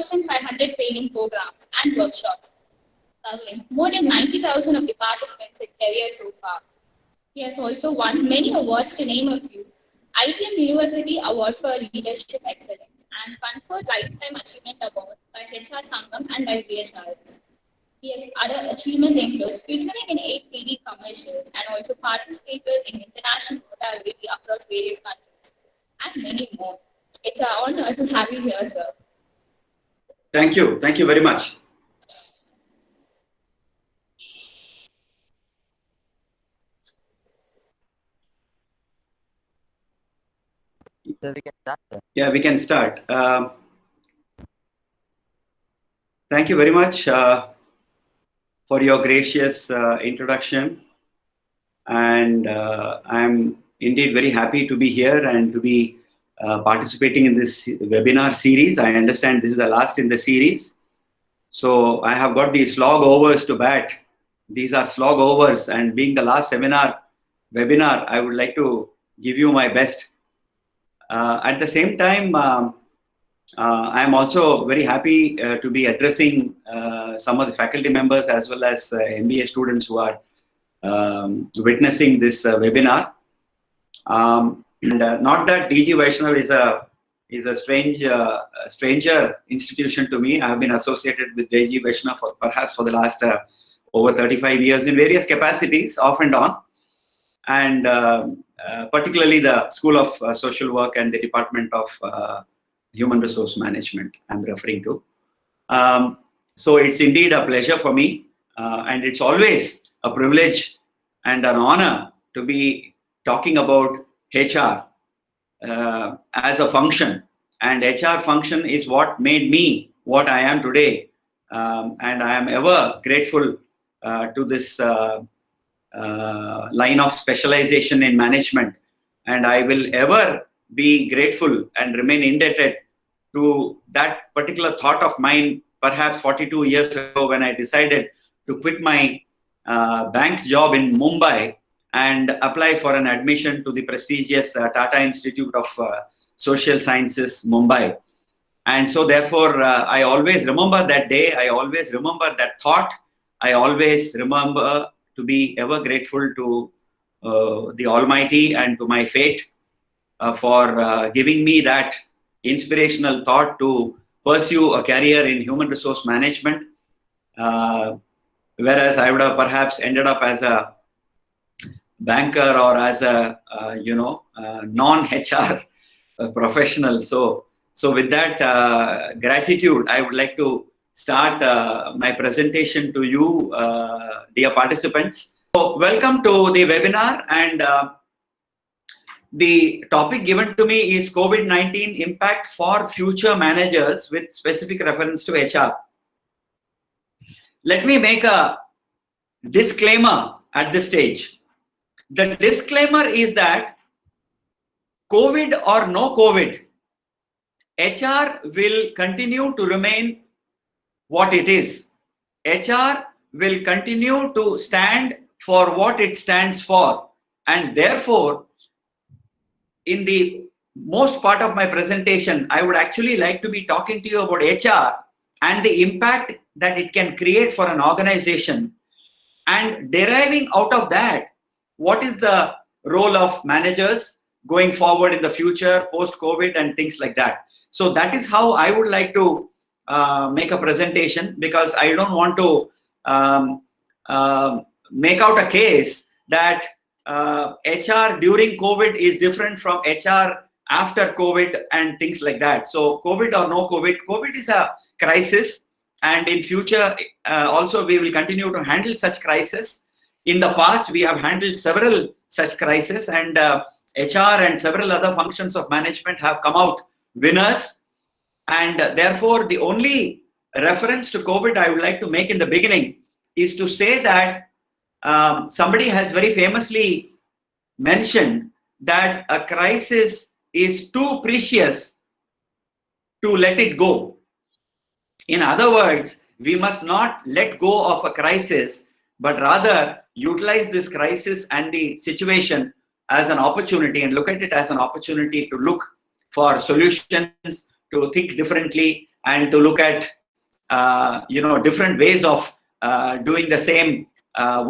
3,500 training programs and workshops, covering more than 90,000 of the participants in career so far. He has also won many awards to name a few. IBM University Award for Leadership Excellence and conferred Lifetime Achievement Award by HR Sangam and by VHRS. His other achievement includes featuring in 8 TV commercials and also participated in international notability across various countries and many more. It's an honor to have you here, sir. Thank you. Thank you very much. So we can start. Yeah, we can start. Thank you very much for your gracious introduction. And I'm indeed very happy to be here and to be participating in this webinar series. I understand this is the last in the series. So I have got the slog overs to bat. These are slog overs, and being the last webinar, I would like to give you my best. At the same time, I am also very happy to be addressing some of the faculty members as well as MBA students who are witnessing this webinar. And not that DG Vaishnav is a stranger institution to me. I have been associated with DG Vaishnav perhaps for the last over 35 years in various capacities, off and on, and particularly the School of Social Work and the Department of Human Resource Management I'm referring to. So it's indeed a pleasure for me, and it's always a privilege and an honor to be talking about HR as a function. And HR function is what made me what I am today. And I am ever grateful to this line of specialization in management. And I will ever be grateful and remain indebted to that particular thought of mine, perhaps 42 years ago, when I decided to quit my bank job in Mumbai and apply for an admission to the prestigious Tata Institute of Social Sciences, Mumbai. And so therefore, I always remember that day. I always remember that thought. I always remember to be ever grateful to the Almighty and to my fate for giving me that inspirational thought to pursue a career in human resource management. Whereas I would have perhaps ended up as a banker or as a non-HR professional. So with that gratitude, I would like to start my presentation to you, dear participants. So welcome to the webinar, and the topic given to me is COVID-19 impact for future managers with specific reference to HR. Let me make a disclaimer at this stage. The disclaimer is that COVID or no COVID, HR will continue to remain what it is. HR will continue to stand for what it stands for. And therefore, in the most part of my presentation, I would actually like to be talking to you about HR and the impact that it can create for an organization, and deriving out of that, what is the role of managers going forward in the future, post-COVID and things like that. So that is how I would like to make a presentation, because I don't want to make out a case that HR during COVID is different from HR after COVID and things like that. So COVID or no COVID, COVID is a crisis, and in future also we will continue to handle such crisis. In the past, we have handled several such crises, and HR and several other functions of management have come out winners. And therefore, the only reference to COVID I would like to make in the beginning is to say that somebody has very famously mentioned that a crisis is too precious to let it go. In other words, we must not let go of a crisis, but rather utilize this crisis and the situation as an opportunity, and look at it as an opportunity to look for solutions, to think differently, and to look at different ways of doing the same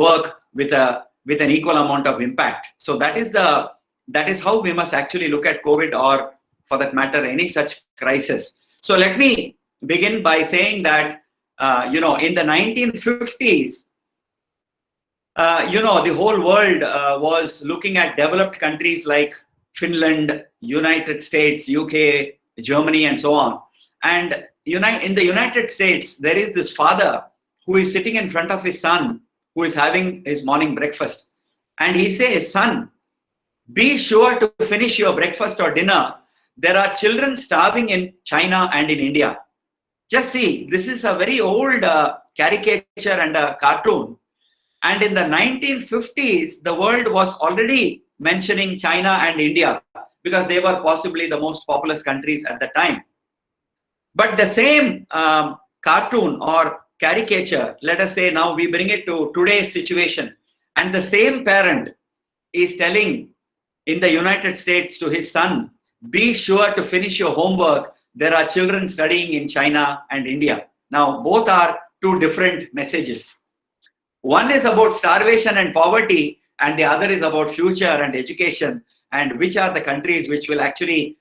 work with an equal amount of impact. So that is how we must actually look at COVID, or for that matter any such crisis. So let me begin by saying that in the 1950s, the whole world was looking at developed countries like Finland, United States, UK, Germany, and so on. And in the United States, there is this father who is sitting in front of his son, who is having his morning breakfast. And he says, "Son, be sure to finish your breakfast or dinner. There are children starving in China and in India." Just see, this is a very old caricature and a cartoon. And in the 1950s, the world was already mentioning China and India because they were possibly the most populous countries at the time. But the same cartoon or caricature, let us say now we bring it to today's situation, and the same parent is telling in the United States to his son, "Be sure to finish your homework. There are children studying in China and India." Now, both are two different messages. One is about starvation and poverty, and the other is about future and education, and which are the countries which will actually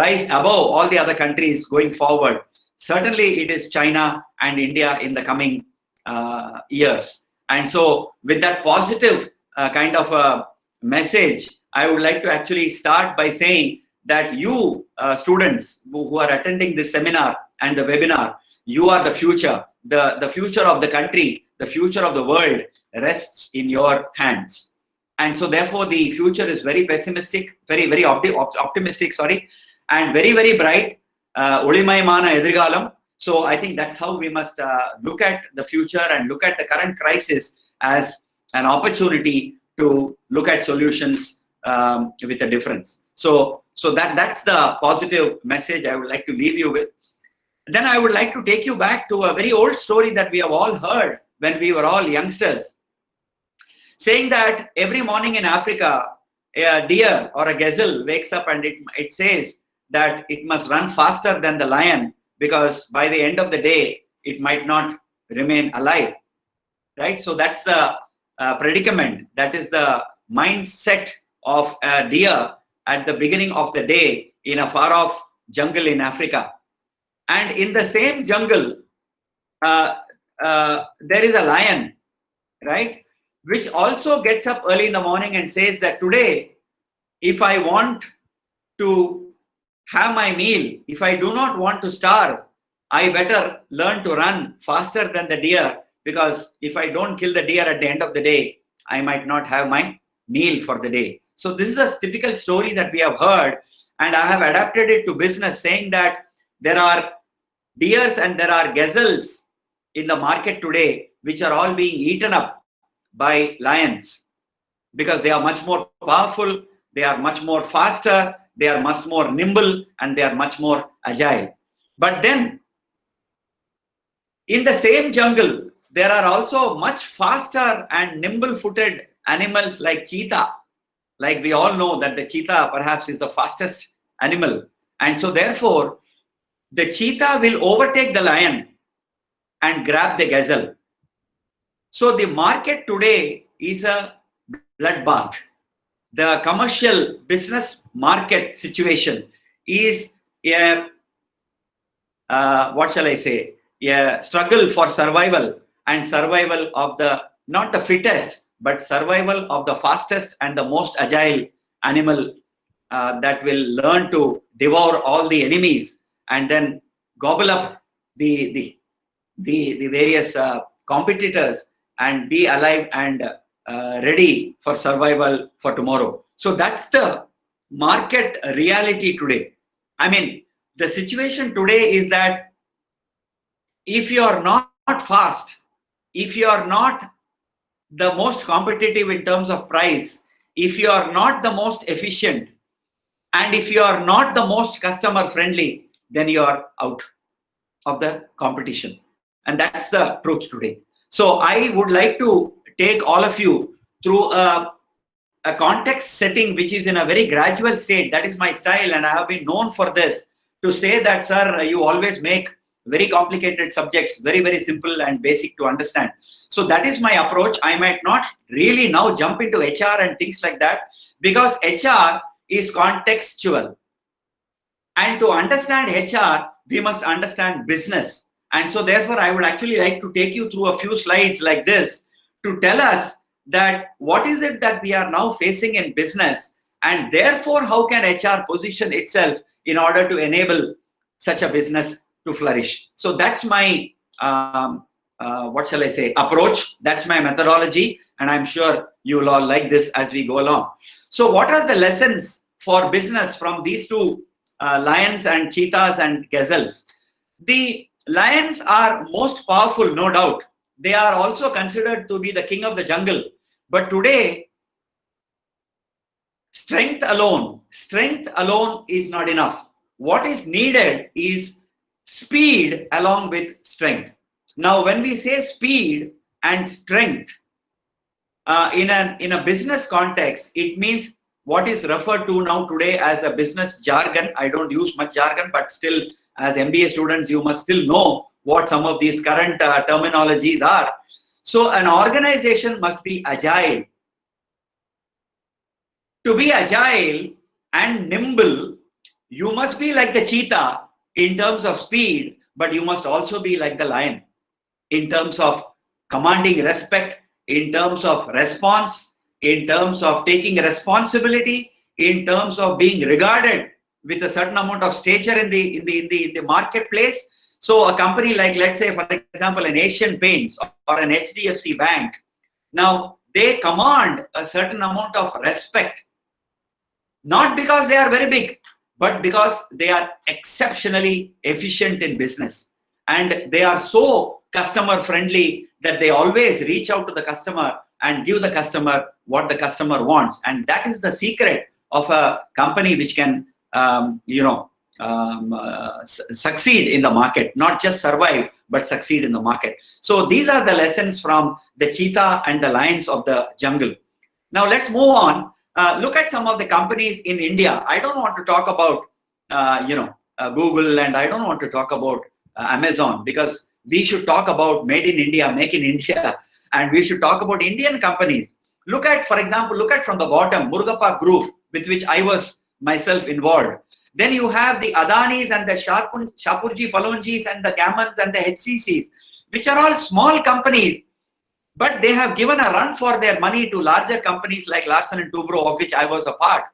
rise above all the other countries going forward. Certainly, it is China and India in the coming years. And so, with that positive kind of a message, I would like to actually start by saying that you students who are attending this seminar and the webinar, you are the future. The future of the country, the future of the world rests in your hands. And so therefore the future is very pessimistic, very optimistic, and very bright. Ulimayamana edirgalam. So I think that's how we must look at the future and look at the current crisis as an opportunity to look at solutions with a difference. So that's the positive message I would like to leave you with. Then I would like to take you back to a very old story that we have all heard when we were all youngsters, saying that every morning in Africa, a deer or a gazelle wakes up and it says that it must run faster than the lion, because by the end of the day, it might not remain alive, right? So that's the predicament. That is the mindset of a deer at the beginning of the day in a far-off jungle in Africa. And in the same jungle, there is a lion, right? Which also gets up early in the morning and says that today, if I want to have my meal, if I do not want to starve, I better learn to run faster than the deer, because if I don't kill the deer at the end of the day, I might not have my meal for the day. So this is a typical story that we have heard, and I have adapted it to business, saying that there are deers and there are gazelles in the market today, which are all being eaten up by lions, because they are much more powerful, they are much more faster, they are much more nimble, and they are much more agile. But then, in the same jungle, there are also much faster and nimble-footed animals like cheetah. Like we all know that the cheetah perhaps is the fastest animal. And so therefore, the cheetah will overtake the lion and grab the gazelle. So the market today is a bloodbath. The commercial business market situation is a what shall I say? A struggle for survival, and survival of the not the fittest, but survival of the fastest and the most agile animal that will learn to devour all the enemies and then gobble up the various competitors and be alive and ready for survival for tomorrow. So that's the market reality today. I mean, the situation today is that if you are not fast, if you are not the most competitive in terms of price, if you are not the most efficient, and if you are not the most customer friendly, then you are out of the competition. And that's the truth today. So I would like to take all of you through a context setting which is in a very gradual state. That is my style, and I have been known for this, to say that, sir, you always make very complicated subjects very, very simple and basic to understand. So that is my approach. I might not really now jump into HR and things like that, because HR is contextual. And to understand HR, we must understand business. And so therefore, I would actually like to take you through a few slides like this to tell us that what is it that we are now facing in business, and therefore how can HR position itself in order to enable such a business to flourish. So that's my what shall I say, approach. That's my methodology, and I'm sure you will all like this as we go along. So what are the lessons for business from these two lions and cheetahs and gazelles? The lions are most powerful, no doubt. They are also considered to be the king of the jungle. But today, strength alone is not enough. What is needed is speed along with strength. Now, when we say speed and strength in a business context, it means what is referred to now today as a business jargon. I don't use much jargon, but still, as MBA students, you must still know what some of these current terminologies are. So an organization must be agile. To be agile and nimble, you must be like the cheetah in terms of speed, but you must also be like the lion in terms of commanding respect, in terms of response, in terms of taking responsibility, in terms of being regarded with a certain amount of stature in the marketplace. So a company like, let's say, for example, an Asian Paints or an HDFC Bank, now they command a certain amount of respect, not because they are very big, but because they are exceptionally efficient in business. And they are so customer friendly that they always reach out to the customer and give the customer what the customer wants. And that is the secret of a company which can, succeed in the market, not just survive, but succeed in the market. So these are the lessons from the cheetah and the lions of the jungle. Now let's move on. Look at some of the companies in India. I don't want to talk about, Google, and I don't want to talk about Amazon, because we should talk about made in India, make in India, and we should talk about Indian companies. Look at, for example, look at from the bottom, Murugappa Group, with which I was myself involved. Then you have the Adanis and the Shapurji Palonjis and the Gammons and the HCCs, which are all small companies, but they have given a run for their money to larger companies like Larsen and Toubro, of which I was a part.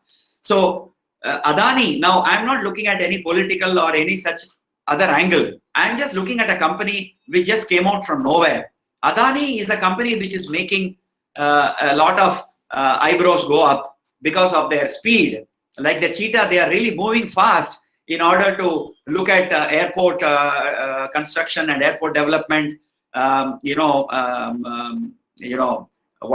So Adani, now I'm not looking at any political or any such other angle. I'm just looking at a company which just came out from nowhere. Adani is a company which is making a lot of eyebrows go up because of their speed. Like the cheetah, they are really moving fast in order to look at airport construction and airport development. What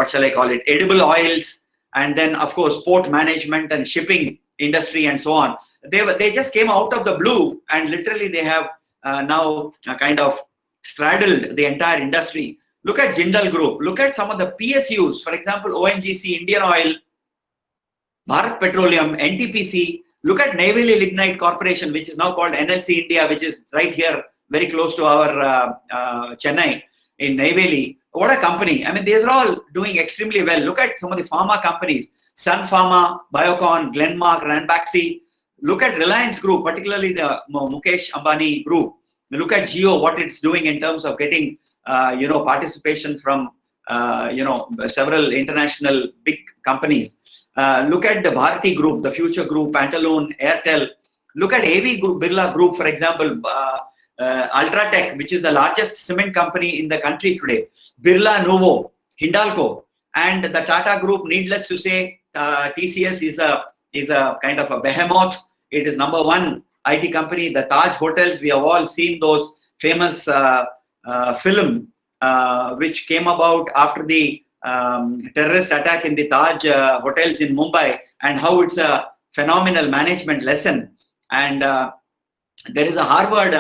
shall I call it? Edible oils, and then of course port management and shipping industry and so on. They just came out of the blue, and literally they have now kind of straddled the entire industry. Look at Jindal Group. Look at some of the PSUs. For example, ONGC, Indian Oil, Bharat Petroleum, NTPC. Look at Neyveli Lignite Corporation, which is now called NLC India, which is right here, very close to our Chennai in Neyveli. What a company. I mean, these are all doing extremely well. Look at some of the pharma companies, Sun Pharma, Biocon, Glenmark, Ranbaxy. Look at Reliance Group, particularly the Mukesh Ambani Group. Look at Jio, what it's doing in terms of getting, participation from, several international big companies. Look at the Bharati Group, the Future Group, Pantaloon, Airtel. Look at AV Group, Birla Group, for example, Ultratech, which is the largest cement company in the country today. Birla Novo, Hindalco, and the Tata Group. Needless to say, TCS is a kind of a behemoth. It is number one IT company. The Taj Hotels, we have all seen those famous film which came about after the terrorist attack in the Taj hotels in Mumbai, and how it's a phenomenal management lesson. And there is a Harvard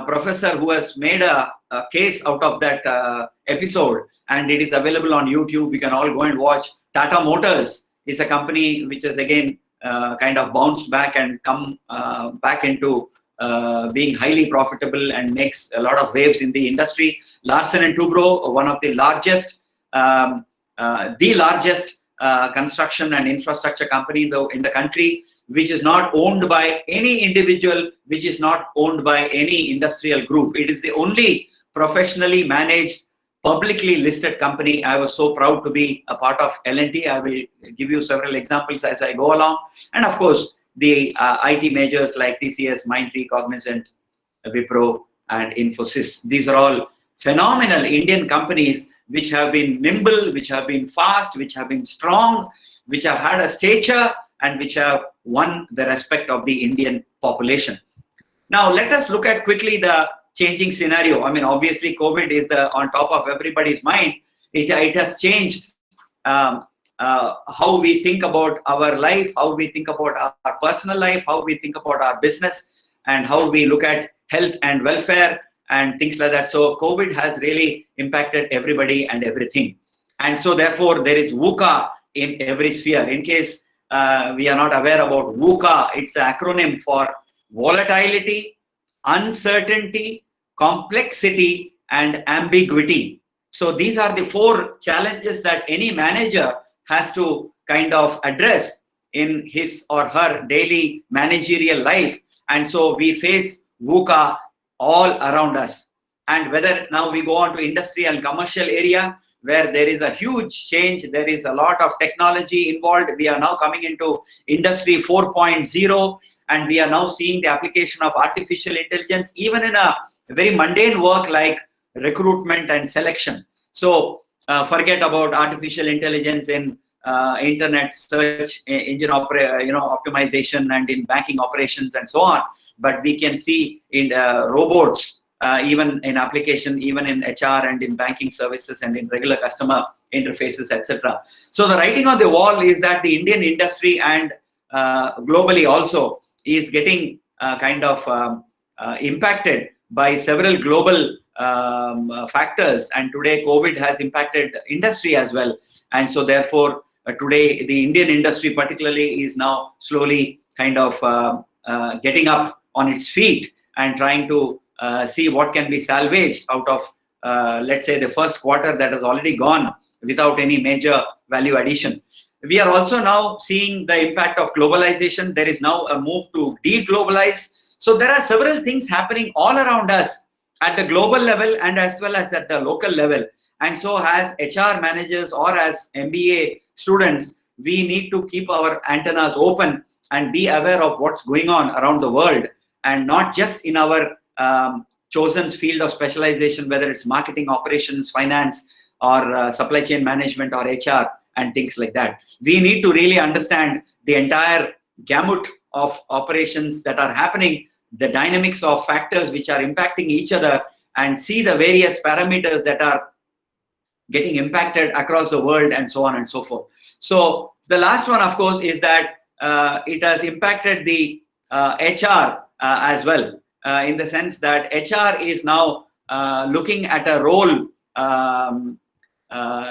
professor who has made a case out of that episode, and it is available on YouTube. We can all go and watch. Tata Motors is a company which is again kind of bounced back and come back into being highly profitable and makes a lot of waves in the industry. Larsen and Toubro, one of the largest construction and infrastructure company in the country, which is not owned by any individual, which is not owned by any industrial group. It is the only professionally managed, publicly listed company. I was so proud to be a part of L&T. I will give you several examples as I go along. And of course, the IT majors like TCS, Mindtree, Cognizant, Wipro, and Infosys. These are all phenomenal Indian companies which have been nimble, which have been fast, which have been strong, which have had a stature, and which have won the respect of the Indian population. Now, let us look at quickly the changing scenario. I mean, obviously, COVID is on top of everybody's mind. It has changed how we think about our life, how we think about our personal life, how we think about our business, and how we look at health and welfare and things like that. So COVID has really impacted everybody and everything. And so therefore, there is VUCA in every sphere. In case we are not aware about VUCA, it's an acronym for volatility, uncertainty, complexity, and ambiguity. So these are the 4 challenges that any manager has to kind of address in his or her daily managerial life. And so we face VUCA all around us. And whether now we go on to industry and commercial area, where there is a huge change, there is a lot of technology involved. We are now coming into industry 4.0, and we are now seeing the application of artificial intelligence even in a very mundane work like recruitment and selection. So forget about artificial intelligence in internet search engine optimization and in banking operations and so on. But we can see in robots, even in application, even in HR and in banking services and in regular customer interfaces, etc. So the writing on the wall is that the Indian industry and globally also is getting kind of impacted by several global factors. And today COVID has impacted industry as well. And so therefore today the Indian industry particularly is now slowly kind of getting up on its feet and trying to see what can be salvaged out of, let's say, the first quarter that has already gone without any major value addition. We are also now seeing the impact of globalization. There is now a move to de-globalize. So there are several things happening all around us at the global level and as well as at the local level. And so as HR managers or as MBA students, we need to keep our antennas open and be aware of what's going on around the world, and not just in our chosen field of specialization, whether it's marketing, operations, finance, or supply chain management or HR and things like that. We need to really understand the entire gamut of operations that are happening, the dynamics of factors which are impacting each other, and see the various parameters that are getting impacted across the world and so on and so forth. So the last one, of course, is that it has impacted the HR as well, in the sense that HR is now looking at a role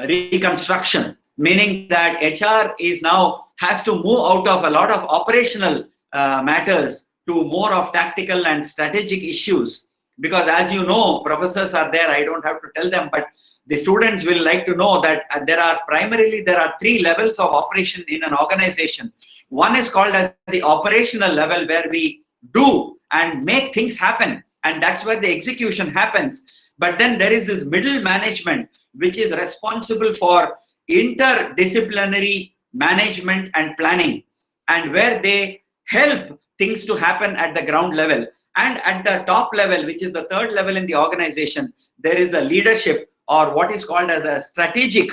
reconstruction, meaning that HR is now has to move out of a lot of operational matters to more of tactical and strategic issues. Because as you know, professors are there, I don't have to tell them, but the students will like to know that there are 3 levels of operation in an organization. One is called as the operational level, where we do and make things happen, and that's where the execution happens. But then there is this middle management, which is responsible for interdisciplinary management and planning, and where they help things to happen at the ground level. And at the top level, which is the 3rd level in the organization, there is the leadership, or what is called as a strategic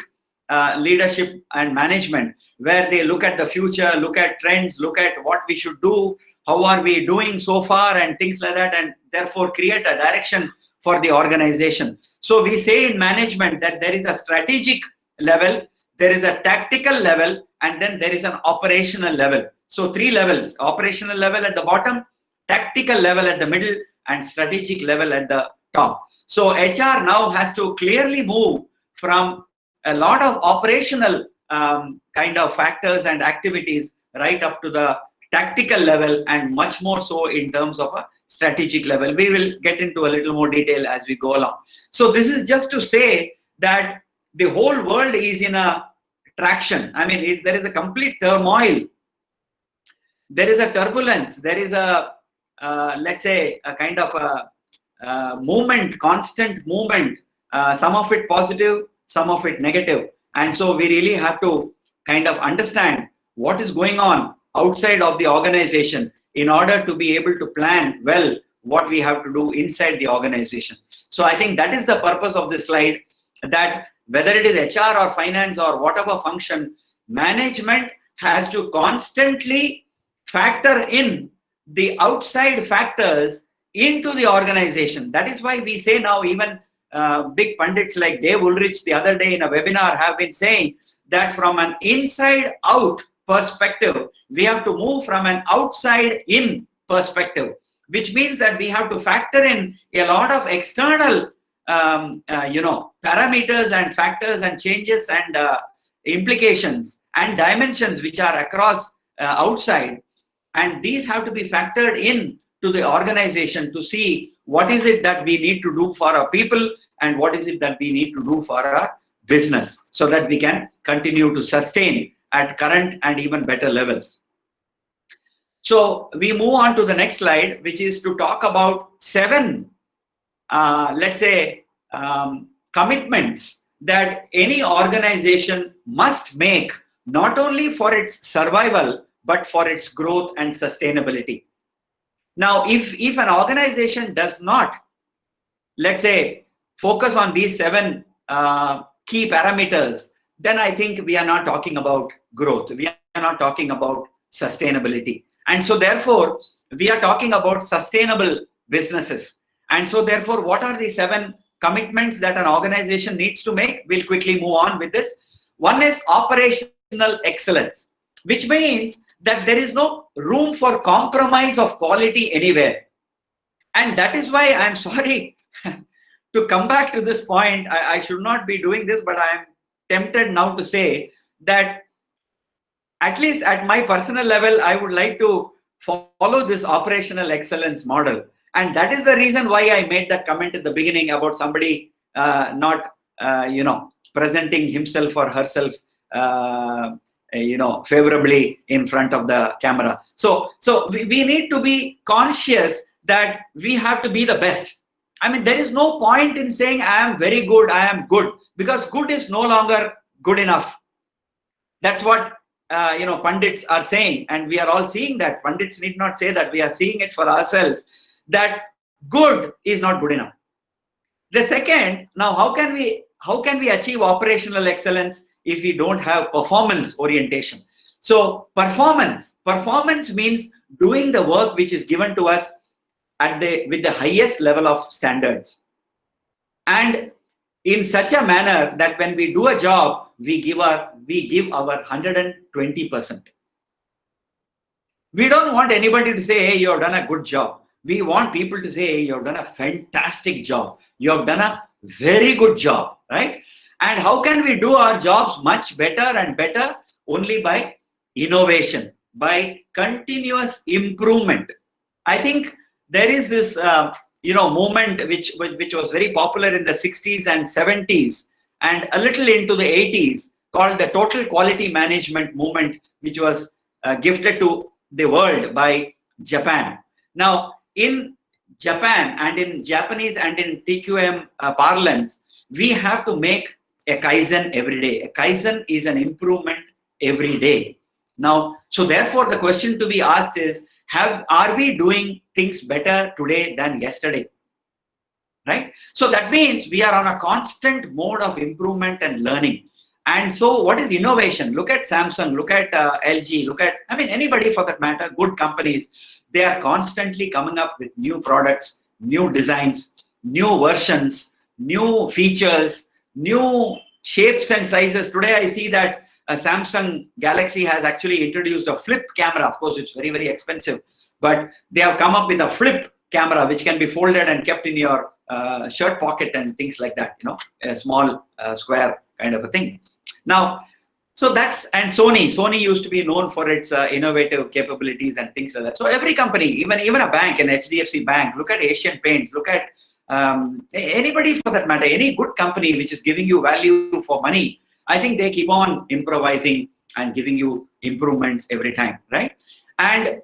leadership and management, where they look at the future, look at trends, look at what we should do, how are we doing so far, and things like that, and therefore create a direction for the organization. So we say in management that there is a strategic level, there is a tactical level, and then there is an operational level. So 3 levels: operational level at the bottom, tactical level at the middle, and strategic level at the top. So HR now has to clearly move from a lot of operational kind of factors and activities right up to the tactical level, and much more so in terms of a strategic level. We will get into a little more detail as we go along. So this is just to say that the whole world is in a traction. I mean, there is a complete turmoil. There is a turbulence. There is a, let's say, a kind of a movement, constant movement, some of it positive, some of it negative. And so we really have to kind of understand what is going on outside of the organization in order to be able to plan well what we have to do inside the organization. So I think that is the purpose of this slide, that whether it is HR or finance or whatever function, management has to constantly factor in the outside factors into the organization. That is why we say now, even big pundits like Dave Ulrich the other day in a webinar have been saying that from an inside out perspective, we have to move from an outside in perspective, which means that we have to factor in a lot of external parameters and factors and changes and implications and dimensions which are across outside, and these have to be factored in to the organization to see what is it that we need to do for our people and what is it that we need to do for our business, so that we can continue to sustain at current and even better levels. So we move on to the next slide, which is to talk about 7 let's say commitments that any organization must make, not only for its survival but for its growth and sustainability. Now, if an organization does not, let's say, focus on these 7 key parameters, then I think we are not talking about growth. We are not talking about sustainability. And so therefore, we are talking about sustainable businesses. And so therefore, what are the 7 commitments that an organization needs to make? We'll quickly move on with this. One is operational excellence, which means that there is no room for compromise of quality anywhere. And that is why I'm sorry to come back to this point. I should not be doing this, but I'm tempted now to say that at least at my personal level, I would like to follow this operational excellence model. And that is the reason why I made that comment at the beginning about somebody not, presenting himself or herself, favorably in front of the camera. So we need to be conscious that we have to be the best. I mean, there is no point in saying I am very good, I am good, because good is no longer good enough. That's what pundits are saying, and we are all seeing that. Pundits need not say that, we are seeing it for ourselves, that good is not good enough. The second, now how can we achieve operational excellence if we don't have performance orientation? So performance means doing the work which is given to us with the highest level of standards, and in such a manner that when we do a job, we give our 120%. We don't want anybody to say, hey, you have done a good job. We want people to say, hey, you have done a fantastic job. You have done a very good job, right? And how can we do our jobs much better and better? Only by innovation, by continuous improvement. I think there is this movement which was very popular in the 60s and 70s and a little into the 80s, called the total quality management movement, which was gifted to the world by Japan. Now, in Japan and in Japanese and in TQM parlance, we have to make a Kaizen every day. A Kaizen is an improvement every day. Now, so therefore the question to be asked is, are we doing things better today than yesterday? Right? So that means we are on a constant mode of improvement and learning. And so what is innovation? Look at Samsung, look at LG, look at, anybody for that matter, good companies. They are constantly coming up with new products, new designs, new versions, new features, new shapes and sizes. Today I see that a Samsung Galaxy has actually introduced a flip camera. Of course, it's very, very expensive, but they have come up with a flip camera which can be folded and kept in your shirt pocket and things like that, a small square kind of a thing. Now, So that's, and Sony used to be known for its innovative capabilities and things like that. So every company, even a bank, an HDFC Bank, look at Asian Paints, look at anybody for that matter, any good company which is giving you value for money, I think they keep on improvising and giving you improvements every time, right? And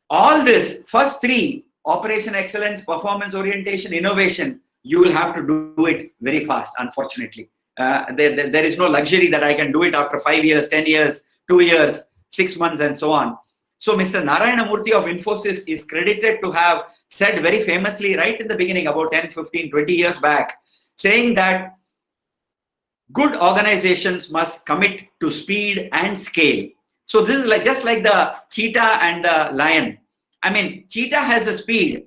all this, first three, operation excellence, performance orientation, innovation, you will have to do it very fast, unfortunately. There is no luxury that I can do it after 5 years, 10 years, 2 years, 6 months, and so on. So Mr. Narayana Murthy of Infosys is credited to have said very famously right in the beginning, about 10, 15, 20 years back, saying that good organizations must commit to speed and scale. So this is like just like the cheetah and the lion. I mean, cheetah has the speed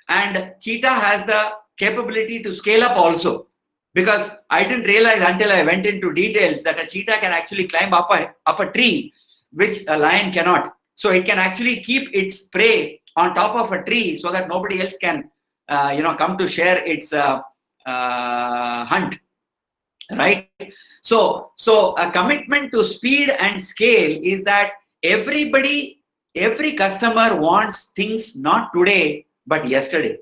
and cheetah has the capability to scale up also. Because I didn't realize until I went into details that a cheetah can actually climb up a tree, which a lion cannot. So it can actually keep its prey on top of a tree so that nobody else can, come to share its hunt, right? So a commitment to speed and scale is that every customer wants things not today but yesterday.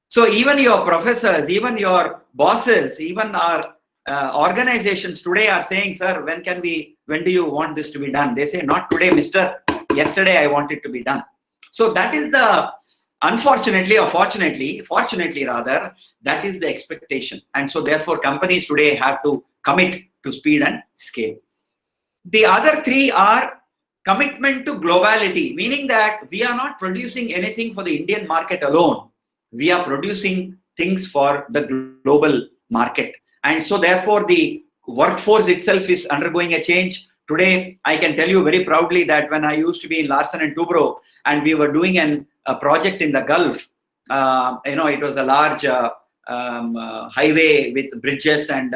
So even your professors, even your bosses, even our organizations today are saying, sir, when do you want this to be done? They say, not today, mister, yesterday I want it to be done. So that is the, unfortunately or fortunately rather, that is the expectation. And so therefore companies today have to commit to speed and scale. The other three are commitment to globality, meaning that we are not producing anything for the Indian market alone. We are producing things for the global market. And so therefore the workforce itself is undergoing a change. Today, I can tell you very proudly that when I used to be in Larsen and Toubro and we were doing a project in the Gulf, it was a large highway with bridges and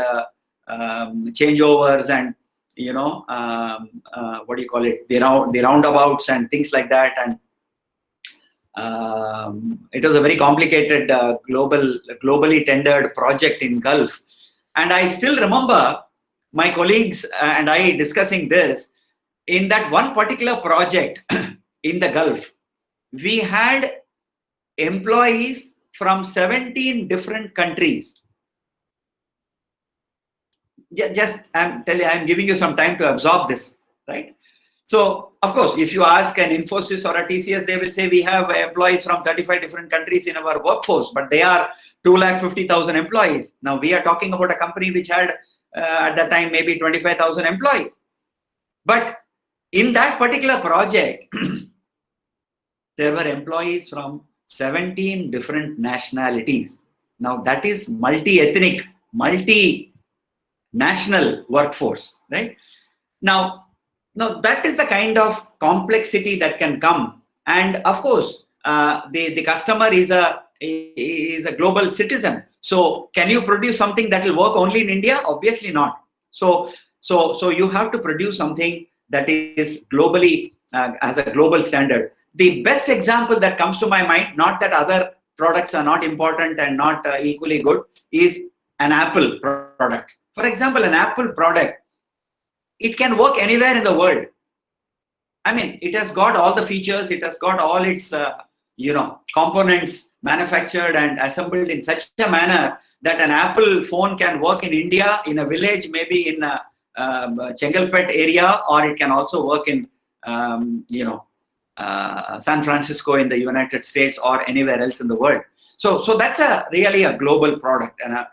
changeovers and, what do you call it? The roundabouts and things like that. And it was a very complicated globally tendered project in Gulf. And I still remember my colleagues and I discussing this. In that one particular project in the Gulf, we had employees from 17 different countries. I'm giving you some time to absorb this, right? So, of course, if you ask an Infosys or a TCS, they will say we have employees from 35 different countries in our workforce, but they are 250,000 employees. Now, we are talking about a company which had at that time maybe 25,000 employees. But in that particular project, there were employees from 17 different nationalities. Now, that is multi-ethnic, multi-national workforce, right? Now, that is the kind of complexity that can come. And of course, the customer is a global citizen. So can you produce something that will work only in India? Obviously not. So you have to produce something that is globally as a global standard. The best example that comes to my mind, not that other products are not important and not equally good, is an Apple product. For example, an Apple product, it can work anywhere in the world. I mean, it has got all the features, it has got all its components manufactured and assembled in such a manner that an Apple phone can work in India, in a village, maybe in a Chengalpet area, or it can also work in San Francisco in the United States or anywhere else in the world. So that's really a global product, an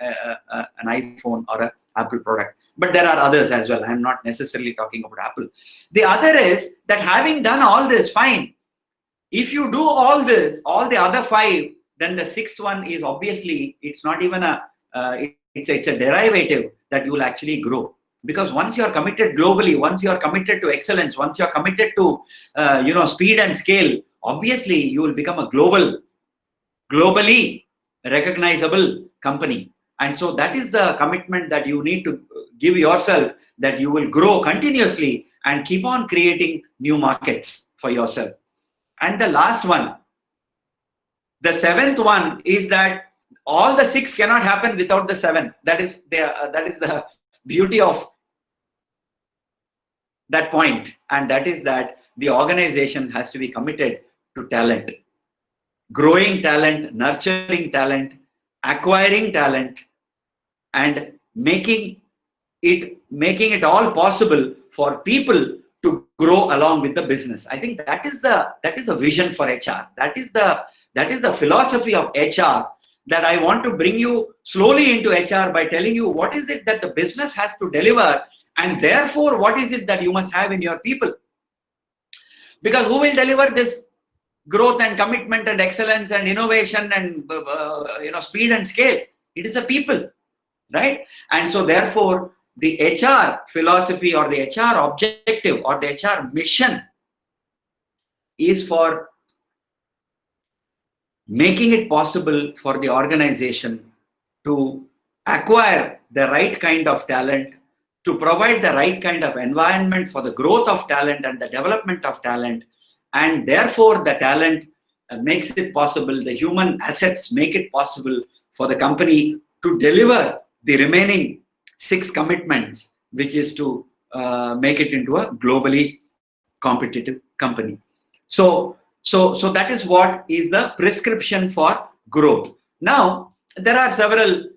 iPhone or an Apple product. But there are others as well. I'm not necessarily talking about Apple. The other is that having done all this, fine. If you do all this, all the other five, then the sixth one is obviously, it's not even it's a derivative that you will actually grow. Because once you are committed globally, once you are committed to excellence, once you are committed to speed and scale, obviously you will become a globally recognizable company. And so that is the commitment that you need to give yourself, that you will grow continuously and keep on creating new markets for yourself. And the last one, the seventh one, is that all the six cannot happen without the seven. That is the beauty of that point, and that is that the organization has to be committed to talent, growing talent, nurturing talent, acquiring talent, and making it all possible for people to grow along with the business. I think that is the vision for HR. That is the philosophy of HR that I want to bring you slowly into HR by telling you what is it that the business has to deliver, and therefore what is it that you must have in your people. Because who will deliver this growth and commitment and excellence and innovation and speed and scale? It is the people, right? And so therefore the HR philosophy or the HR objective or the HR mission is for making it possible for the organization to acquire the right kind of talent, to provide the right kind of environment for the growth of talent and the development of talent, and therefore the talent makes it possible, the human assets make it possible for the company to deliver the remaining 6 commitments, which is to make it into a globally competitive company. So that is what is the prescription for growth. Now, there are several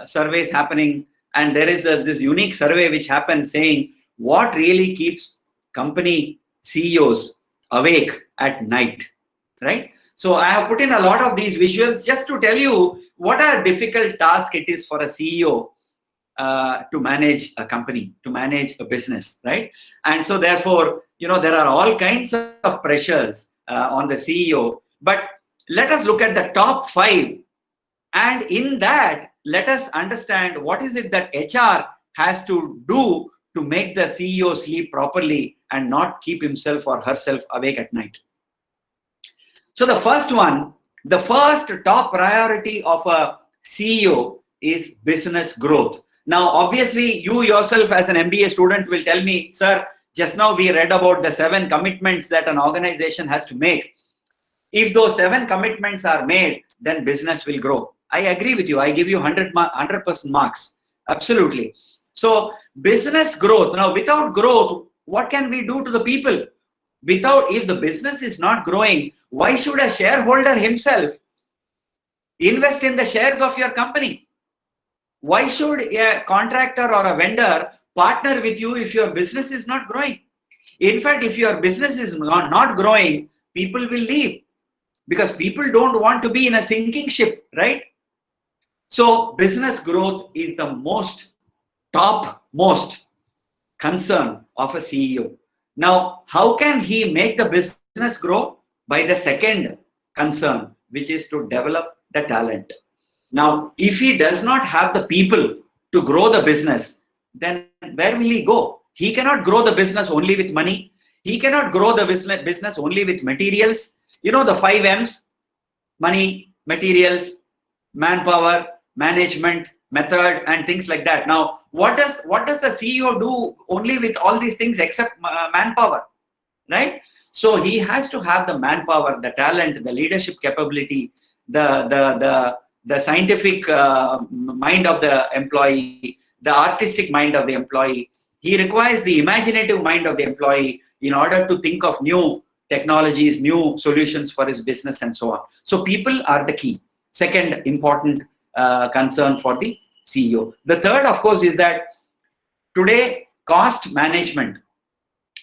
surveys happening, and there is this unique survey which happened saying what really keeps company CEOs awake at night, right? So I have put in a lot of these visuals just to tell you what a difficult task it is for a CEO to manage a company, to manage a business, right? And so therefore, there are all kinds of pressures on the CEO. But let us look at the top 5, and in that, let us understand what is it that HR has to do to make the CEO sleep properly and not keep himself or herself awake at night. So the first one, the first top priority of a CEO is business growth. Now, obviously, you yourself as an MBA student will tell me, sir, just now we read about the 7 commitments that an organization has to make. If those 7 commitments are made, then business will grow. I agree with you. I give you 100% marks. Absolutely. So business growth. Now, without growth, what can we do to the people? If the business is not growing, why should a shareholder himself invest in the shares of your company? Why should a contractor or a vendor partner with you if your business is not growing? In fact, if your business is not growing, people will leave because people don't want to be in a sinking ship, right? So business growth is the topmost concern of a CEO. Now, how can he make the business grow? By the second concern, which is to develop the talent. Now, if he does not have the people to grow the business, then where will he go? He cannot grow the business only with money. He cannot grow the business only with materials. The 5 M's: money, materials, manpower, management, method, and things like that. Now, what does the CEO do only with all these things except manpower, right? So he has to have the manpower, the talent, the leadership capability, the scientific mind of the employee, the artistic mind of the employee. He requires the imaginative mind of the employee in order to think of new technologies, new solutions for his business, and so on. So people are the key. Second important concern for the CEO. The third, of course, is that today cost management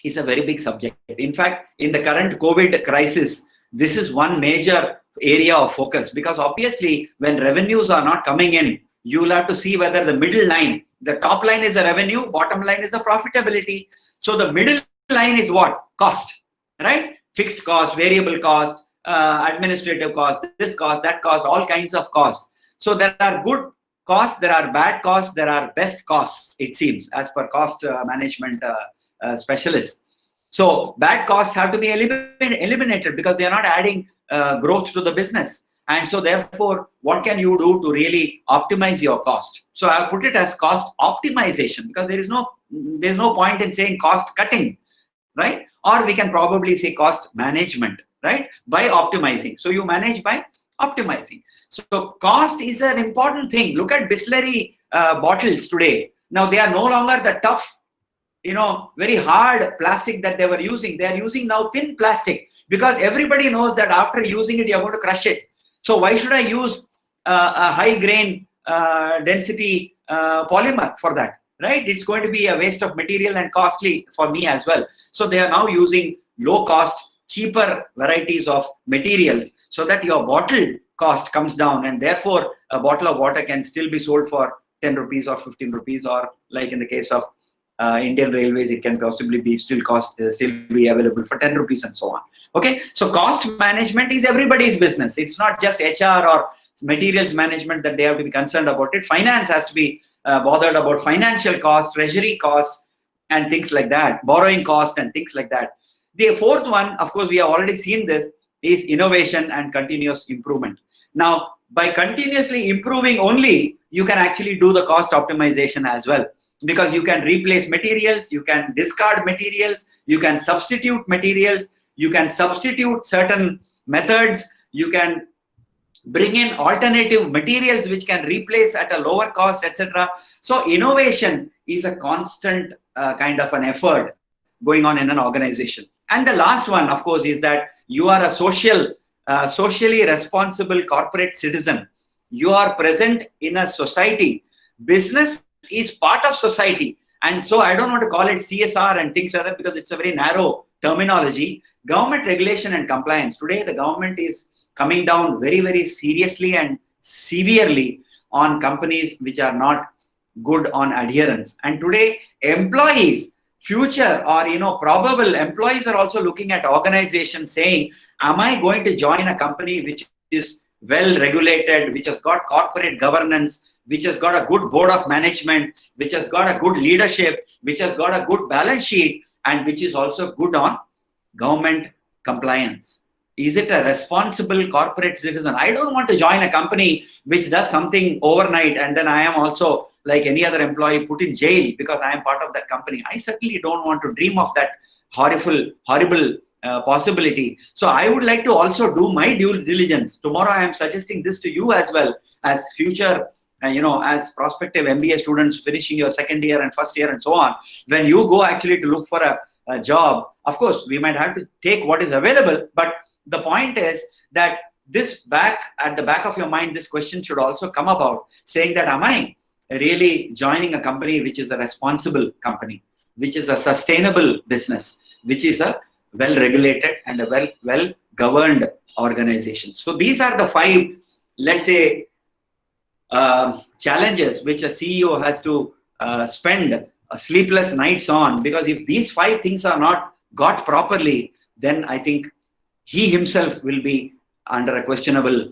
is a very big subject. In fact, in the current COVID crisis, this is one major area of focus, because obviously when revenues are not coming in, you will have to see whether the middle line, the top line is the revenue, bottom line is the profitability. So the middle line is what? Cost, right? Fixed cost, variable cost, administrative cost, this cost, that cost, all kinds of costs. So there are good costs, there are bad costs, there are best costs, it seems, as per cost management specialists. So bad costs have to be eliminated because they are not adding growth to the business. And so therefore, what can you do to really optimize your cost? So I put it as cost optimization, because there's no point in saying cost cutting, right? Or we can probably say cost management, right? By optimizing. So you manage by optimizing. So cost is an important thing. Look at Bisleri bottles today. Now they are no longer the tough very hard plastic that they were using. They are using now thin plastic because everybody knows that after using it, you're going to crush it. So why should I use a high grain density polymer for that, right? It's going to be a waste of material and costly for me as well. So they are now using low cost, cheaper varieties of materials so that your bottle cost comes down, and therefore a bottle of water can still be sold for 10 rupees or 15 rupees, or like in the case of Indian Railways, it can possibly be still be available for 10 rupees and so on. Okay, so cost management is everybody's business. It's not just HR or materials management that they have to be concerned about it. Finance has to be bothered about financial cost, treasury cost, and things like that, borrowing cost and things like that. The fourth one, of course, we have already seen this, is innovation and continuous improvement. Now, by continuously improving only, you can actually do the cost optimization as well, because you can replace materials, you can discard materials, you can substitute materials, you can substitute certain methods, you can bring in alternative materials which can replace at a lower cost, etc. So innovation is a constant kind of an effort going on in an organization. And the last one, of course, is that you are a socially responsible corporate citizen. You are present in a society. Business is part of society. And so I don't want to call it CSR and things like that because it's a very narrow terminology. Government regulation and compliance. Today, the government is coming down very, very seriously and severely on companies which are not good on adherence. And today, employees, future or probable employees are also looking at organizations saying, am I going to join a company which is well regulated, which has got corporate governance, which has got a good board of management, which has got a good leadership, which has got a good balance sheet, and which is also good on government compliance? Is it a responsible corporate citizen? I don't want to join a company which does something overnight and then I am also, like any other employee, put in jail because I am part of that company. I certainly don't want to dream of that horrible possibility. So I would like to also do my due diligence. Tomorrow I am suggesting this to you as well, as future as prospective MBA students finishing your second year and first year and so on. When you go actually to look for a job, of course, we might have to take what is available, but the point is that at the back of your mind, this question should also come about, saying that, am I really joining a company which is a responsible company, which is a sustainable business, which is a well-regulated and a well-governed organization? So these are the 5, let's say, challenges which a CEO has to spend sleepless nights on, because if these 5 things are not got properly, then I think he himself will be under a questionable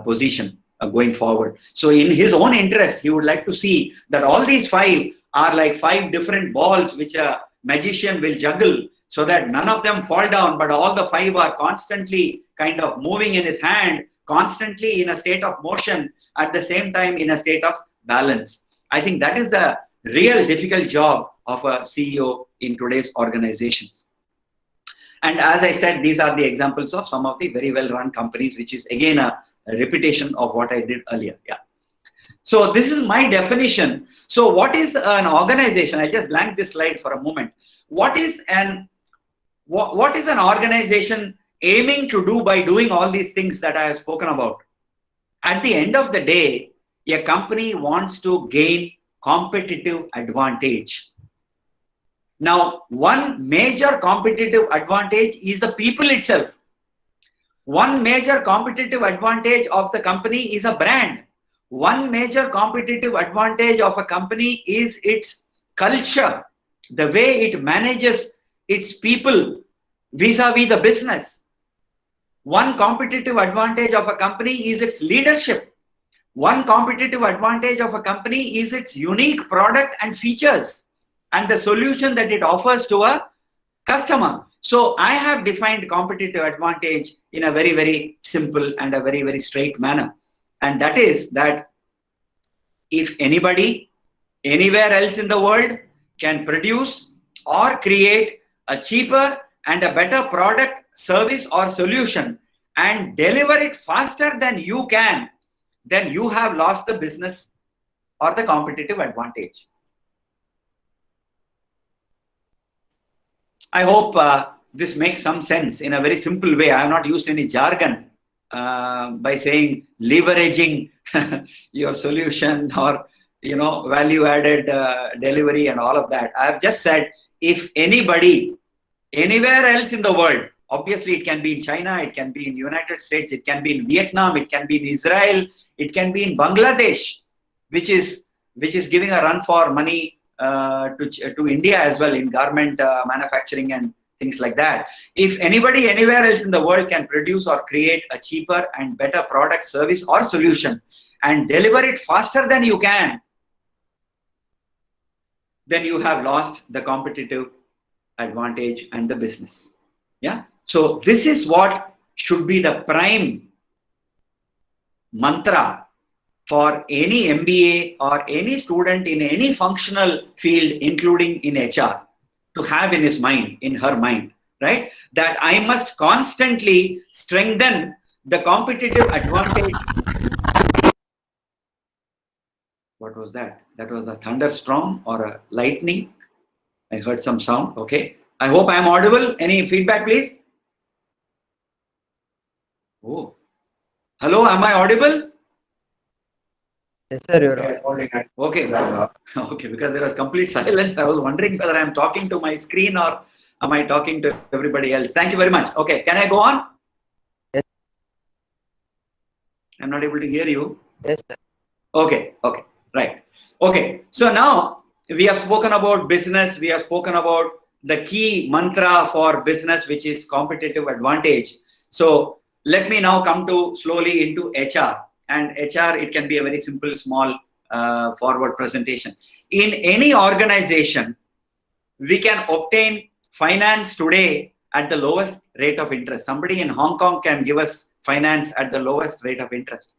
position going forward. So in his own interest, he would like to see that all these 5 are like 5 different balls which a magician will juggle, so that none of them fall down, but all the 5 are constantly kind of moving in his hand, constantly in a state of motion, at the same time in a state of balance. I think that is the real difficult job of a CEO in today's organizations. And as I said, these are the examples of some of the very well-run companies, which is again a repetition of what I did earlier. Yeah. So this is my definition. So what is an organization? I just blanked this slide for a moment. What is an organization aiming to do by doing all these things that I have spoken about? At the end of the day, a company wants to gain competitive advantage. Now, one major competitive advantage is the people itself. One major competitive advantage of the company is a brand. One major competitive advantage of a company is its culture, the way it manages its people vis-a-vis the business. One competitive advantage of a company is its leadership. One competitive advantage of a company is its unique product and features and the solution that it offers to a customer. So I have defined competitive advantage in a very, very simple and a very, very straight manner. And that is that if anybody, anywhere else in the world can produce or create a cheaper and a better product, service or solution and deliver it faster than you can, then you have lost the business or the competitive advantage. I hope this makes some sense in a very simple way. I have not used any jargon by saying leveraging your solution or value added delivery and all of that. I have just said if anybody anywhere else in the world, obviously it can be in China, it can be in United States, it can be in Vietnam, it can be in Israel, it can be in Bangladesh, which is giving a run for money to India as well in garment manufacturing and things like that. If anybody anywhere else in the world can produce or create a cheaper and better product, service or solution and deliver it faster than you can, then you have lost the competitive advantage and the business. Yeah. So this is what should be the prime mantra for any MBA or any student in any functional field, including in HR, to have in his mind, in her mind, right? That I must constantly strengthen the competitive advantage. What was that? That was a thunderstorm or a lightning. I heard some sound. Okay. I hope I am audible. Any feedback, please? Oh. Hello, am I audible? Yes, sir, you're audible. Okay. Okay, because there was complete silence. I was wondering whether I am talking to my screen or am I talking to everybody else. Thank you very much. Okay, can I go on? Yes. I'm not able to hear you. Yes, sir. Okay, okay, right. Okay, so now we have spoken about business. We have spoken about the key mantra for business, which is competitive advantage. So let me now come to slowly into HR. And HR, it can be a very simple, small forward presentation. In any organization, we can obtain finance today at the lowest rate of interest. Somebody in Hong Kong can give us finance at the lowest rate of interest.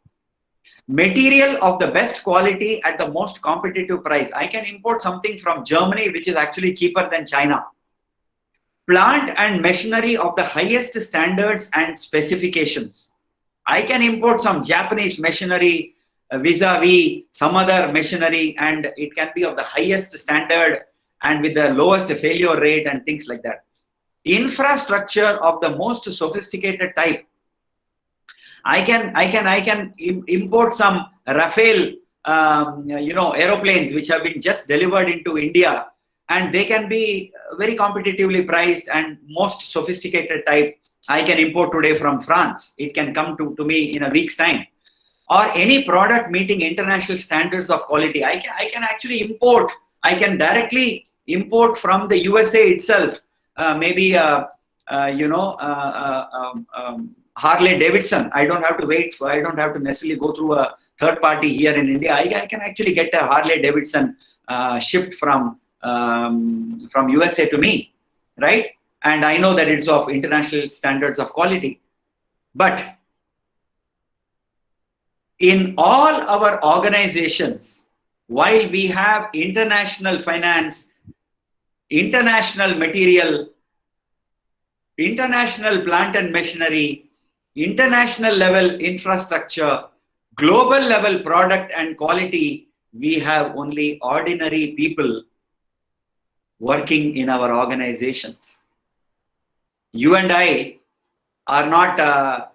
Material of the best quality at the most competitive price. I can import something from Germany, which is actually cheaper than China. Plant and machinery of the highest standards and specifications. I can import some Japanese machinery vis-a-vis some other machinery, and it can be of the highest standard and with the lowest failure rate and things like that. Infrastructure of the most sophisticated type. I can import some Rafale, aeroplanes which have been just delivered into India, and they can be very competitively priced and most sophisticated type. I can import today from France. It can come to me in a week's time. Or any product meeting international standards of quality. I can actually import. I can directly import from the USA itself. Maybe Harley Davidson. I don't have to wait for. I don't have to necessarily go through a third party here in India. I can actually get a Harley Davidson shipped from USA to me, right? And I know that it's of international standards of quality. But in all our organizations, while we have international finance, international material, international plant and machinery, international level infrastructure, global level product and quality, we have only ordinary people working in our organizations. You and I are not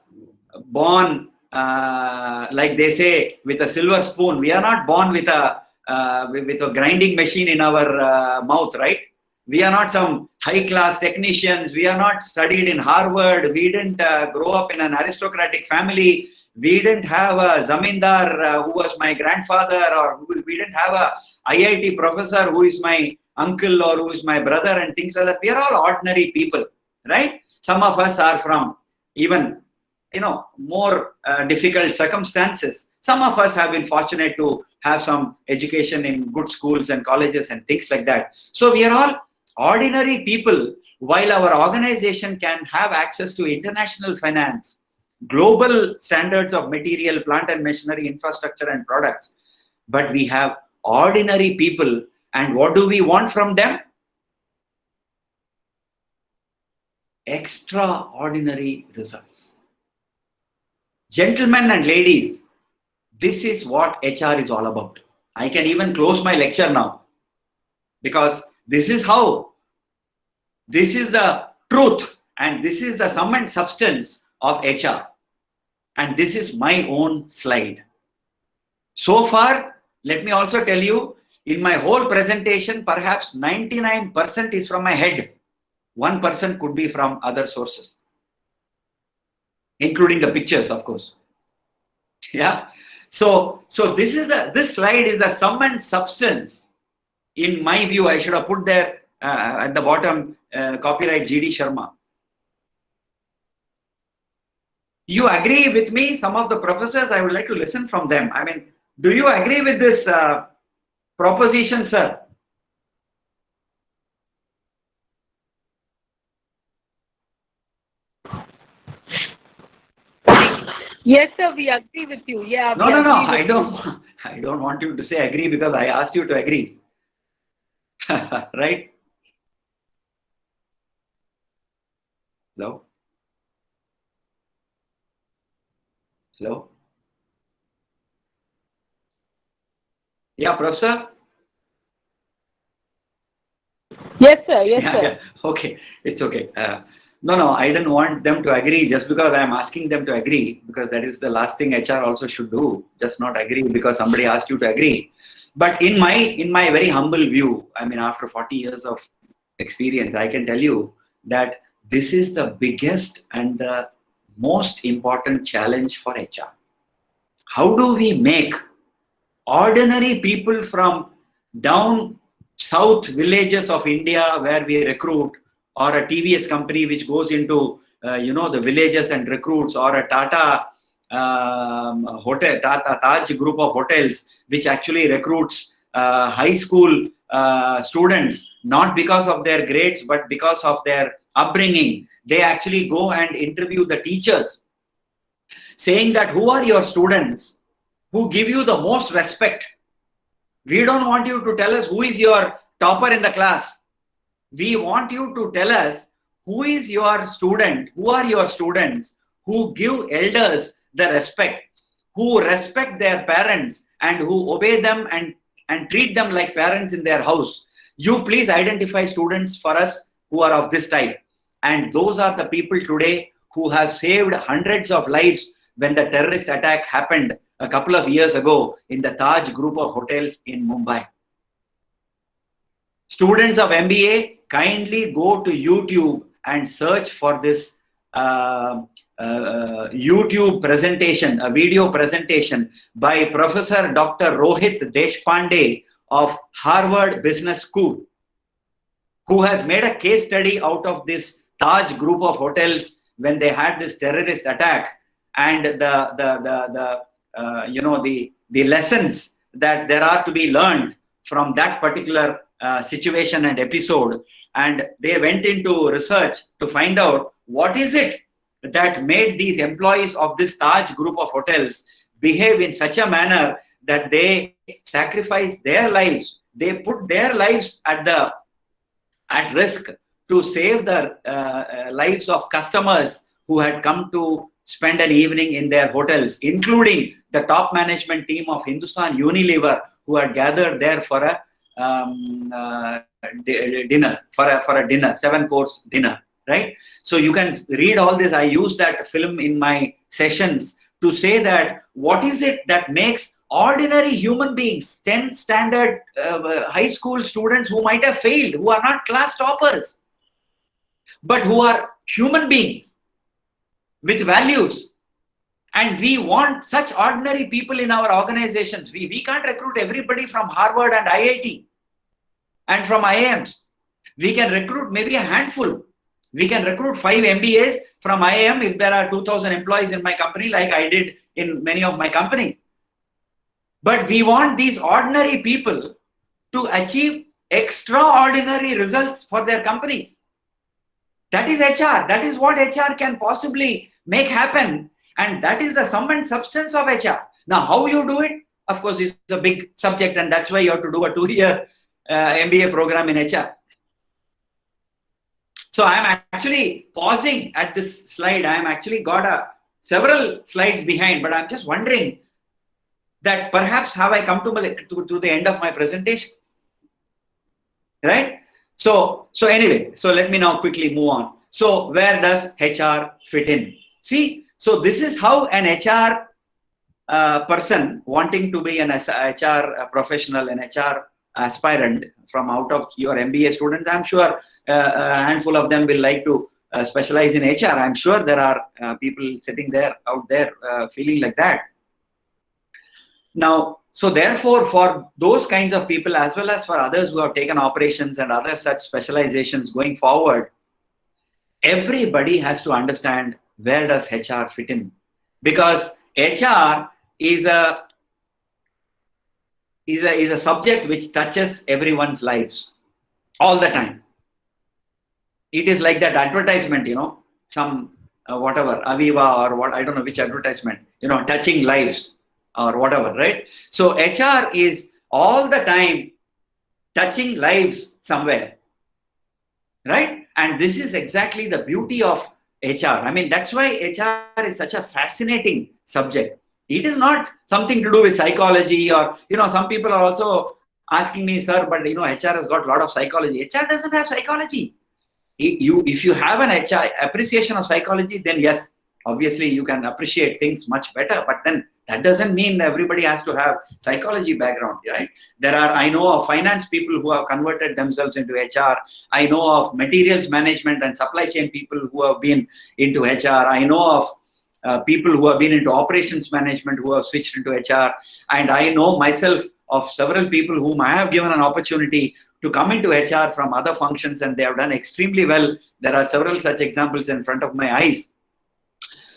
born, like they say, with a silver spoon. We are not born with a grinding machine in our mouth, right? We are not some high-class technicians. We are not studied in Harvard. We didn't grow up in an aristocratic family. We didn't have a zamindar who was my grandfather, or we didn't have a IIT professor who is my uncle or who is my brother and things like that. We are all ordinary people, right? Some of us are from even more difficult circumstances. Some of us have been fortunate to have some education in good schools and colleges and things like that. So we are all ordinary people, while our organization can have access to international finance, global standards of material, plant and machinery, infrastructure and products. But we have ordinary people, and what do we want from them? Extraordinary results. Gentlemen and ladies, this is what HR is all about. I can even close my lecture now, because this is how This is the truth, and this is the sum and substance of HR. And this is my own slide. So far, let me also tell you, in my whole presentation, perhaps 99% is from my head. 1% could be from other sources, including the pictures, of course. Yeah. So this slide is the sum and substance. In my view, I should have put there at the bottom, copyright G.D. Sharma. You agree with me? Some of the professors, I would like to listen from them. I mean, do you agree with this proposition, sir? Yes, sir, we agree with you. Yeah, No, we no, no. agree with you. I don't want you to say agree because I asked you to agree. Right? Hello? Hello? Yeah, professor? Yes, sir. Yes, sir. Yeah. Okay, it's okay. No, I didn't want them to agree just because I'm asking them to agree, because that is the last thing HR also should do. Just not agree because somebody asked you to agree. But in my very humble view, I mean, after 40 years of experience, I can tell you that this is the biggest and the most important challenge for HR. How do we make ordinary people from down south villages of India where we recruit, or a TVS company which goes into the villages and recruits, or a Tata hotel, Tata Taj group of hotels which actually recruits high school students, not because of their grades but because of their upbringing. They actually go and interview the teachers, saying that who are your students who give you the most respect. We don't want you to tell us who is your topper in the class. We want you to tell us who is your student, who are your students who give elders the respect, who respect their parents and who obey them and treat them like parents in their house. You please identify students for us who are of this type. And those are the people today who have saved hundreds of lives when the terrorist attack happened a couple of years ago in the Taj group of hotels in Mumbai. Students of MBA, kindly go to YouTube and search for this YouTube presentation, a video presentation by Professor Dr. Rohit Deshpande of Harvard Business School, who has made a case study out of this Taj group of hotels when they had this terrorist attack, and the lessons that there are to be learned from that particular situation and episode. And they went into research to find out what is it that made these employees of this Taj group of hotels behave in such a manner that they sacrifice their lives, they put their lives at risk to save the lives of customers who had come to spend an evening in their hotels, including the top management team of Hindustan Unilever, who had gathered there for a dinner, for a dinner, 7-course dinner, right? So you can read all this. I use that film in my sessions to say that what is it that makes ordinary human beings, 10th standard high school students who might have failed, who are not class toppers, but who are human beings with values. And we want such ordinary people in our organizations. We can't recruit everybody from Harvard and IIT and from IIMs. We can recruit maybe a handful. We can recruit 5 MBAs from IIM if there are 2,000 employees in my company, like I did in many of my companies. But we want these ordinary people to achieve extraordinary results for their companies. That is HR. That is what HR can possibly make happen. And that is the sum and substance of HR. Now, how you do it, of course, is a big subject, and that's why you have to do a 2-year MBA program in HR. So I'm actually pausing at this slide. I'm actually got several slides behind, but I'm just wondering that perhaps have I come to the end of my presentation, right? So anyway, so let me now quickly move on. So where does HR fit in? See, so this is how an HR person wanting to be an HR professional, an HR aspirant from out of your MBA students, I'm sure a handful of them will like to specialize in HR. I'm sure there are people sitting there out there feeling like that. Now, so therefore, for those kinds of people, as well as for others who have taken operations and other such specializations going forward, everybody has to understand where does HR fit in, because HR is a subject which touches everyone's lives all the time. It is like that advertisement, some whatever, Aviva or what, I don't know which advertisement, touching lives or whatever, right? So HR is all the time touching lives somewhere, right? And this is exactly the beauty of HR. I mean, that's why HR is such a fascinating subject. It is not something to do with psychology, or some people are also asking me, sir, but HR has got a lot of psychology. HR doesn't have psychology. If you have an HR appreciation of psychology, then yes, obviously you can appreciate things much better. But then that doesn't mean everybody has to have psychology background, right? I know of finance people who have converted themselves into HR. I know of materials management and supply chain people who have been into HR. I know of people who have been into operations management who have switched into HR. And I know myself of several people whom I have given an opportunity to come into HR from other functions, and they have done extremely well. There are several such examples in front of my eyes.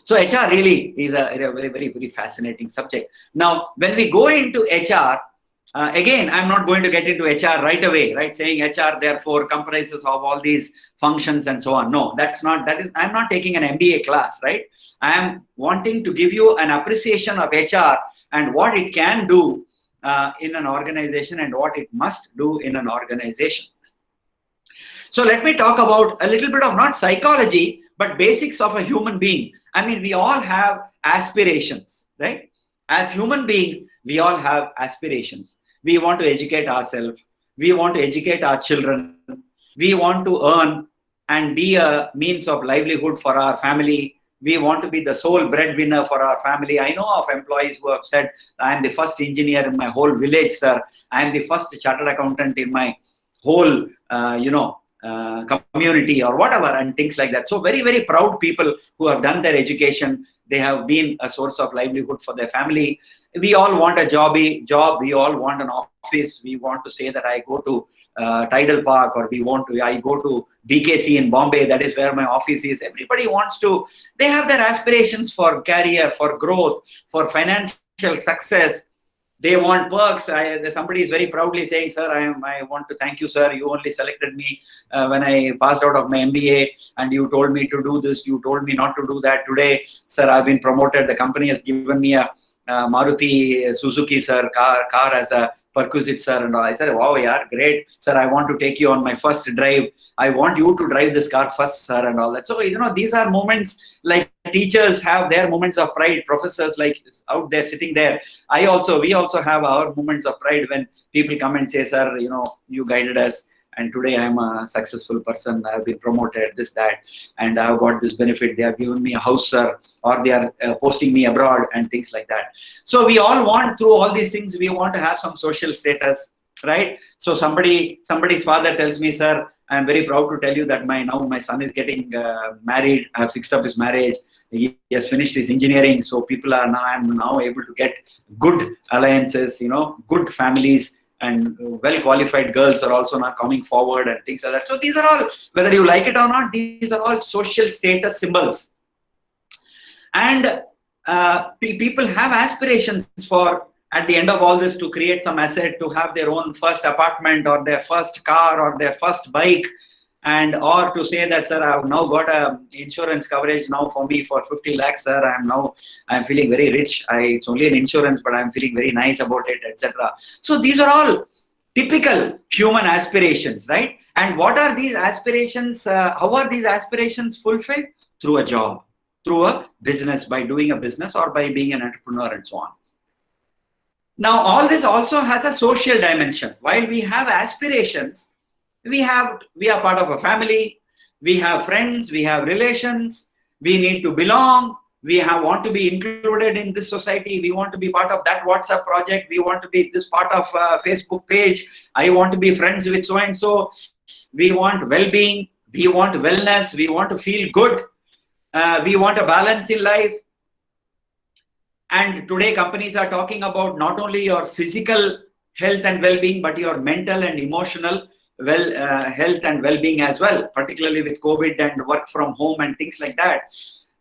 So HR really is a very, very, very fascinating subject. Now, when we go into HR, again, I'm not going to get into HR right away, right? Saying HR therefore comprises of all these functions and so on. No, I'm not taking an MBA class, right? I am wanting to give you an appreciation of HR and what it can do in an organization and what it must do in an organization. So let me talk about a little bit of not psychology, but basics of a human being. I mean, we all have aspirations, right? As human beings, we all have aspirations. We want to educate ourselves. We want to educate our children. We want to earn and be a means of livelihood for our family. We want to be the sole breadwinner for our family. I know of employees who have said, I am the first engineer in my whole village, sir. I am the first chartered accountant in my whole, community or whatever, and things like that. So very, very proud people who have done their education. They have been a source of livelihood for their family. We all want a job. We all want an office. We want to say that I go to Tidal Park, or I go to BKC in Bombay. That is where my office is. Everybody wants to. They have their aspirations for career, for growth, for financial success. They want perks. Somebody is very proudly saying, sir, I want to thank you, sir. You only selected me when I passed out of my MBA, and you told me to do this. You told me not to do that. Today, sir, I've been promoted. The company has given me a Maruti Suzuki, sir, car as a perquisite, sir. And I said, wow, yeah, great. Sir, I want to take you on my first drive. I want you to drive this car first, sir, and all that. So, these are moments like teachers have their moments of pride, professors like out there sitting there. We also have our moments of pride when people come and say, sir, you guided us, and today I'm a successful person. I've been promoted, this, that, and I've got this benefit. They have given me a house, sir, or they are posting me abroad and things like that. So we all want, through all these things, we want to have some social status, right? So somebody's father tells me, sir, I'm very proud to tell you that my son is getting married. I have fixed up his marriage. He has finished his engineering. So I'm now able to get good alliances, good families, and well-qualified girls are also now coming forward and things like that. So these are all, whether you like it or not, these are all social status symbols. And people have aspirations for, at the end of all this, to create some asset, to have their own first apartment or their first car or their first bike, or to say that, sir, I've now got a insurance coverage now for me for 50 lakhs, sir. I'm feeling very rich. It's only an insurance, but I'm feeling very nice about it, etc. So these are all typical human aspirations, right? And what are these aspirations? How are these aspirations fulfilled? Through a job, through a business, by doing a business or by being an entrepreneur and so on. Now, all this also has a social dimension. While we have aspirations, we are part of a family. We have friends, we have relations, we need to belong, want to be included in this society, we want to be part of that WhatsApp project, we want to be this part of Facebook page, I want to be friends with so and so, we want well-being, we want wellness, we want to feel good, we want a balance in life. And today companies are talking about not only your physical health and well-being, but your mental and emotional health and well-being as well, particularly with COVID and work from home and things like that.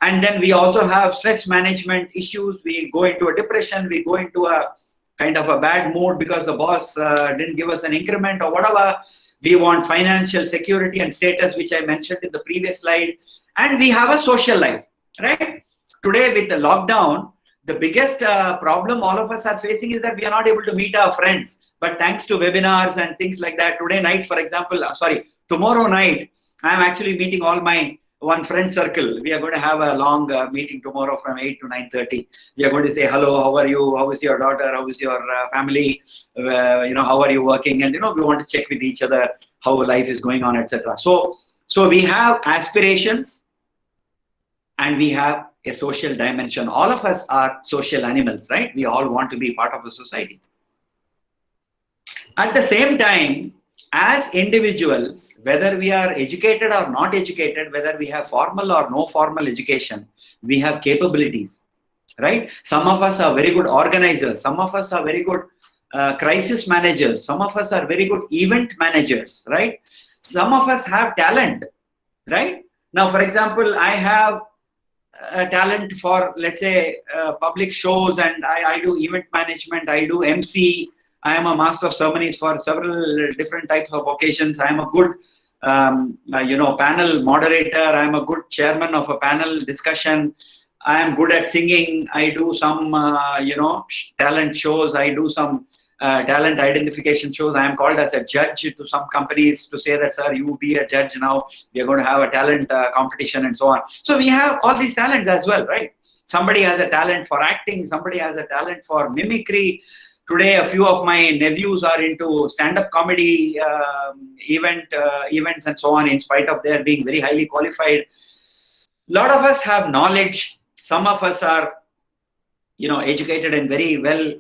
And then we also have stress management issues. We go into a depression, we go into a kind of a bad mood because the boss didn't give us an increment or whatever. We want financial security and status, which I mentioned in the previous slide. And we have a social life, right? Today with the lockdown, the biggest problem all of us are facing is that we are not able to meet our friends. But thanks to webinars and things like that, today night, for example, tomorrow night, I'm actually meeting all my one friend circle. We are going to have a long meeting tomorrow from 8 to 9:30. We are going to say, hello, how are you? How is your daughter? How is your family? How are you working? And, we want to check with each other how life is going on, etc. So we have aspirations and we have a social dimension. All of us are social animals, right? We all want to be part of a society. At the same time, as individuals, whether we are educated or not educated, whether we have formal or no formal education, we have capabilities, right? Some of us are very good organizers. Some of us are very good crisis managers. Some of us are very good event managers, right? Some of us have talent, right? Now, for example, I have a talent for, let's say, public shows, and I do event management, I do MC, I am a master of ceremonies for several different types of occasions. I am a good, panel moderator. I am a good chairman of a panel discussion. I am good at singing. I do some, talent shows. I do some talent identification shows. I am called as a judge to some companies to say that, sir, you be a judge now. We are going to have a talent competition and so on. So we have all these talents as well, right? Somebody has a talent for acting. Somebody has a talent for mimicry. Today, a few of my nephews are into stand-up comedy events and so on, in spite of their being very highly qualified. A lot of us have knowledge. Some of us are, educated in very well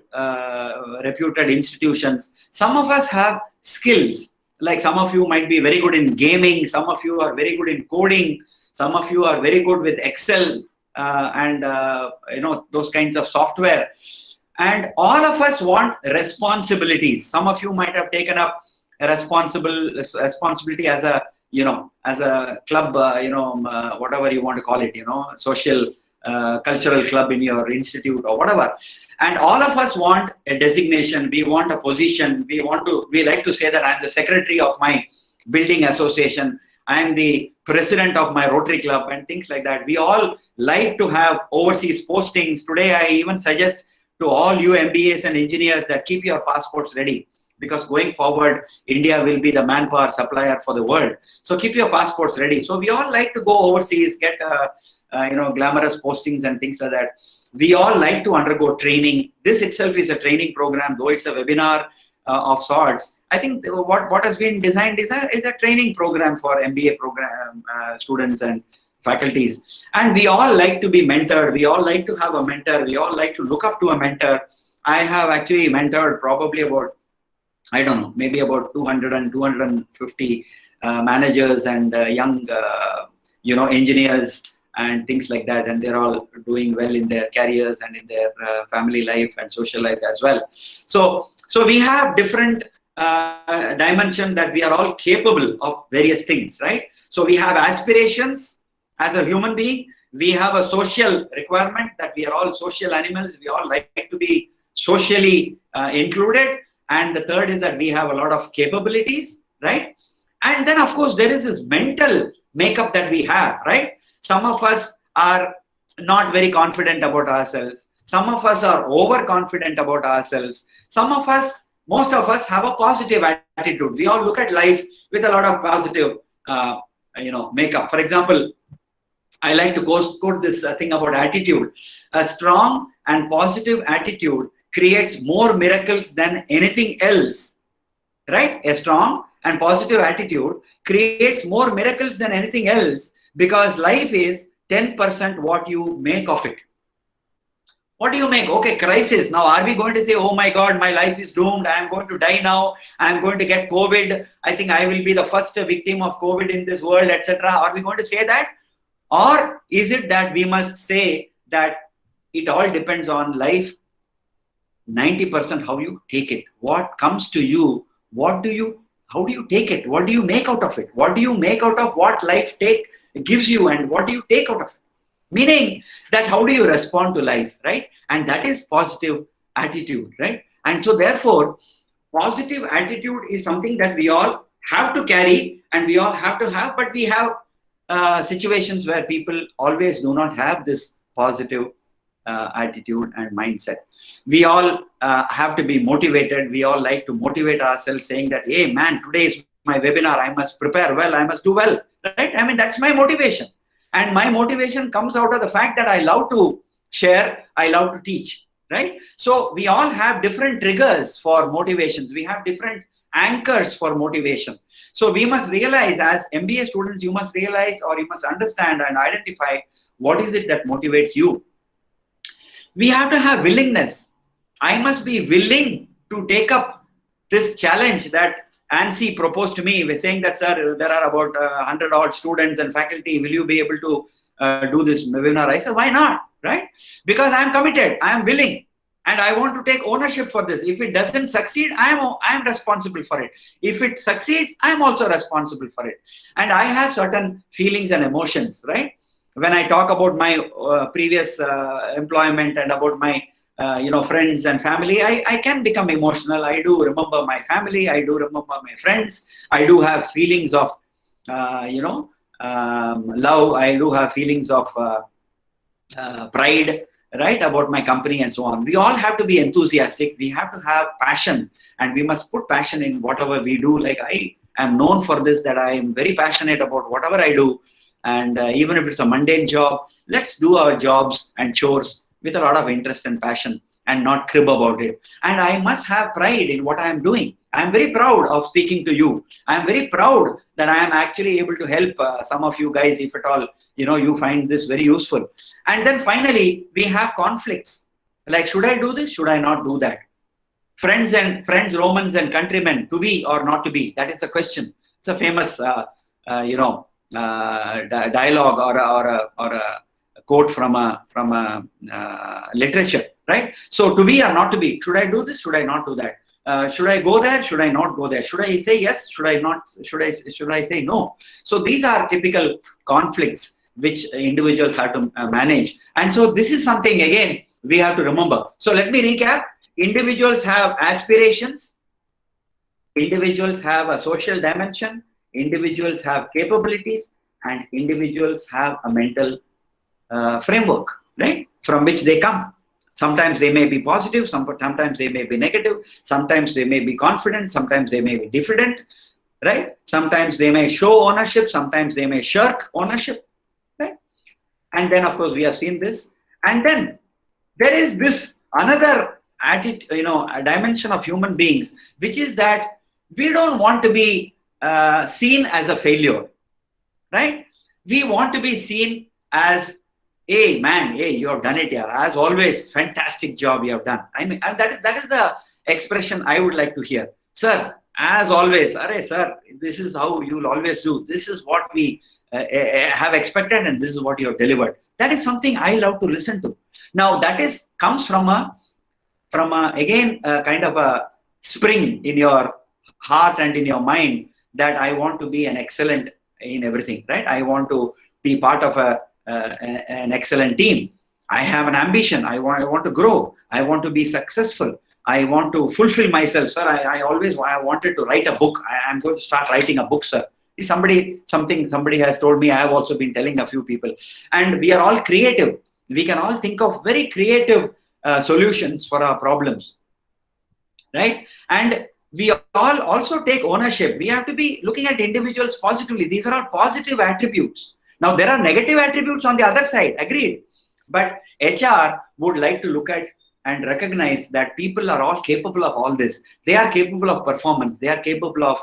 reputed institutions. Some of us have skills. Like some of you might be very good in gaming. Some of you are very good in coding. Some of you are very good with Excel and those kinds of software. And all of us want responsibilities. Some of you might have taken up a responsibility as a, as a club, whatever you want to call it, social, cultural club in your institute or whatever. And all of us want a designation. We want a position. We like to say that I'm the secretary of my building association. I am the president of my Rotary Club and things like that. We all like to have overseas postings. Today, I even suggest to all you MBAs and engineers that keep your passports ready, because going forward, India will be the manpower supplier for the world. So keep your passports ready. So we all like to go overseas, get glamorous postings and things like that. We all like to undergo training. This itself is a training program, though it's a webinar of sorts. I think what has been designed is a training program for MBA program students and faculties. And we all like to be mentored. We all like to have a mentor. We all like to look up to a mentor. I have actually mentored probably about, I don't know, maybe about 200 and 250 managers and young, engineers and things like that. And they're all doing well in their careers and in their family life and social life as well. So we have different dimension that we are all capable of various things, right? So we have aspirations. As a human being, we have a social requirement that we are all social animals. We all like to be socially included. And the third is that we have a lot of capabilities, right? And then, of course, there is this mental makeup that we have, right? Some of us are not very confident about ourselves. Some of us are overconfident about ourselves. Most of us have a positive attitude. We all look at life with a lot of positive, makeup. For example, I like to quote this thing about attitude. A strong and positive attitude creates more miracles than anything else, right? A strong and positive attitude creates more miracles than anything else, because life is 10% what you make of it. What do you make? Okay, crisis. Now, are we going to say, oh my God, my life is doomed. I am going to die now. I am going to get COVID. I think I will be the first victim of COVID in this world, etc. Are we going to say that? Or is it that we must say that it all depends on life? 90% how you take it. What comes to you? How do you take it? What do you make out of it? What do you make out of what life gives you, and what do you take out of it? Meaning that how do you respond to life, right? And that is positive attitude, right? And so therefore, positive attitude is something that we all have to carry and we all have to have, but we have situations where people always do not have this positive attitude and mindset. We all have to be motivated. We all like to motivate ourselves, saying that, hey man, today is my webinar, I must prepare well, I must do well, right? I mean, that's my motivation. And my motivation comes out of the fact that I love to share, I love to teach, right? So we all have different triggers for motivations. We have different anchors for motivation. So we must realize, as MBA students, you must realize, or you must understand and identify what is it that motivates you. We have to have willingness. I must be willing to take up this challenge that ANSI proposed to me, saying that, sir, there are about 100 odd students and faculty. Will you be able to do this webinar? I said, why not, right? Because I am committed, I am willing, and I want to take ownership for this. If it doesn't succeed, I am responsible for it. If it succeeds, I am also responsible for it. And I have certain feelings and emotions, right? When I talk about my previous employment and about my friends and family, I can become emotional. I do remember my family. I do remember my friends. I do have feelings of, love. I do have feelings of pride, right, about my company and so on. We all have to be enthusiastic. We have to have passion, and we must put passion in whatever we do. Like I am known for this, that I am very passionate about whatever I do. And even if it's a mundane job, let's do our jobs and chores with a lot of interest and passion and not crib about it. And I must have pride in what I am doing. I am very proud of speaking to you. I am very proud that I am actually able to help some of you guys, if at all, you find this very useful. And then finally, we have conflicts. Like, should I do this? Should I not do that? Friends, Romans and countrymen, to be or not to be? That is the question. It's a famous, dialogue or a quote from a literature, right? So to be or not to be, should I do this? Should I not do that? Should I go there? Should I not go there? Should I say yes? Should I not? Should I say no? So these are typical conflicts which individuals have to manage. And so this is something, again, we have to remember. So let me recap. Individuals have aspirations. Individuals have a social dimension. Individuals have capabilities, and individuals have a mental framework, right, from which they come. Sometimes they may be positive, sometimes they may be negative, sometimes they may be confident, sometimes they may be diffident, right? Sometimes they may show ownership, sometimes they may shirk ownership, right? And then, of course, we have seen this. And then there is this another attitude, a dimension of human beings, which is that we don't want to be seen as a failure, right? We want to be seen as, hey man, hey, you have done it here. As always, fantastic job you have done. I mean, and that is the expression I would like to hear. Sir, as always, sir, this is how you'll always do. This is what we have expected, and this is what you have delivered. That is something I love to listen to. Now, that comes from a again, kind of a spring in your heart and in your mind, that I want to be an excellent in everything, right? I want to be part of an excellent team. I have an ambition. I want to grow. I want to be successful. I want to fulfill myself, sir. I wanted to write a book. I am going to start writing a book, sir. Somebody has told me. I have also been telling a few people. And we are all creative. We can all think of very creative solutions for our problems, right? And we all also take ownership. We have to be looking at individuals positively. These are all positive attributes. Now, there are negative attributes on the other side, agreed. But HR would like to look at and recognize that people are all capable of all this. They are capable of performance. They are capable of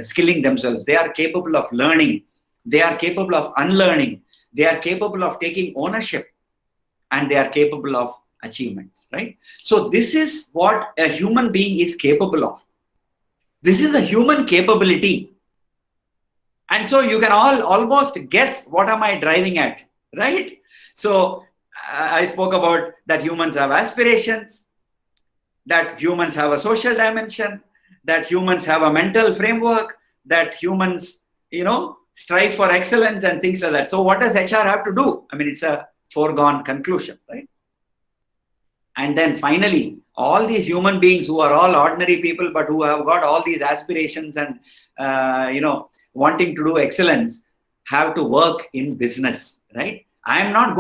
skilling themselves. They are capable of learning. They are capable of unlearning. They are capable of taking ownership, and they are capable of achievements, right? So this is what a human being is capable of. This is a human capability. And so you can all almost guess what am I driving at, right? So I spoke about that humans have aspirations, that humans have a social dimension, that humans have a mental framework, that humans, strive for excellence and things like that. So what does HR have to do? I mean, it's a foregone conclusion, right? And then finally, all these human beings who are all ordinary people, but who have got all these aspirations and, wanting to do excellence, have to work in business, right? I'm not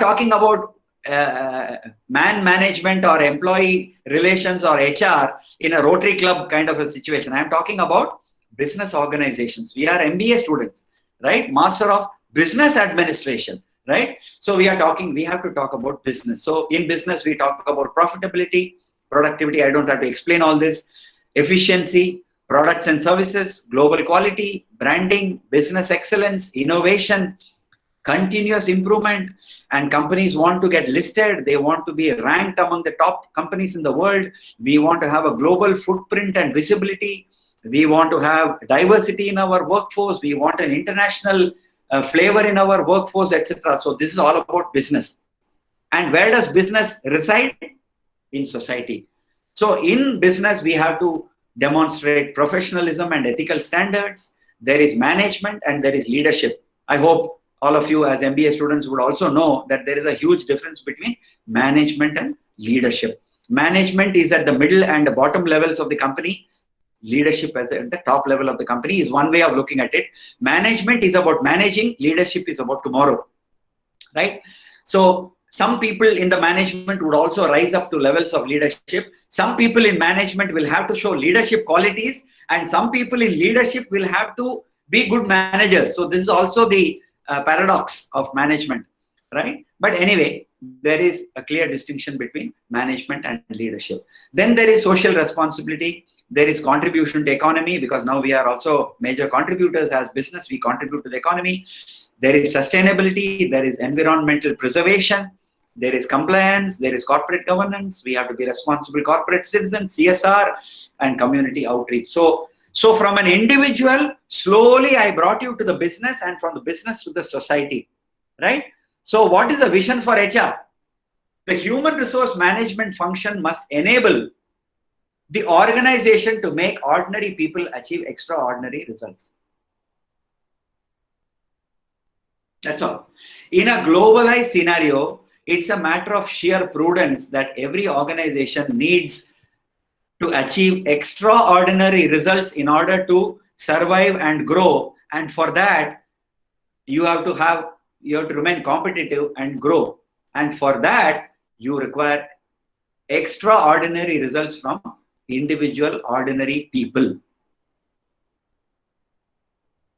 talking about man management or employee relations or HR in a Rotary Club kind of a situation. I'm talking about business organizations. We are MBA students, right? Master of Business Administration, right? So we have to talk about business. So in business, we talk about profitability, productivity. I don't have to explain all this. Efficiency, products and services, global quality, branding, business excellence, innovation, continuous improvement. And companies want to get listed. They want to be ranked among the top companies in the world. We want to have a global footprint and visibility. We want to have diversity in our workforce. We want an international flavor in our workforce, etc. So this is all about business. And where does business reside? In society. So in business, we have to demonstrate professionalism and ethical standards. There is management and there is leadership. I hope all of you as MBA students would also know that there is a huge difference between management and leadership. Management is at the middle and the bottom levels of the company. Leadership at the top level of the company is one way of looking at it. Management is about managing. Leadership is about tomorrow, right? So some people in the management would also rise up to levels of leadership. Some people in management will have to show leadership qualities, and some people in leadership will have to be good managers. So this is also the paradox of management, right? But anyway, there is a clear distinction between management and leadership. Then there is social responsibility. There is contribution to economy, because now we are also major contributors as business. We contribute to the economy. There is sustainability. There is environmental preservation. There is compliance. There is corporate governance. We have to be responsible corporate citizens, CSR, and community outreach. So from an individual, slowly I brought you to the business, and from the business to the society, right? So what is the vision for HR? The human resource management function must enable the organization to make ordinary people achieve extraordinary results. That's all. In a globalized scenario, it's a matter of sheer prudence that every organization needs to achieve extraordinary results in order to survive and grow. And for that, you have to remain competitive and grow. And for that, you require extraordinary results from individual ordinary people.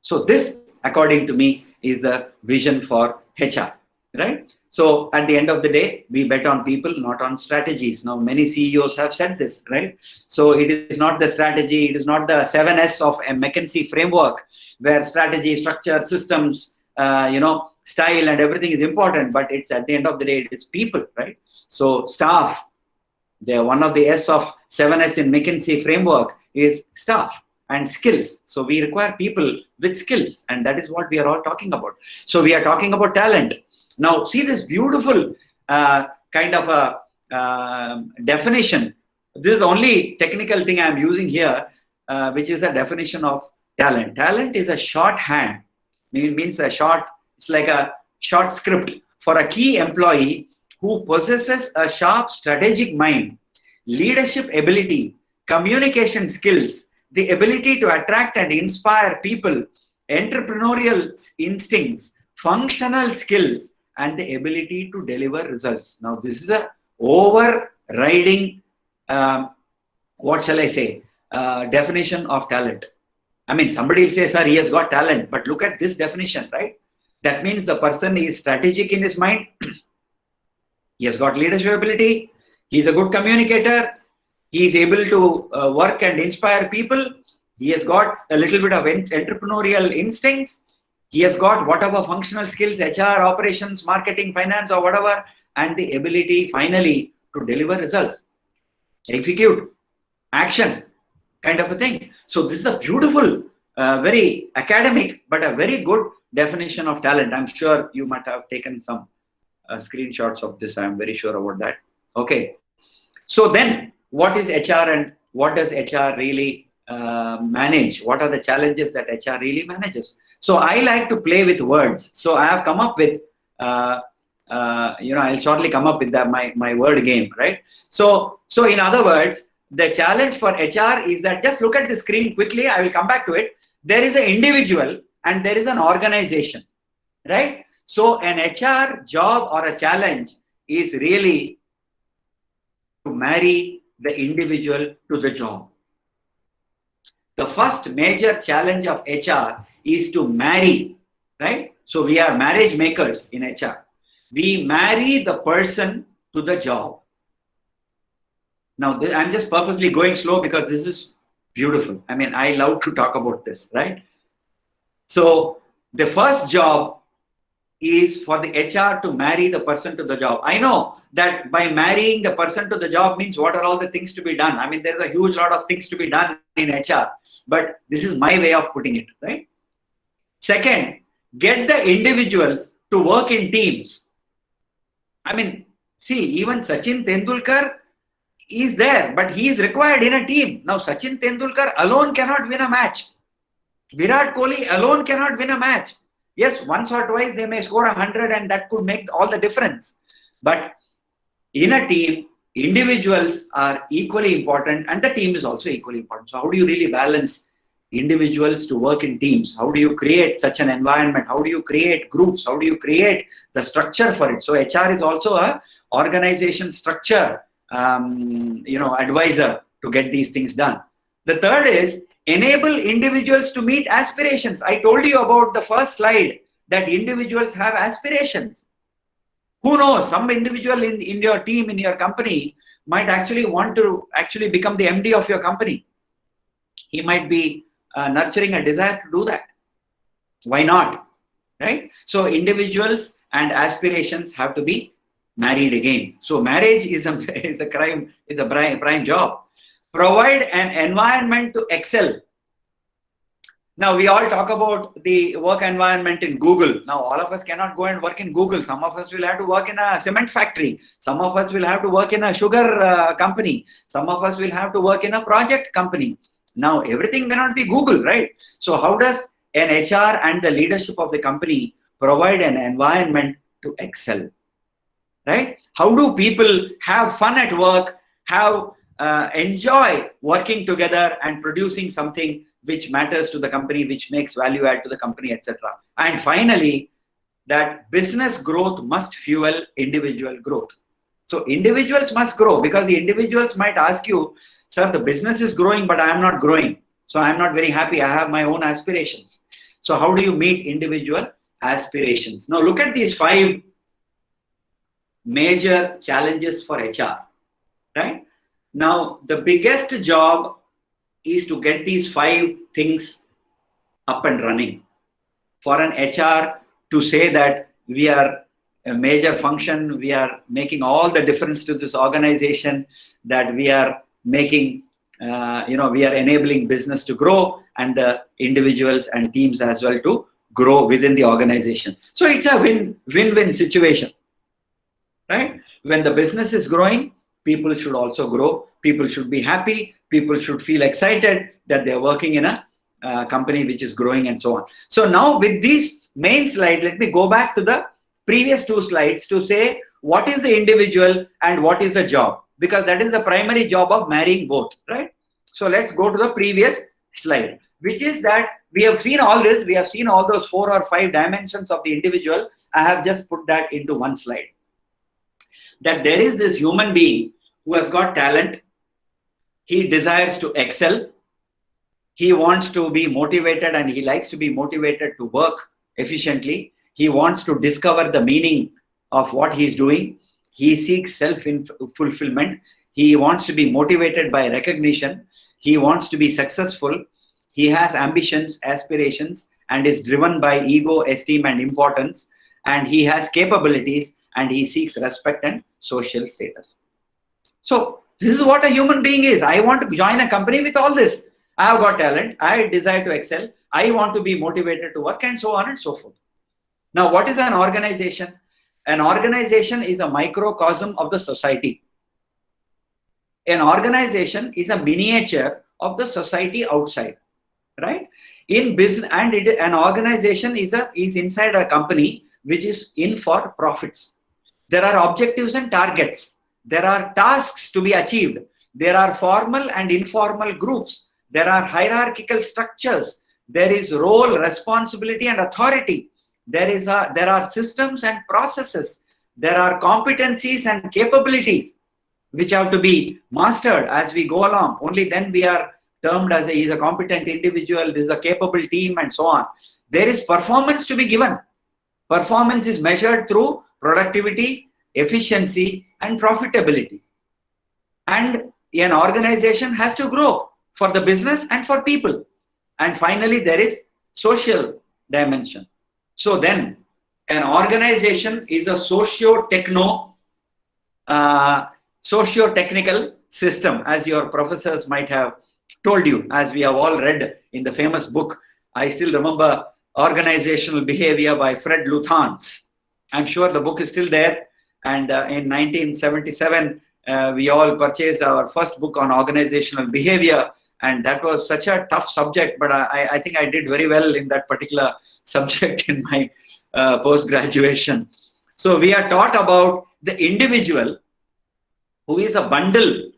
So this, according to me, is the vision for HR, right? So at the end of the day, we bet on people, not on strategies. Now, many CEOs have said this, right? So it is not the strategy, it is not the 7S of a McKinsey framework, where strategy, structure, systems, style and everything is important, but it's at the end of the day, it's people, right? So staff, they're one of the S of 7S in McKinsey framework is staff and skills. So we require people with skills, and that is what we are all talking about. So we are talking about talent. Now see this beautiful kind of a definition. This is the only technical thing I am using here, which is a definition of talent. Talent is a shorthand. It means it's like a short script for a key employee who possesses a sharp strategic mind, leadership ability, communication skills, the ability to attract and inspire people, entrepreneurial instincts, functional skills, and the ability to deliver results. Now, this is a overriding, definition of talent. I mean, somebody will say, sir, he has got talent, but look at this definition, right? That means the person is strategic in his mind. He has got leadership ability. He's a good communicator. He is able to work and inspire people. He has got a little bit of entrepreneurial instincts. He has got whatever functional skills, HR, operations, marketing, finance, or whatever, and the ability finally to deliver results, execute, action, kind of a thing. So this is a beautiful, very academic, but a very good definition of talent. I'm sure you might have taken some screenshots of this. I'm very sure about that. Okay. So then, what is HR and what does HR really manage? What are the challenges that HR really manages? So I like to play with words. So I have come up with, I'll shortly come up with my word game, right? So in other words, the challenge for HR is that just look at the screen quickly. I will come back to it. There is an individual and there is an organization, right? So an HR job or a challenge is really to marry the individual to the job. The first major challenge of HR is to marry, right? So we are marriage makers in HR. We marry the person to the job. Now, I'm just purposely going slow because this is beautiful. I mean, I love to talk about this, right? So the first job is for the HR to marry the person to the job. I know that by marrying the person to the job means what are all the things to be done. I mean, there's a huge lot of things to be done in HR, but this is my way of putting it, right? Second, get the individuals to work in teams. I mean, see, even Sachin Tendulkar is there, but he is required in a team. Now, Sachin Tendulkar alone cannot win a match. Virat Kohli alone cannot win a match. Yes, once or twice they may score 100 and that could make all the difference. But in a team, individuals are equally important and the team is also equally important. So how do you really balance individuals to work in teams? How do you create such an environment? How do you create groups? How do you create the structure for it? So HR is also a organization structure advisor to get these things done. The third is enable individuals to meet aspirations. I told you about the first slide that individuals have aspirations. Who knows, some individual in your team, in your company might actually want to become the MD of your company. He might be nurturing a desire to do that. Why not, right? So individuals and aspirations have to be married again. So marriage is a prime job. Provide an environment to excel. Now we all talk about the work environment in Google. Now all of us cannot go and work in Google. Some of us will have to work in a cement factory. Some of us will have to work in a sugar company. Some of us will have to work in a project company. Now everything cannot be Google, right? So how does an HR and the leadership of the company provide an environment to excel, right? How do people have fun at work, enjoy working together and producing something which matters to the company, which makes value add to the company, etc. And finally, that business growth must fuel individual growth. So individuals must grow because the individuals might ask you, sir, the business is growing, but I am not growing. So I am not very happy. I have my own aspirations. So how do you meet individual aspirations? Now look at these 5 major challenges for HR, right? Now, the biggest job is to get these 5 things up and running. For an HR to say that we are a major function, we are making all the difference to this organization, that we are making, we are enabling business to grow and the individuals and teams as well to grow within the organization. So it's a win-win situation, right? When the business is growing, people should also grow. People should be happy. People should feel excited that they're working in a company which is growing and so on. So now with this main slide, let me go back to the previous 2 slides to say what is the individual and what is the job, because that is the primary job of marrying both, right? So let's go to the previous slide, which is that we have seen all this. We have seen all those 4 or 5 dimensions of the individual. I have just put that into one slide. That there is this human being who has got talent. He desires to excel. He wants to be motivated and he likes to be motivated to work efficiently. He wants to discover the meaning of what he's doing. He seeks self-fulfillment. He wants to be motivated by recognition. He wants to be successful. He has ambitions, aspirations, and is driven by ego, esteem, and importance. And he has capabilities, and he seeks respect and social status. So this is what a human being is. I want to join a company with all this. I have got talent. I desire to excel. I want to be motivated to work, and so on and so forth. Now, what is an organization? An organization is a microcosm of the society. An organization is a miniature of the society outside, right? In business, and an organization is inside a company which is in for profits. There are objectives and targets. There are tasks to be achieved. There are formal and informal groups. There are hierarchical structures. There is role, responsibility, and authority. There are systems and processes. There are competencies and capabilities which have to be mastered as we go along. Only then we are termed as he's a competent individual, this is a capable team, and so on. There is performance to be given. Performance is measured through productivity, efficiency, and profitability. And an organization has to grow for the business and for people. And finally, there is social dimension. So then, an organization is a socio-technical system, as your professors might have told you, as we have all read in the famous book. I still remember Organizational Behavior by Fred Luthans. I'm sure the book is still there. And in 1977, we all purchased our first book on organizational behavior. And that was such a tough subject, but I think I did very well in that particular subject in my post-graduation. So we are taught about the individual who is a bundle,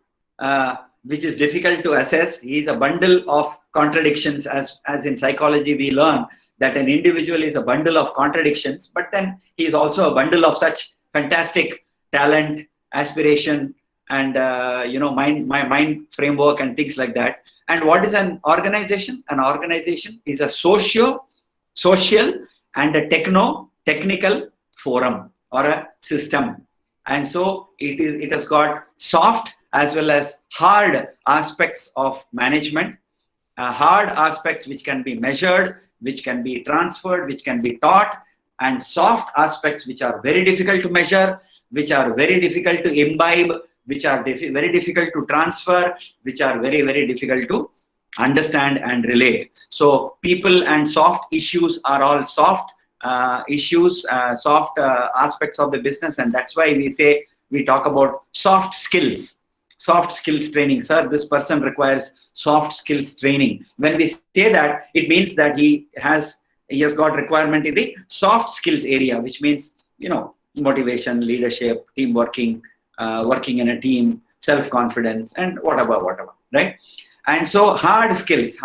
which is difficult to assess. He is a bundle of contradictions, as in psychology we learn that an individual is a bundle of contradictions, but then he is also a bundle of such fantastic talent, aspiration, and mind framework and things like that. And what is an organization? An organization is a social and a technical forum or a system. And so it has got soft as well as hard aspects of management. Hard aspects which can be measured, which can be transferred, which can be taught, and soft aspects which are very difficult to measure, which are very difficult to imbibe, which are very difficult to transfer, which are very, very difficult to understand and relate. So people and soft issues are all soft issues, soft aspects of the business, and that's why we talk about soft skills training. Sir, this person requires soft skills training. When we say that, it means that he has got requirement in the soft skills area, which means, motivation, leadership, team working, working in a team, self-confidence, and whatever, right? And so hard skills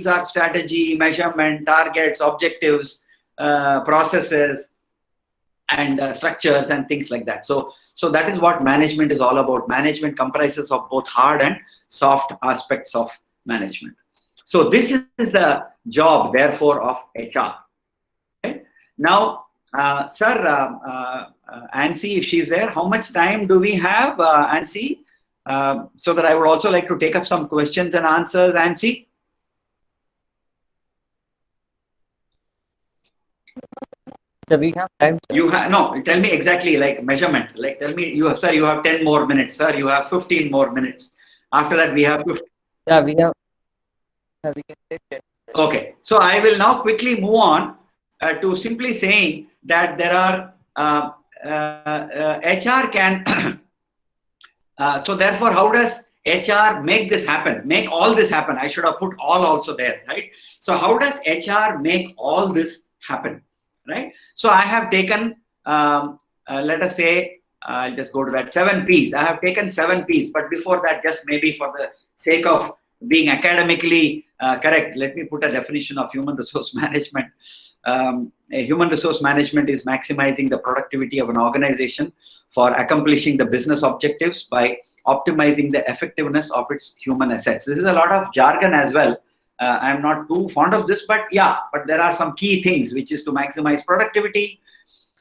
are strategy, measurement, targets, objectives, processes, and structures and things like that. So that is what management is all about. Management comprises of both hard and soft aspects of management. So this is the job, therefore, of HR. Okay? Now, sir, Ansi, if she's there, how much time do we have, Ansi? So that I would also like to take up some questions and answers, Ansi. So we have time. You have tell me exactly, like measurement. Like tell me, you have 10 more minutes, sir. You have 15 more minutes. After that, we have 15. Yeah, we can take 10. Okay, so I will now quickly move on to simply saying that there are HR can. So therefore, how does HR make this happen? Make all this happen? I should have put all also there, right? So how does HR make all this happen, right? So I have taken, let us say, I'll just go to that 7 P's. I have taken 7 P's, but before that, just maybe for the sake of being academically correct, let me put a definition of human resource management. Human resource management is maximizing the productivity of an organization for accomplishing the business objectives by optimizing the effectiveness of its human assets. This is a lot of jargon as well. I'm not too fond of this, but yeah, but there are some key things, which is to maximize productivity,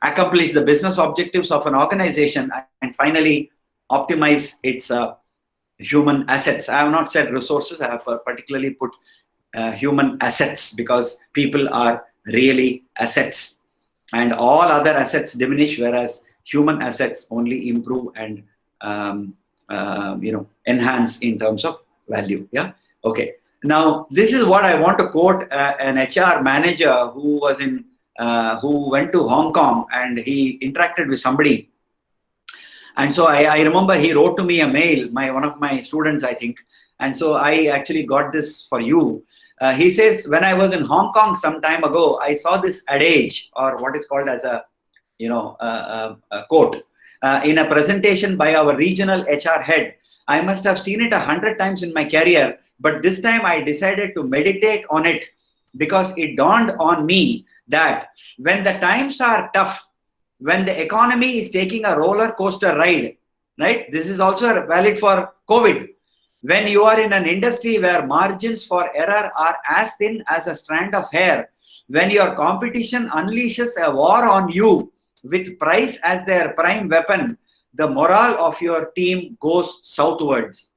accomplish the business objectives of an organization, and finally optimize its human assets. I have not said resources, I have particularly put human assets, because people are really assets, and all other assets diminish, whereas human assets only improve and enhance in terms of value. Yeah. Okay. Now this is what I want to quote an HR manager who was who went to Hong Kong, and he interacted with somebody. And so I remember he wrote to me a mail, one of my students, I think. And so I actually got this for you. He says, when I was in Hong Kong some time ago, I saw this adage, or what is called as a quote, in a presentation by our regional HR head. I must have seen it 100 times in my career, but this time I decided to meditate on it, because it dawned on me that when the times are tough, when the economy is taking a roller coaster ride, right? This is also valid for COVID. When you are in an industry where margins for error are as thin as a strand of hair, when your competition unleashes a war on you with price as their prime weapon, the morale of your team goes southwards.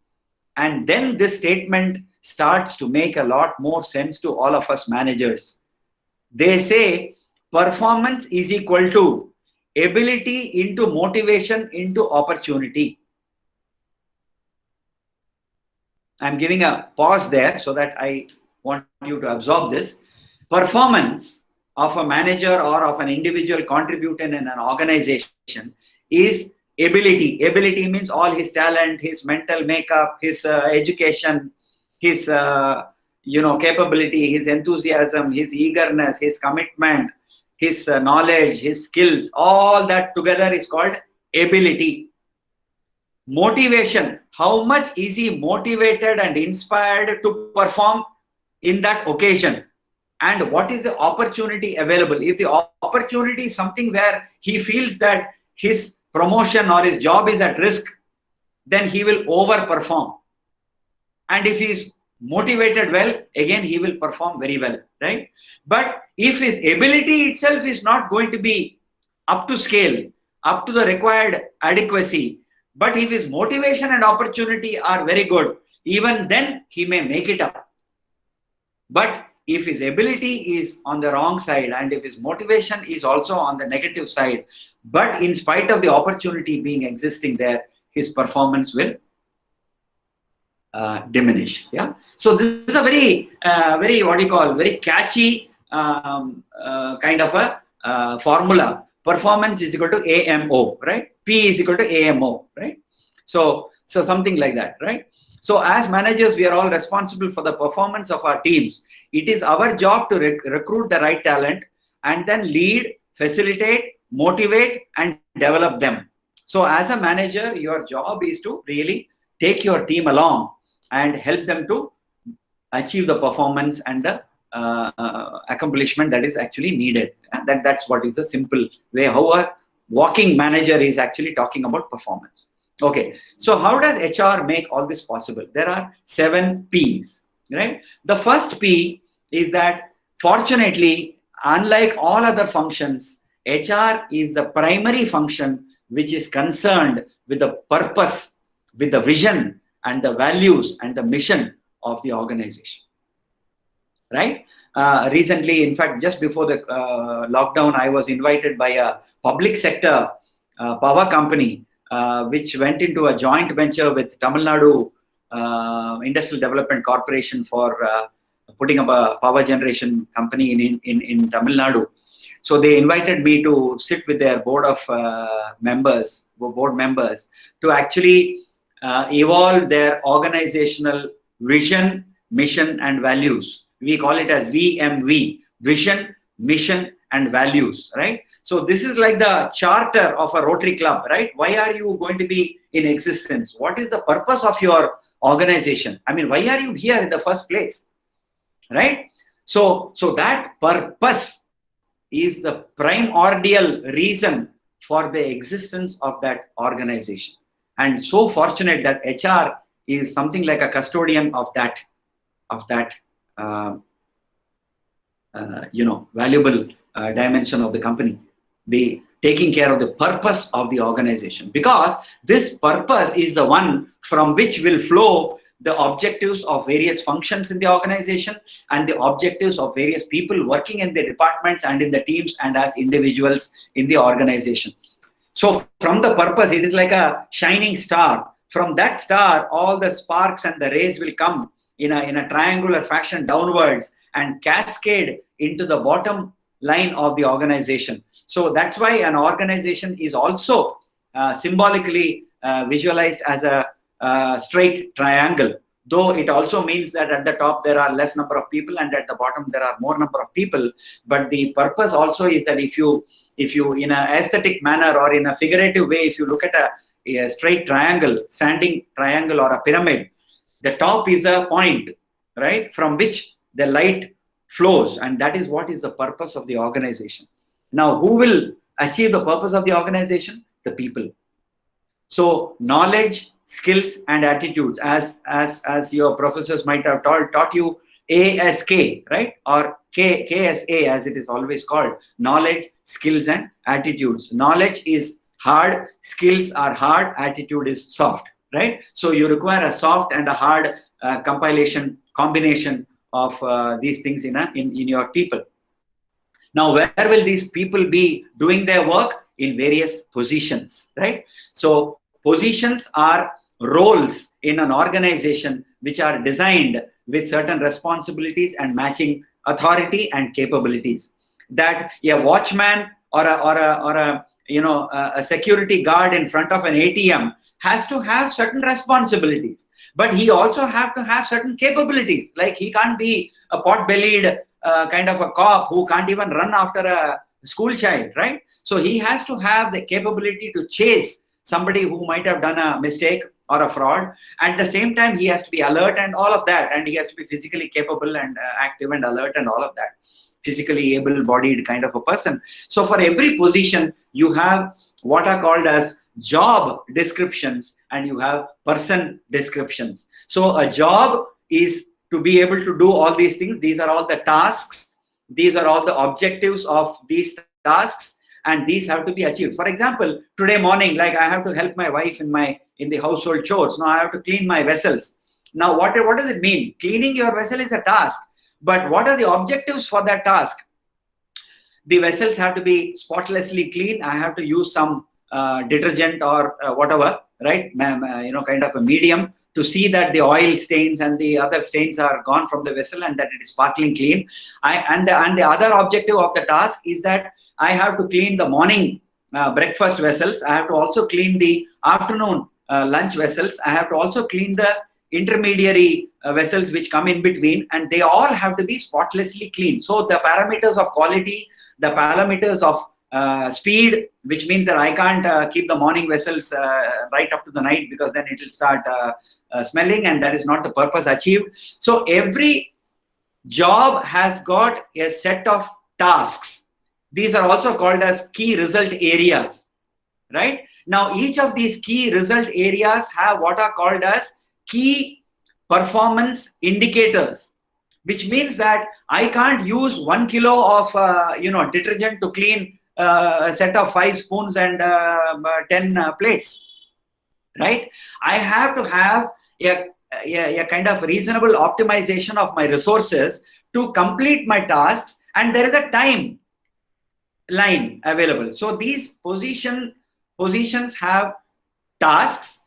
And then this statement starts to make a lot more sense to all of us managers. They say performance is equal to ability into motivation into opportunity. I'm giving a pause there so that I want you to absorb this. Performance of a manager or of an individual contributor in an organization is ability. Ability means all his talent, his mental makeup, his education, his capability, his enthusiasm, his eagerness, his commitment, his knowledge, his skills, all that together is called ability. Motivation, how much is he motivated and inspired to perform in that occasion, and what is the opportunity available. If the opportunity is something where he feels that his promotion or his job is at risk, then he will overperform. And if he is motivated well, again he will perform very well, right? But if his ability itself is not going to be up to scale, up to the required adequacy, but if his motivation and opportunity are very good, even then he may make it up. But if his ability is on the wrong side, and if his motivation is also on the negative side, but in spite of the opportunity being existing there, his performance will diminish. Yeah. So this is a very very catchy kind of a formula. Performance is equal to AMO, right? P is equal to AMO, right? So something like that, right? So as managers, we are all responsible for the performance of our teams. It is our job to recruit the right talent and then lead, facilitate, motivate, and develop them. So as a manager, your job is to really take your team along and help them to achieve the performance and the accomplishment that is actually needed. That's what is the simple way how a walking manager is actually talking about performance. Okay, so how does HR make all this possible? There are 7 P's, right? The first P is that, fortunately, unlike all other functions, HR is the primary function which is concerned with the purpose, with the vision and the values and the mission of the organization, right? Recently, in fact, just before the lockdown, I was invited by a public sector power company which went into a joint venture with Tamil Nadu Industrial Development Corporation for putting up a power generation company in Tamil Nadu. So they invited me to sit with their board members to actually evolve their organizational vision, mission, and values. We call it as VMV, vision, mission, and values, right? So this is like the charter of a Rotary Club, right? Why are you going to be in existence? What is the purpose of your organization? I mean, why are you here in the first place, right? So that purpose is the primordial reason for the existence of that organization. And so fortunate that HR is something like a custodian of that valuable dimension of the company. The taking care of the purpose of the organization, because this purpose is the one from which will flow the objectives of various functions in the organization and the objectives of various people working in the departments and in the teams and as individuals in the organization. So from the purpose, it is like a shining star. From that star, all the sparks and the rays will come in a triangular fashion downwards and cascade into the bottom line of the organization. So that's why an organization is also symbolically visualized as a straight triangle, though it also means that at the top there are less number of people and at the bottom there are more number of people. But the purpose also is that if you in an aesthetic manner or in a figurative way, if you look at a straight triangle, standing triangle or a pyramid, the top is a point, right, from which the light flows, and that is what is the purpose of the organization. Now, who will achieve the purpose of the organization? The people. So knowledge, skills and attitudes, as your professors might have taught you, ASK, right, or KSA as it is always called, knowledge, skills and attitudes. Knowledge is hard, skills are hard, attitude is soft, right? So you require a soft and a hard combination of these things in your people. Now, where will these people be doing their work? In various positions, right? So positions are roles in an organization which are designed with certain responsibilities and matching authority and capabilities. That a watchman or a security guard in front of an ATM has to have certain responsibilities, but he also have to have certain capabilities. Like he can't be a pot-bellied kind of a cop who can't even run after a school child, right? So he has to have the capability to chase somebody who might have done a mistake or a fraud. At the same time, he has to be alert and all of that, and he has to be physically capable and active and alert and all of that. Physically able-bodied kind of a person. So for every position, you have what are called as job descriptions and you have person descriptions. So a job is to be able to do all these things. These are all the tasks. These are all the objectives of these tasks, and these have to be achieved. For example, today morning, like I have to help my wife in the household chores. Now I have to clean my vessels. Now what does it mean? Cleaning your vessel is a task, but what are the objectives for that task? The vessels have to be spotlessly clean. I have to use some detergent or whatever, right? Kind of a medium to see that the oil stains and the other stains are gone from the vessel and that it is sparkling clean. And the other objective of the task is that I have to clean the morning breakfast vessels. I have to also clean the afternoon lunch vessels. I have to also clean the intermediary vessels which come in between, and they all have to be spotlessly clean. So the parameters of quality, the parameters of speed, which means that I can't keep the morning vessels right up to the night, because then it will start smelling, and that is not the purpose achieved. So every job has got a set of tasks. These are also called as key result areas, right? Now each of these key result areas have what are called as key performance indicators, which means that I can't use 1 kilo of detergent to clean a set of 5 spoons and 10 plates, right? I have to have a kind of reasonable optimization of my resources to complete my tasks, and there is a time line available. So these positions have tasks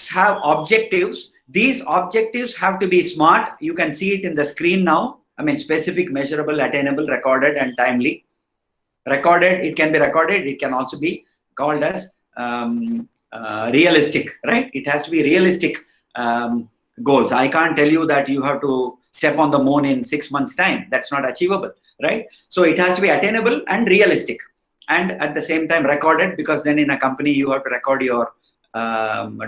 have objectives. These objectives have to be smart. You can see it in the screen now. I mean, specific, measurable, attainable, recorded and timely. Recorded, it can be recorded. It can also be called as realistic, right? It has to be realistic goals. I can't tell you that you have to step on the moon in 6 months' time. That's not achievable, right? So it has to be attainable and realistic, and at the same time recorded, because then in a company you have to record your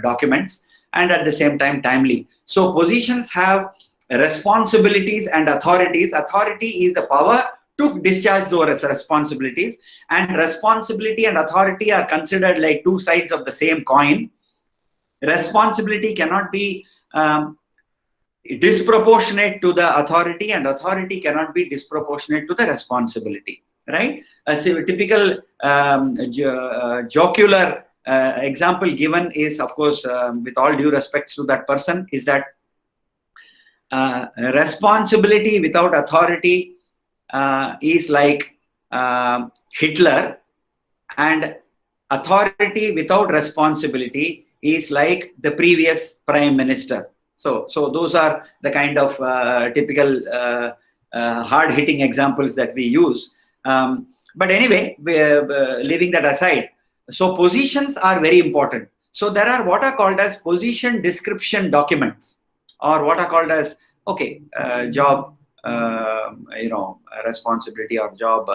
documents, and at the same time timely. So positions have responsibilities and authorities. Authority is the power to discharge those responsibilities, and responsibility and authority are considered like two sides of the same coin. Responsibility cannot be disproportionate to the authority, and authority cannot be disproportionate to the responsibility, right? A typical jocular example given is, of course, with all due respects to that person, is that responsibility without authority is like Hitler, and authority without responsibility is like the previous prime minister. So those are the kind of typical hard-hitting examples that we use. But anyway, leaving that aside, so positions are very important. So there are what are called as position description documents, or what are called as job responsibility or job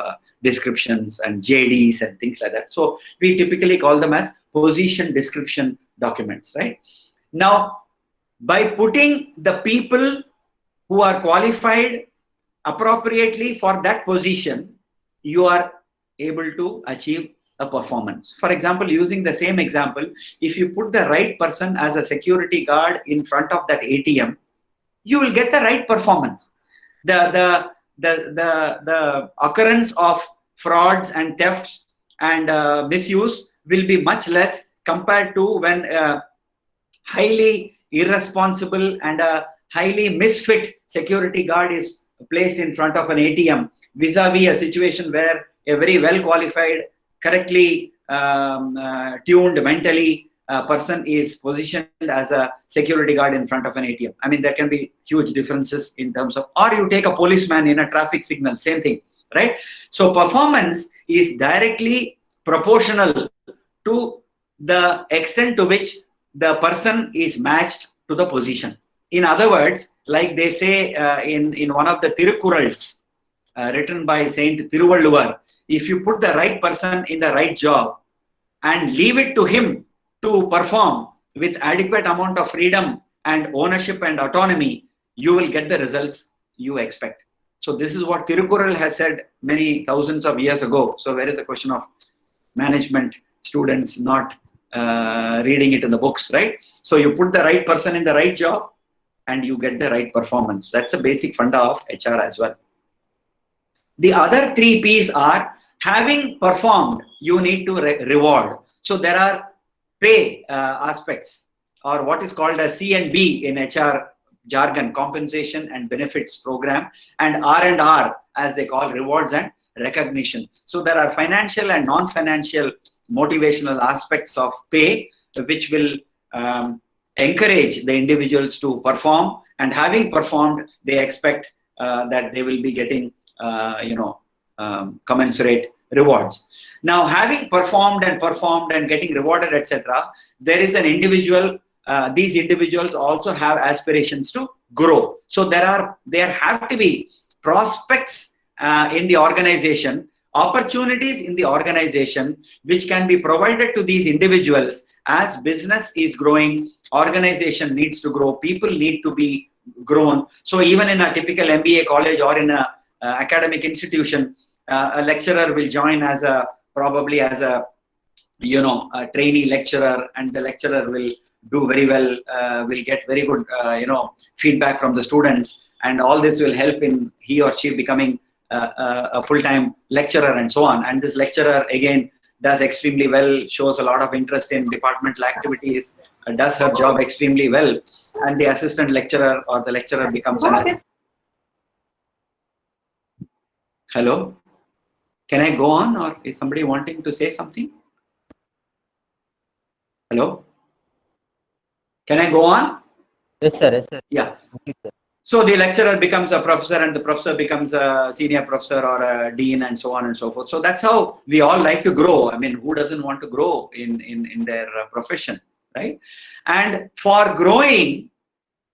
descriptions and JDs and things like that. So we typically call them as position description documents, right? Now, by putting the people who are qualified appropriately for that position, you are able to achieve a performance. For example, using the same example, if you put the right person as a security guard in front of that ATM, you will get the right performance. The occurrence of frauds and thefts and misuse will be much less compared to when a highly irresponsible and a highly misfit security guard is placed in front of an ATM, vis-a-vis a situation where a very well qualified, correctly tuned mentally person is positioned as a security guard in front of an ATM. I mean, there can be huge differences in terms of, or you take a policeman in a traffic signal, same thing, right? So performance is directly proportional to the extent to which the person is matched to the position. In other words, like they say in one of the Tirukurals written by Saint Thiruvalluvar, if you put the right person in the right job and leave it to him to perform with adequate amount of freedom and ownership and autonomy, you will get the results you expect. So this is what Tirukural has said many thousands of years ago. So where is the question of management students not reading it in the books, right? So you put the right person in the right job and you get the right performance. That's a basic funda of HR as well. The other three P's are, having performed, you need to reward. So there are pay aspects, or what is called a C&B in HR jargon, compensation and benefits program, and R&R, as they call rewards and recognition. So there are financial and non-financial motivational aspects of pay, which will encourage the individuals to perform, and having performed, they expect that they will be getting commensurate rewards. Now, having performed and getting rewarded, etc., there is an individual. These individuals also have aspirations to grow. So there have to be prospects in the organization, opportunities in the organization, which can be provided to these individuals. As business is growing, organization needs to grow, people need to be grown. So even in a typical MBA college or in a academic institution, a lecturer will join as a trainee lecturer, and the lecturer will do very well, will get very good feedback from the students, and all this will help in he or she becoming a full-time lecturer and so on. And this lecturer again does extremely well, shows a lot of interest in departmental activities, does her job extremely well, and the assistant lecturer or the lecturer becomes an assistant. Hello? Can I go on, or is somebody wanting to say something? Hello? Can I go on? Yes, sir. Yes, sir. Yeah. Okay, sir. So the lecturer becomes a professor, and the professor becomes a senior professor or a dean, and so on and so forth. So that's how we all like to grow. I mean, who doesn't want to grow in their profession, right? And for growing,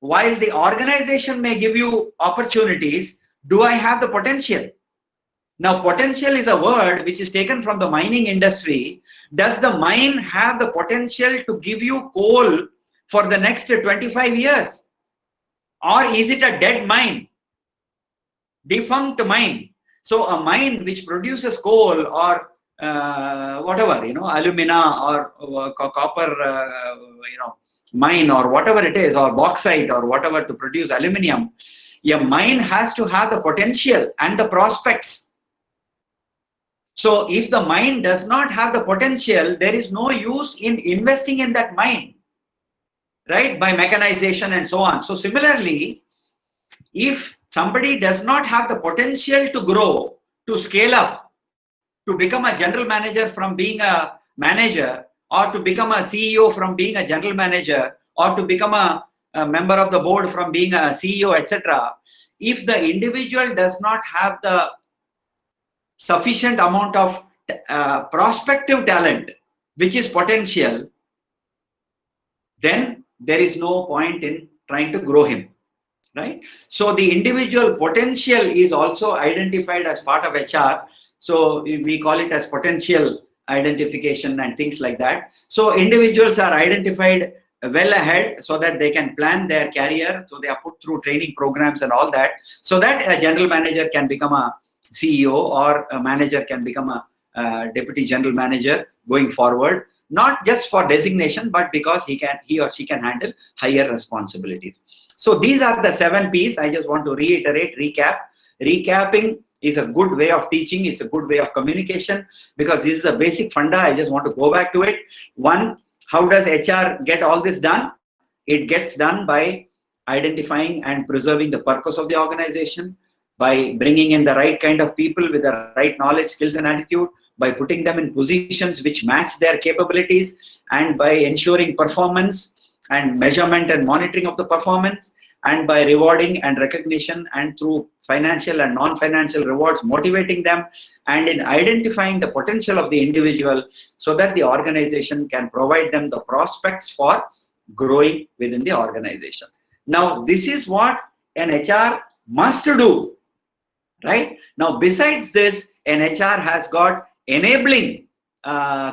while the organization may give you opportunities, do I have the potential? Now, potential is a word which is taken from the mining industry. Does the mine have the potential to give you coal for the next 25 years? Or is it a dead mine, defunct mine? So a mine which produces coal or whatever, alumina or copper, mine or whatever it is, or bauxite or whatever to produce aluminium, a mine has to have the potential and the prospects So if the mind does not have the potential, there is no use in investing in that mind, right? By mechanization and so on. So similarly, if somebody does not have the potential to grow, to scale up, to become a general manager from being a manager, or to become a CEO from being a general manager, or to become a member of the board from being a CEO, etc. If the individual does not have the sufficient amount of prospective talent, which is potential, then there is no point in trying to grow him, right? So the individual potential is also identified as part of HR. So we call it as potential identification and things like that. So individuals are identified well ahead so that they can plan their career. So they are put through training programs and all that, so that a general manager can become a CEO, or a manager can become a deputy general manager going forward, not just for designation, but because he or she can handle higher responsibilities. So these are the 7 P's. I just want to reiterate, recap. Recapping is a good way of teaching. It's a good way of communication, because this is a basic funda. I just want to go back to it. 1, how does HR get all this done? It gets done by identifying and preserving the purpose of the organization, by bringing in the right kind of people with the right knowledge, skills, and attitude, by putting them in positions which match their capabilities, and by ensuring performance and measurement and monitoring of the performance, and by rewarding and recognition, and through financial and non-financial rewards, motivating them, and in identifying the potential of the individual, so that the organization can provide them the prospects for growing within the organization. Now, this is what an HR must do, right? Now, besides this, an HR has got enabling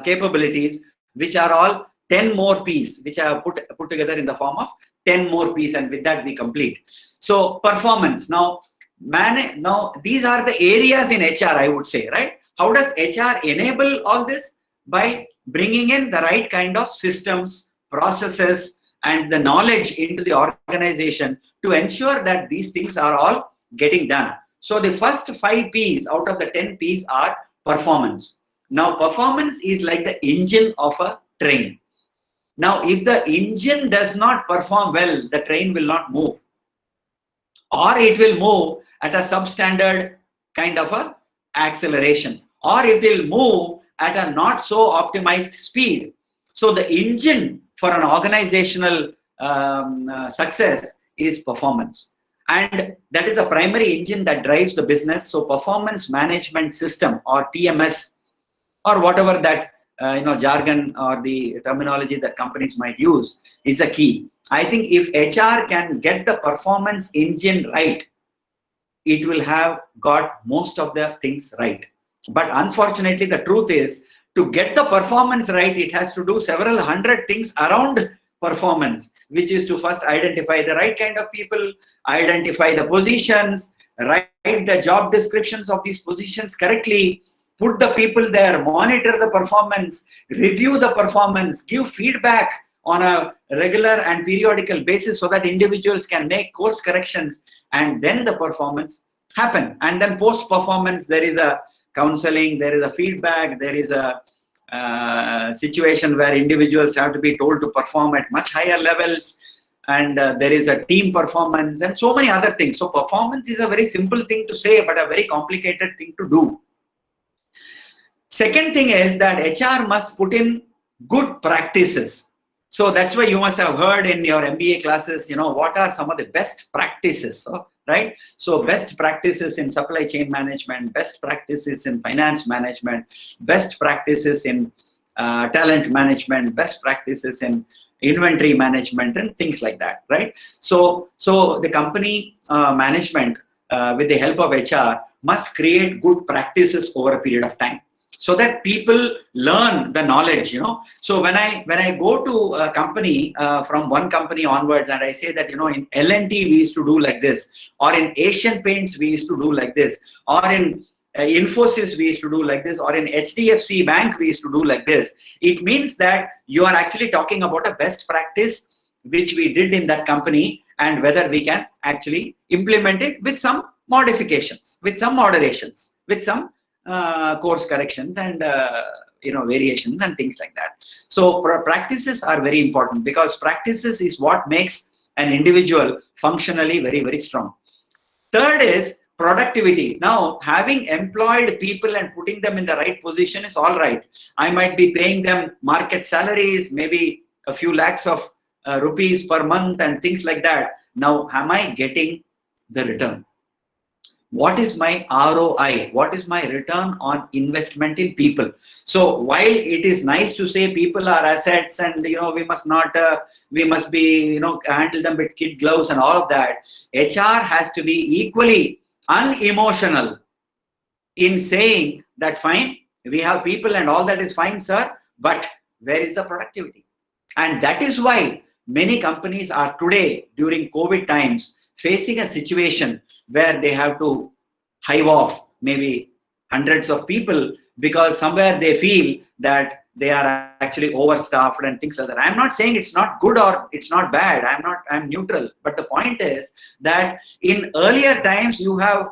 capabilities, which are all 10 more P's, which I have put together in the form of 10 more P's, and with that we complete. So performance. Now these are the areas in HR, I would say, right? How does HR enable all this? By bringing in the right kind of systems, processes, and the knowledge into the organization to ensure that these things are all getting done. So the first 5 P's out of the 10 P's are performance. Now, performance is like the engine of a train. Now, if the engine does not perform well, the train will not move, or it will move at a substandard kind of a acceleration, or it will move at a not so optimized speed. So the engine for an organizational success is performance, and that is the primary engine that drives the business. So performance management system, or PMS, or whatever that jargon or the terminology that companies might use, is a key. I think if HR can get the performance engine right, it will have got most of the things right. But unfortunately, the truth is, to get the performance right, it has to do several hundred things around performance, which is to first identify the right kind of people, identify the positions, write the job descriptions of these positions correctly, put the people there, monitor the performance, review the performance, give feedback on a regular and periodical basis so that individuals can make course corrections, and then the performance happens. And then post-performance, there is a counseling, there is a feedback, there is a situation where individuals have to be told to perform at much higher levels, and there is a team performance and so many other things. So performance is a very simple thing to say, but a very complicated thing to do. Second thing is that HR must put in good practices. So that's why you must have heard in your MBA classes, what are some of the best practices, right? So best practices in supply chain management, best practices in finance management, best practices in talent management, best practices in inventory management, and things like that, right? So the company management, with the help of HR, must create good practices over a period of time, so that people learn the knowledge. So when I go to a company, from one company onwards, and I say that in L&T we used to do like this, or in Asian Paints we used to do like this, or in Infosys we used to do like this, or in HDFC Bank we used to do like this, it means that you are actually talking about a best practice which we did in that company, and whether we can actually implement it with some modifications, with some moderations, with some course corrections and variations and things like that. So practices are very important, because practices is what makes an individual functionally very, very strong. Third is productivity. Now, having employed people and putting them in the right position is all right. I might be paying them market salaries, maybe a few lakhs of rupees per month and things like that. Now, am I getting the return? What is my ROI? What is my return on investment in people? So while it is nice to say people are assets and we must not, we must be handle them with kid gloves and all of that, HR has to be equally unemotional in saying that fine, we have people and all that is fine, sir, but where is the productivity? And that is why many companies are today during COVID times facing a situation where they have to hive off maybe hundreds of people, because somewhere they feel that they are actually overstaffed and things like that. I'm not saying it's not good or it's not bad. I'm neutral. But the point is that in earlier times you have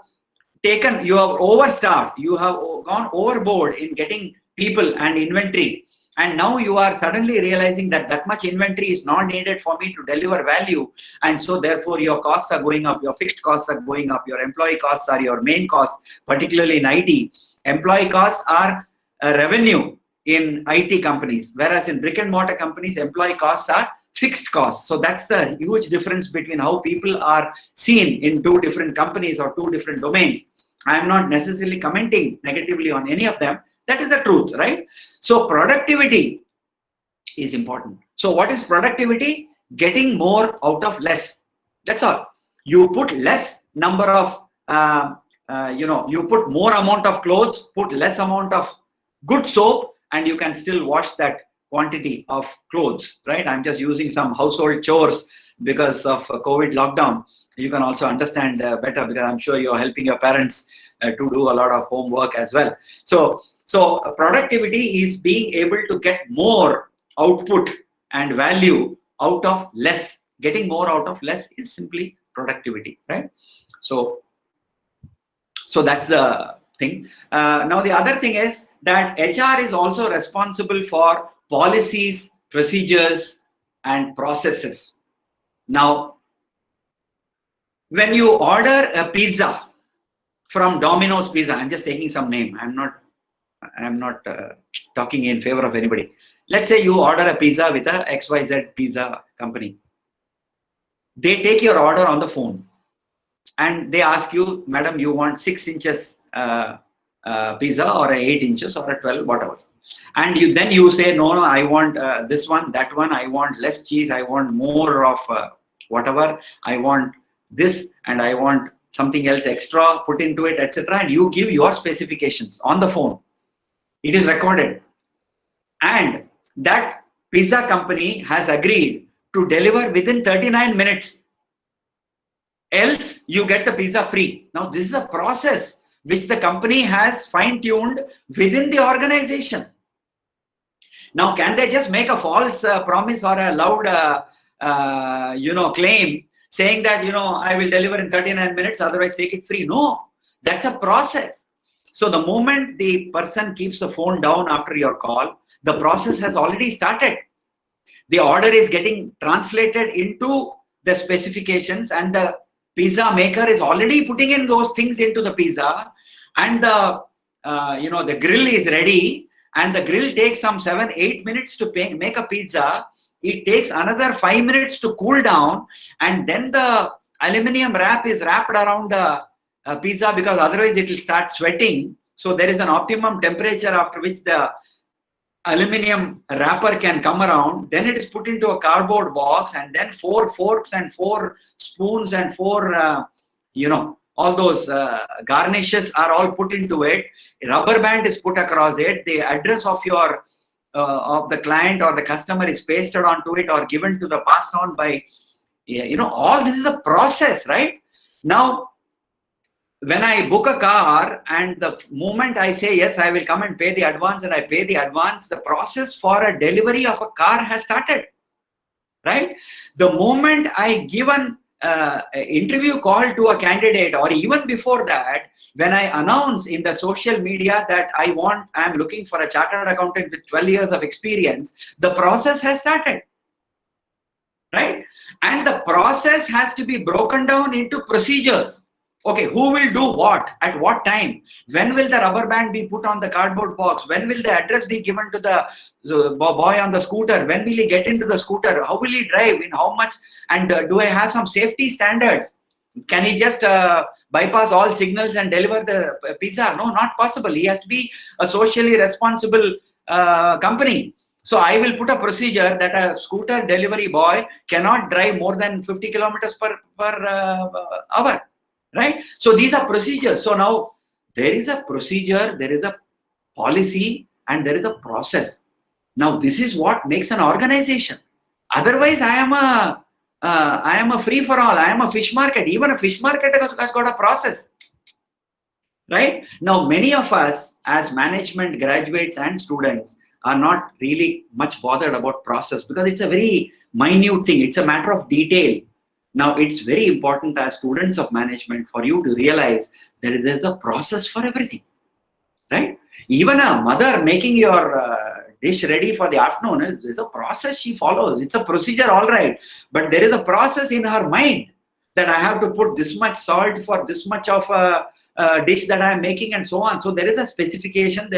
overstaffed, you have gone overboard in getting people and inventory. And now you are suddenly realizing that that much inventory is not needed for me to deliver value. And so therefore your costs are going up, your fixed costs are going up, your employee costs are your main costs, particularly in IT. Employee costs are a revenue in IT companies, whereas in brick and mortar companies, employee costs are fixed costs. So that's the huge difference between how people are seen in two different companies or two different domains. I am not necessarily commenting negatively on any of them. That is the truth, right? So productivity is important. So what is productivity? Getting more out of less. That's all. You put less number of, you put more amount of clothes, put less amount of good soap, and you can still wash that quantity of clothes, right? I'm just using some household chores because of COVID lockdown. You can also understand better, because I'm sure you're helping your parents to do a lot of homework as well. So productivity is being able to get more output and value out of less. Getting more out of less is simply productivity, right? So that's the thing. Now the other thing is that HR is also responsible for policies, procedures, and processes. Now, when you order a pizza from Domino's Pizza, I'm just taking some name. I'm not talking in favor of anybody. Let's say you order a pizza with a XYZ pizza company. They take your order on the phone and they ask you, madam, you want 6 inches pizza or 8 inches or a 12, whatever. And then you say, no, I want this one, that one, I want less cheese, I want more of whatever, I want this, and I want something else extra put into it, etc. And you give your specifications on the phone. It is recorded. And that pizza company has agreed to deliver within 39 minutes. Else, you get the pizza free. Now, this is a process which the company has fine-tuned within the organization. Now, can they just make a false promise or a loud, claim saying that, I will deliver in 39 minutes, otherwise take it free? No, that's a process. So the moment the person keeps the phone down after your call, the process has already started. The order is getting translated into the specifications, and the pizza maker is already putting in those things into the pizza, and the grill is ready, and the grill takes some 7-8 minutes to make a pizza. It takes another 5 minutes to cool down, and then the aluminum wrap is wrapped around the pizza, because otherwise it will start sweating. So there is an optimum temperature after which the aluminum wrapper can come around. Then it is put into a cardboard box, and then 4 forks and 4 spoons and 4 all those garnishes are all put into it. A rubber band is put across it. The address of your of the client or the customer is pasted onto it or given to the passed on by, all this is a process, right? Now, when I book a car and the moment I say, yes, I will come and pay the advance, and I pay the advance, the process for a delivery of a car has started, right? The moment I give an interview call to a candidate, or even before that, when I announce in the social media that I'm looking for a chartered accountant with 12 years of experience, the process has started, right? And the process has to be broken down into procedures. Okay, who will do what at what time? When will the rubber band be put on the cardboard box? When will the address be given to the boy on the scooter? When will he get into the scooter? How will he drive? In how much? And do I have some safety standards? Can he just bypass all signals and deliver the pizza? No, not possible. He has to be a socially responsible company. So I will put a procedure that a scooter delivery boy cannot drive more than 50 kilometers per hour. Right? So these are procedures. So now there is a procedure, there is a policy, and there is a process. Now this is what makes an organization. Otherwise, I am a free for all. I am a fish market. Even a fish market has got a process. Right? Now many of us as management graduates and students are not really much bothered about process because it's a very minute thing. It's a matter of detail. Now, it's very important as students of management for you to realize that there is a process for everything, right? Even a mother making your dish ready for the afternoon is a process she follows. It's a procedure, all right. But there is a process in her mind that I have to put this much salt for this much of a dish that I am making and so on. So there is a specification,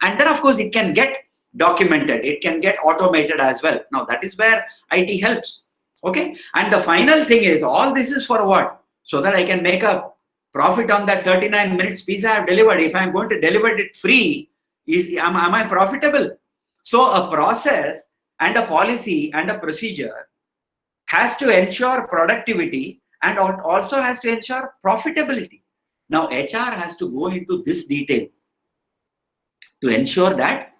and then of course it can get documented. It can get automated as well. Now, that is where IT helps. Okay, and the final thing is, all this is for what? So that I can make a profit on that 39 minutes pizza I have delivered. If I'm going to deliver it free, am I profitable? So a process and a policy and a procedure has to ensure productivity and also has to ensure profitability. Now HR has to go into this detail to ensure that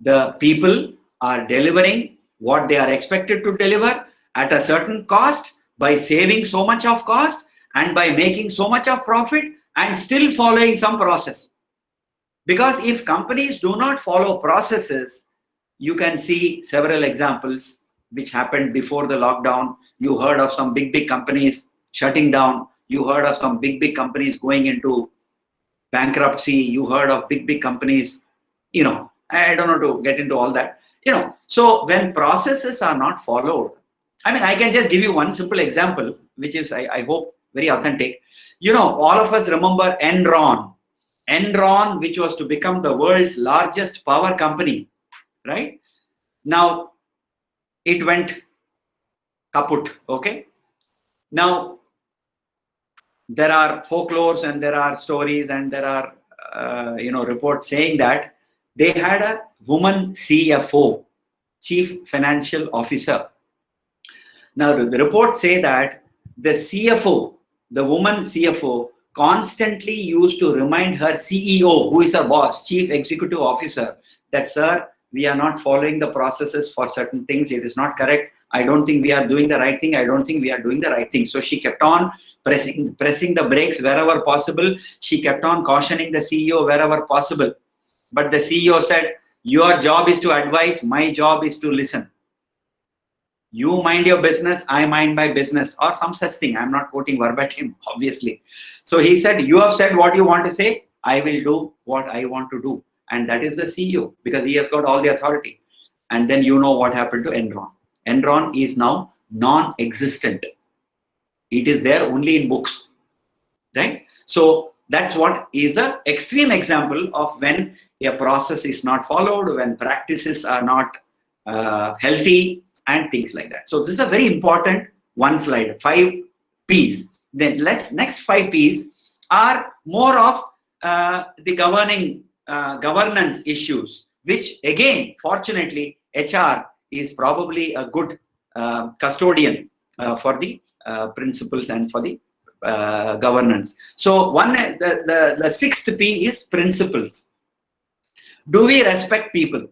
the people are delivering what they are expected to deliver at a certain cost, by saving so much of cost and by making so much of profit and still following some process. Because if companies do not follow processes, you can see several examples which happened before the lockdown. You heard of some big companies shutting down. You heard of some big companies going into bankruptcy. You heard of big companies, I don't know to get into all that. So when processes are not followed, I can just give you one simple example, which is, I hope, very authentic. All of us remember Enron, which was to become the world's largest power company, right? Now, it went kaput, okay? Now, there are folklores and there are stories and there are, reports saying that they had a woman CFO, Chief Financial Officer. Now, the reports say that the CFO, the woman CFO, constantly used to remind her CEO, who is her boss, Chief Executive Officer, that, sir, we are not following the processes for certain things. It is not correct. I don't think we are doing the right thing. I don't think we are doing the right thing. So she kept on pressing the brakes wherever possible. She kept on cautioning the CEO wherever possible. But the CEO said, your job is to advise. My job is to listen. You mind your business, I mind my business, or some such thing. I'm not quoting verbatim, obviously. So he said, you have said what you want to say, I will do what I want to do. And that is the CEO, because he has got all the authority. And then you know what happened to Enron. Enron is now non-existent. It is there only in books, right? So that's what is an extreme example of when a process is not followed, when practices are not healthy, and things like that. So this is a very important one slide, 5 P's. Then next 5 P's are more of the governance issues, which again, fortunately, HR is probably a good custodian for the principles and for the governance. So the 6th P is principles. Do we respect people?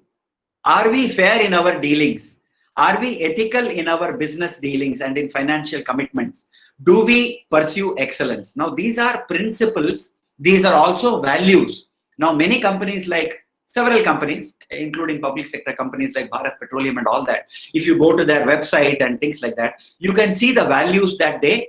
Are we fair in our dealings? Are we ethical in our business dealings and in financial commitments? Do we pursue excellence? Now, these are principles. These are also values. Now, many companies like several companies, including public sector companies like Bharat Petroleum and all that. If you go to their website and things like that, you can see the values that they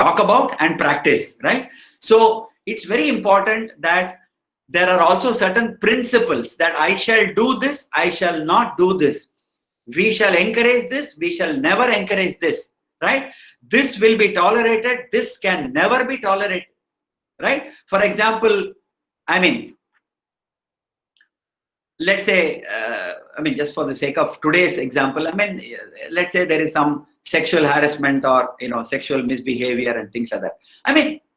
talk about and practice, right? So it's very important that there are also certain principles that I shall do this, I shall not do this. We shall encourage this, we shall never encourage this, right? This will be tolerated, this can never be tolerated, right? For example, I mean, let's say, just for the sake of today's example, let's say there is some sexual harassment or, sexual misbehavior and things like that.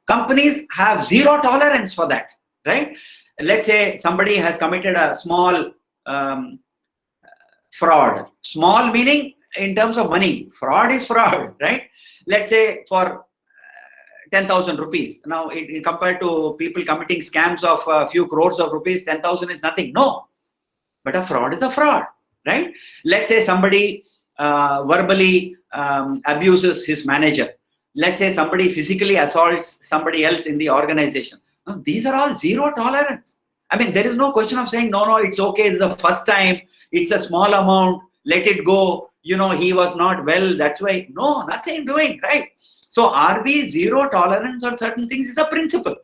Companies have zero tolerance for that, right? Let's say somebody has committed a small fraud. Small meaning in terms of money. Fraud is fraud, right? Let's say for 10,000 rupees. Now, compared to people committing scams of a few crores of rupees, 10,000 is nothing. No. But a fraud is a fraud, right? Let's say somebody verbally abuses his manager. Let's say somebody physically assaults somebody else in the organization. Now, these are all zero tolerance. There is no question of saying, no, it's okay, it's the first time, it's a small amount, let it go, he was not well, that's why. No, nothing doing, right? So are we zero tolerance on certain things is a principle.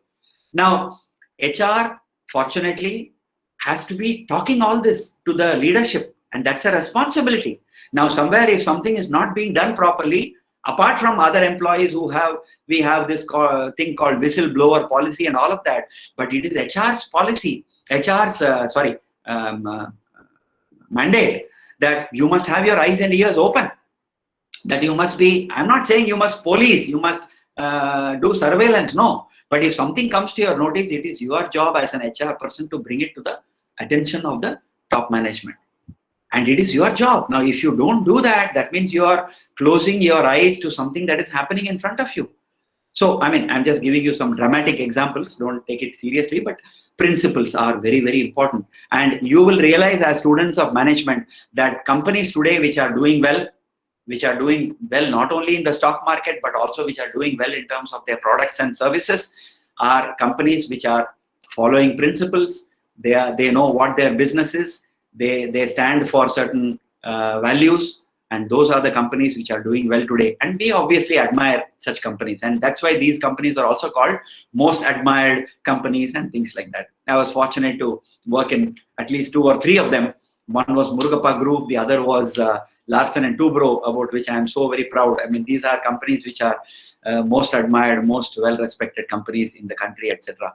Now, HR, fortunately, has to be talking all this to the leadership, and that's a responsibility. Now, somewhere if something is not being done properly, apart from other employees we have this thing called whistleblower policy and all of that, but it is HR's policy, HR's mandate that you must have your eyes and ears open, that you must be, I'm not saying you must police, you must do surveillance, no, but if something comes to your notice, it is your job as an HR person to bring it to the attention of the top management. And it is your job. Now, if you don't do that, that means you are closing your eyes to something that is happening in front of you. So, I'm just giving you some dramatic examples. Don't take it seriously, but principles are very, very important. And you will realize as students of management that companies today which are doing well not only in the stock market, but also which are doing well in terms of their products and services are companies which are following principles. They know what their business is. They stand for certain values, and those are the companies which are doing well today. And we obviously admire such companies, and that's why these companies are also called most admired companies and things like that. I was fortunate to work in at least 2 or 3 of them. One was Murugappa Group, the other was Larsen and Toubro, about which I am so very proud. These are companies which are most admired, most well-respected companies in the country, etc.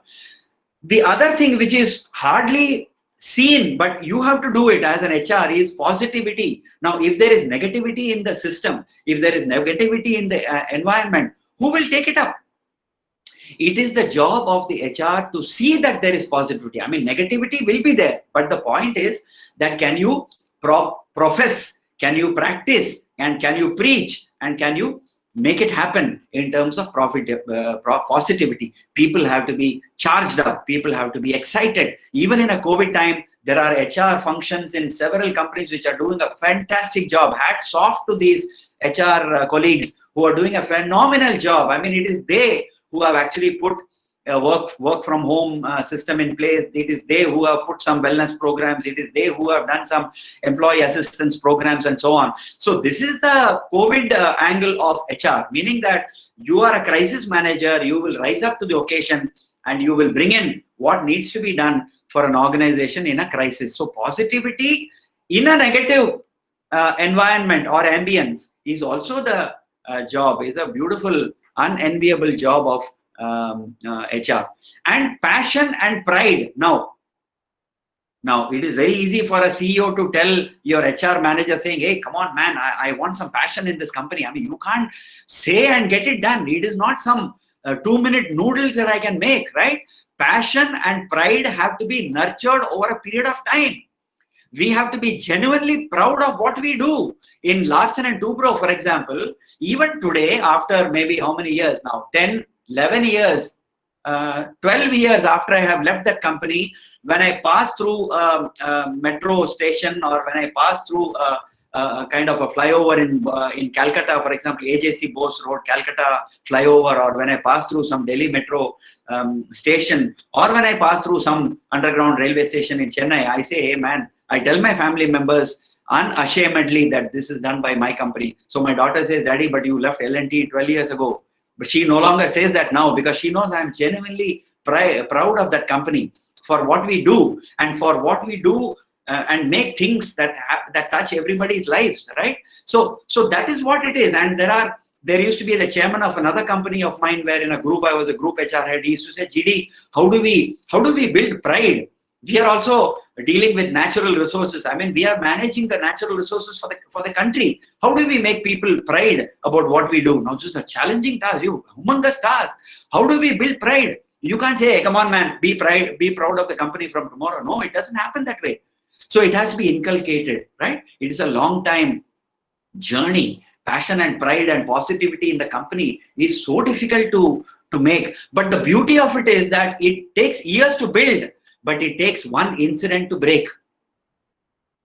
The other thing which is hardly seen, but you have to do it as an HR, is positivity. Now, if there is negativity in the system, if there is negativity in the environment, who will take it up? It is the job of the HR to see that there is positivity. Negativity will be there, but the point is that can you profess, can you practice, and can you preach, and can you make it happen in terms of positivity. People have to be charged up. People have to be excited. Even in a COVID time, there are HR functions in several companies which are doing a fantastic job. Hats off to these HR colleagues who are doing a phenomenal job. It is they who have actually put a work from home system in place. It is they who have put some wellness programs. It is they who have done some employee assistance programs and so on. So this is the COVID angle of HR, meaning that you are a crisis manager. You will rise up to the occasion and you will bring in what needs to be done for an organization in a crisis. So positivity in a negative environment or ambience is also the job, is a beautiful, unenviable job of HR. And passion and pride. Now it is very easy for a CEO to tell your HR manager saying, hey, come on, man, I want some passion in this company. You can't say and get it done. It is not some 2-minute noodles that I can make, right? Passion and pride have to be nurtured over a period of time. We have to be genuinely proud of what we do. In Larsen and Toubro, for example, even today, after maybe how many years now, 10, 11 years, 12 years after I have left that company, when I pass through a metro station or when I pass through kind of a flyover in Calcutta, for example, AJC Bose Road, Calcutta flyover, or when I pass through some Delhi metro station, or when I pass through some underground railway station in Chennai, I say, hey man, I tell my family members unashamedly that this is done by my company. So my daughter says, Daddy, but you left L&T 12 years ago. But she no longer says that now, because she knows I'm genuinely proud of that company for what we do, and for what we do and make things that touch everybody's lives, right? So that is what it is. And there used to be the chairman of another company of mine, where in a group I was a group HR head. He used to say, GD, how do we build pride? We are also dealing with natural resources. I mean, we are managing the natural resources for the country. How do we make people pride about what we do? Now, this is a challenging task, humongous task. How do we build pride? You can't say, hey, come on, man, be proud of the company from tomorrow. No, it doesn't happen that way. So it has to be inculcated, right? It is a long time journey. Passion and pride and positivity in the company is so difficult to make. But the beauty of it is that it takes years to build, but it takes one incident to break.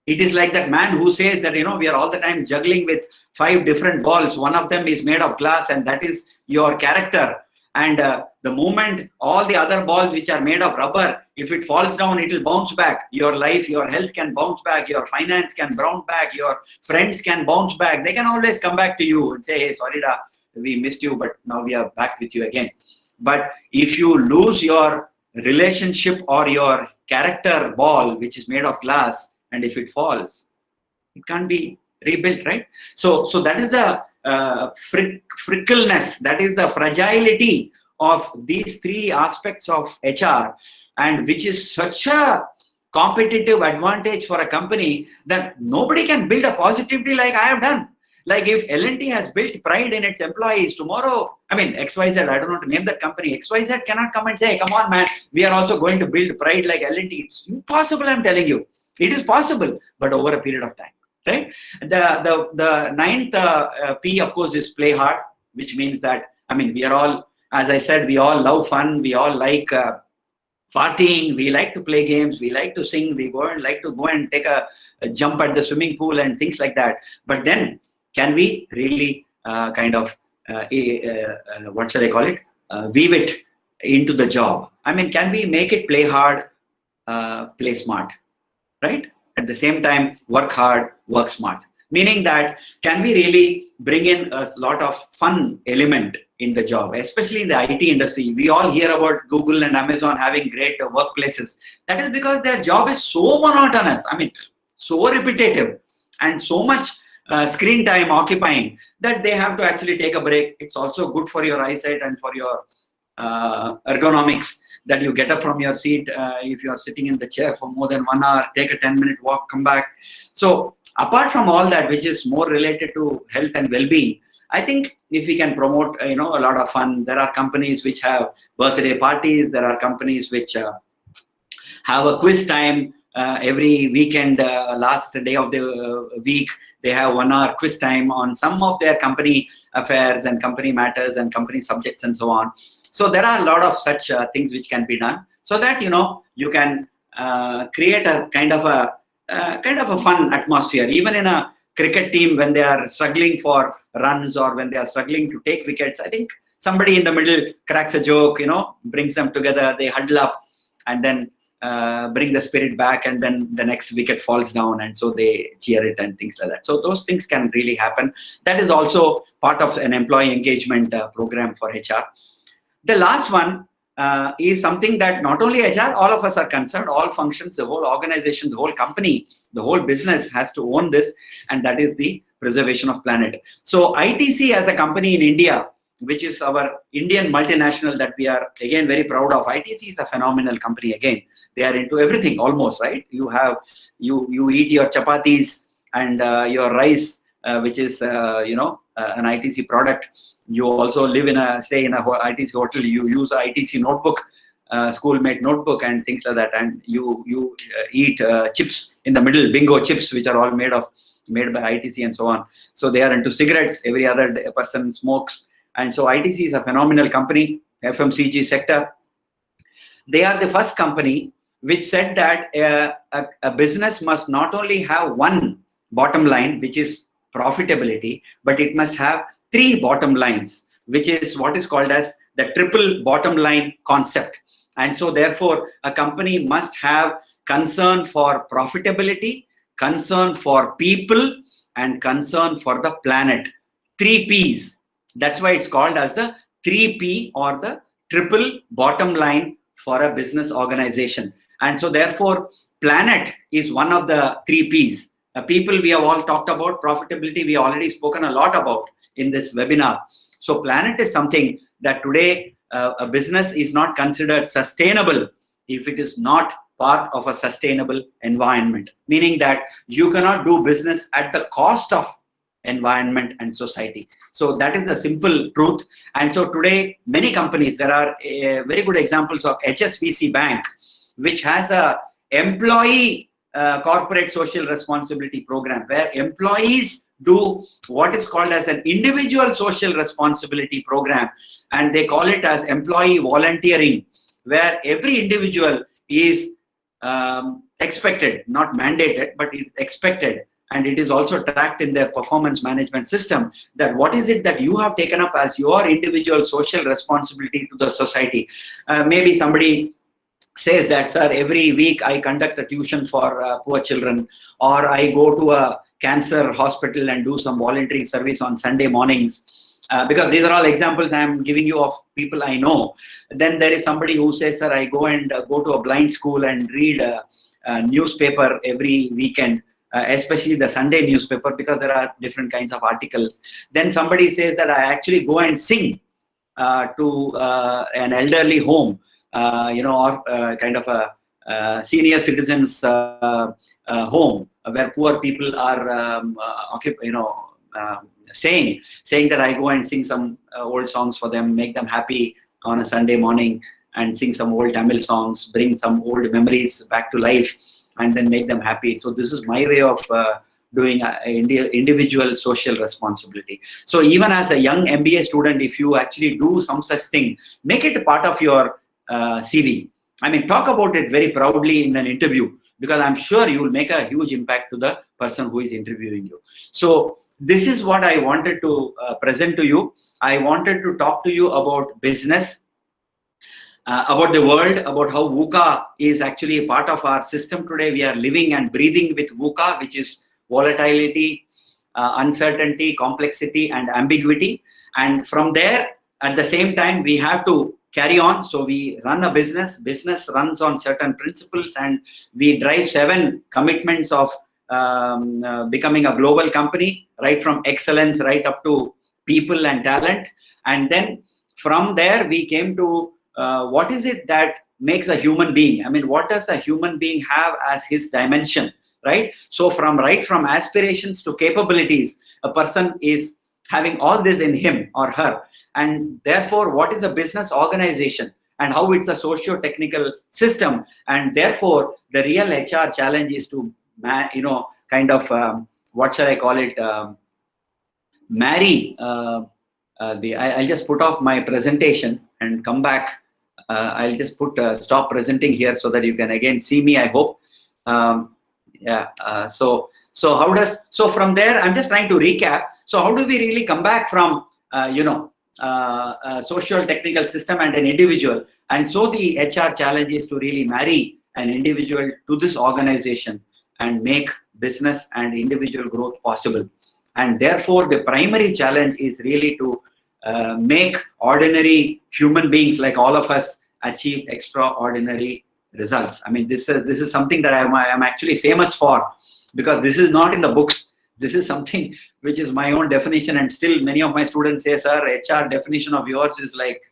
It is like that man who says that, we are all the time juggling with 5 different balls. One of them is made of glass, and that is your character. And the moment all the other balls which are made of rubber, if it falls down, it will bounce back. Your life, your health can bounce back. Your finance can bounce back. Your friends can bounce back. They can always come back to you and say, hey, sorry, da, we missed you, but now we are back with you again. But if you lose your relationship or your character ball, which is made of glass, and if it falls, it can't be rebuilt, right? So that is the frickleness, that is the fragility of these 3 aspects of HR, and which is such a competitive advantage for a company that nobody can build a positivity like I have done. Like if L&T has built pride in its employees, tomorrow, I mean, XYZ, I don't know to name that company, XYZ cannot come and say, come on, man, we are also going to build pride like L&T. It's impossible, I'm telling you. It is possible, but over a period of time, right? The 9th P, of course, is play hard, which means that, I mean, we are all, as I said, we all love fun. We all like partying. We like to play games. We like to sing. We like to go and take a jump at the swimming pool and things like that. But then, can we really what shall I call it? Weave it into the job? I mean, can we make it play hard, play smart, right? At the same time, work hard, work smart. Meaning that, can we really bring in a lot of fun element in the job, especially in the IT industry? We all hear about Google and Amazon having great workplaces. That is because their job is so monotonous. I mean, so repetitive and so much screen time occupying that they have to actually take a break. It's also good for your eyesight and for your ergonomics, that you get up from your seat. If you are sitting in the chair for more than 1 hour, take a 10-minute walk, come back. So apart from all that, which is more related to health and well-being, I think if we can promote, a lot of fun. There are companies which have birthday parties. There are companies which have a quiz time every weekend, last day of the week. They have 1 hour quiz time on some of their company affairs and company matters and company subjects and so on. So there are a lot of such things which can be done, so that you can create a kind of a fun atmosphere. Even in a cricket team, when they are struggling for runs or when they are struggling to take wickets, I think somebody in the middle cracks a joke, brings them together, they huddle up, and then bring the spirit back, and then the next wicket falls down, and so they cheer it and things like that. So those things can really happen. That is also part of an employee engagement program for HR. The last one is something that not only HR, all of us are concerned, all functions, the whole organization, the whole company, the whole business has to own this, and that is the preservation of planet. So ITC as a company in India, which is our Indian multinational that we are again very proud of. ITC is a phenomenal company again. They are into everything almost, right? You eat your chapatis and your rice, which is an ITC product. You also stay in a ITC hotel. You use a ITC notebook, schoolmate notebook and things like that. And you eat chips in the middle, bingo chips, which are all made by ITC and so on. So they are into cigarettes. Every other person smokes. And so ITC is a phenomenal company, FMCG sector. They are the first company which said that a business must not only have one bottom line, which is profitability, but it must have 3 bottom lines, which is what is called as the triple bottom line concept. And so therefore, a company must have concern for profitability, concern for people, and concern for the planet. 3 P's. That's why it's called as the 3P, or the triple bottom line for a business organization. And so therefore, planet is one of the 3 P's. People, we have all talked about. Profitability, we already spoken a lot about in this webinar. So planet is something that today a business is not considered sustainable if it is not part of a sustainable environment, meaning that you cannot do business at the cost of environment and society. So that is the simple truth. And so today, many companies, there are very good examples of HSBC Bank, which has a employee corporate social responsibility program, where employees do what is called as an individual social responsibility program, and they call it as employee volunteering, where every individual is expected, not mandated, but it's expected, and it is also tracked in their performance management system, that what is it that you have taken up as your individual social responsibility to the society. Maybe somebody says that, sir, every week I conduct a tuition for poor children, or I go to a cancer hospital and do some volunteering service on Sunday mornings. Because these are all examples I am giving you of people I know. Then there is somebody who says, sir, I go to a blind school and read a newspaper every weekend, especially the Sunday newspaper, because there are different kinds of articles. Then somebody says that I actually go and sing to an elderly home, or kind of a senior citizens home, where poor people are staying, saying that I go and sing some old songs for them, make them happy on a Sunday morning, and sing some old Tamil songs, bring some old memories back to life, and then make them happy. So this is my way of doing individual social responsibility. So even as a young MBA student, if you actually do some such thing, make it a part of your CV. I mean, talk about it very proudly in an interview, because I'm sure you will make a huge impact to the person who is interviewing you. So this is what I wanted to present to you. I wanted to talk to you about business, about the world, about how VUCA is actually a part of our system today. We are living and breathing with VUCA, which is volatility, uncertainty, complexity, and ambiguity. And from there, at the same time, we have to carry on. So we run a business runs on certain principles, and we drive 7 commitments of becoming a global company, right from excellence right up to people and talent. And then from there we came to what is it that makes a human being. I mean, what does a human being have as his dimension, right? So from aspirations to capabilities, a person is having all this in him or her. And therefore, what is a business organization and how it's a socio-technical system? And therefore, the real HR challenge is to, what shall I call it? Marry I'll just put off my presentation and come back. I'll just stop presenting here so that you can again see me, I hope. So from there, I'm just trying to recap. So how do we really come back from, social technical system and an individual? And so the HR challenge is to really marry an individual to this organization and make business and individual growth possible. And therefore, the primary challenge is really to make ordinary human beings like all of us achieve extraordinary results. I mean, this is something that I'm actually famous for, because this is not in the books. This is something which is my own definition, and still many of my students say, sir, HR definition of yours is like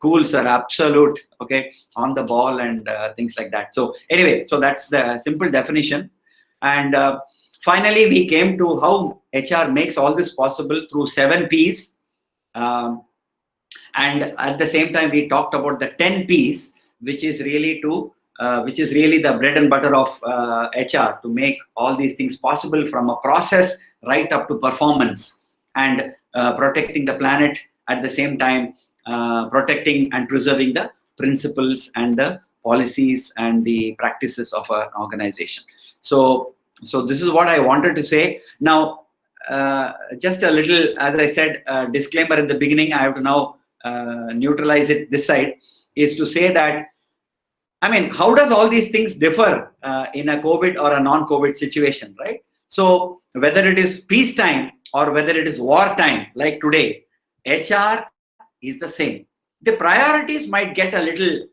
cool, sir, absolute, okay, on the ball and things like that. So anyway, so that's the simple definition. And finally, we came to how HR makes all this possible through 7 P's. And at the same time, we talked about the 10 P's, which is really the bread and butter of HR, to make all these things possible, from a process right up to performance, and protecting the planet at the same time, protecting and preserving the principles and the policies and the practices of an organization. So So this is what I wanted to say. Now, just a little, as I said, disclaimer in the beginning, I have to now neutralize it this side, is to say that, I mean, how does all these things differ in a COVID or a non-COVID situation, right? So whether it is peacetime or whether it is wartime, like today, HR is the same. The priorities might get a little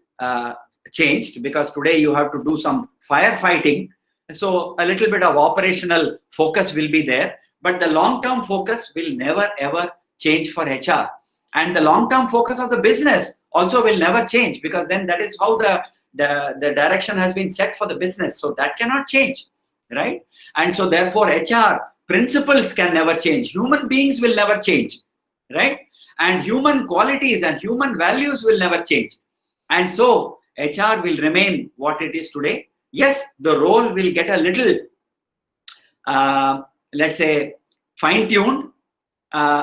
changed, because today you have to do some firefighting. So a little bit of operational focus will be there, but the long-term focus will never ever change for HR. And the long-term focus of the business also will never change, because then that is how the direction has been set for the business. So that cannot change, right? And so therefore HR principles can never change. Human beings will never change, right? And human qualities and human values will never change. And so HR will remain what it is today. Yes, the role will get a little, let's say, fine-tuned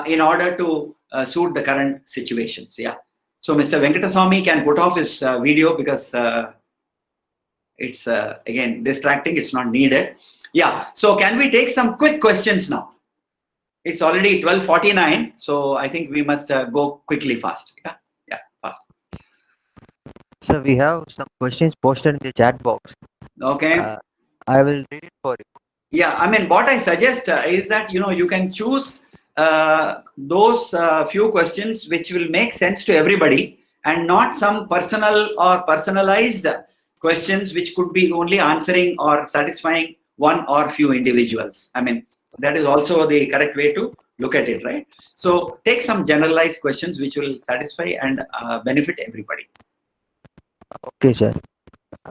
in order to suit the current situations. Yeah. So Mr. Venkataswamy can put off his video, because it's again distracting. It's not needed. Yeah. So can we take some quick questions now? It's already 12:49, so I think we must go quickly, fast. Yeah. Yeah, fast. So we have some questions posted in the chat box. Okay. I will read it for you. Yeah, I mean, what I suggest is that, you can choose those few questions which will make sense to everybody, and not some personal or personalized questions which could be only answering or satisfying one or few individuals. I mean, that is also the correct way to look at it, right? So take some generalized questions which will satisfy and benefit everybody. Okay, sir.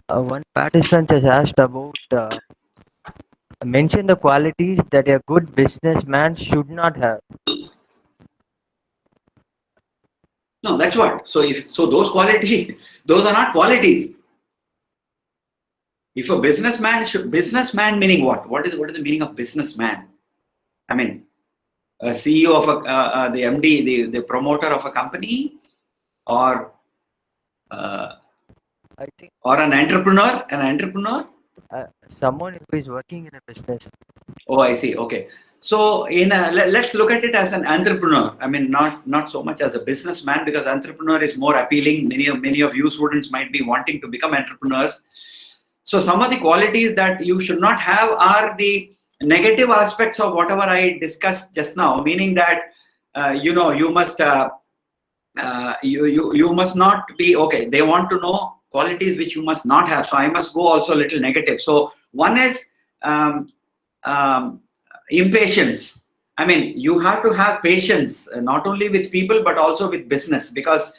One participant has asked about mention the qualities that a good businessman should not have. No, that's what. So those qualities, those are not qualities. If a businessman meaning what? What is the meaning of businessman? I mean, a CEO of the MD, the promoter of a company, or I think, or an entrepreneur. Someone who is working in a business. Oh, I see. Okay. So let's look at it as an entrepreneur. I mean, not so much as a businessman, because entrepreneur is more appealing. Many of you students might be wanting to become entrepreneurs. So some of the qualities that you should not have are the negative aspects of whatever I discussed just now, meaning that you must you must not be okay. They want to know qualities which you must not have. So I must go also a little negative. So one is impatience. I mean, you have to have patience, not only with people but also with business, because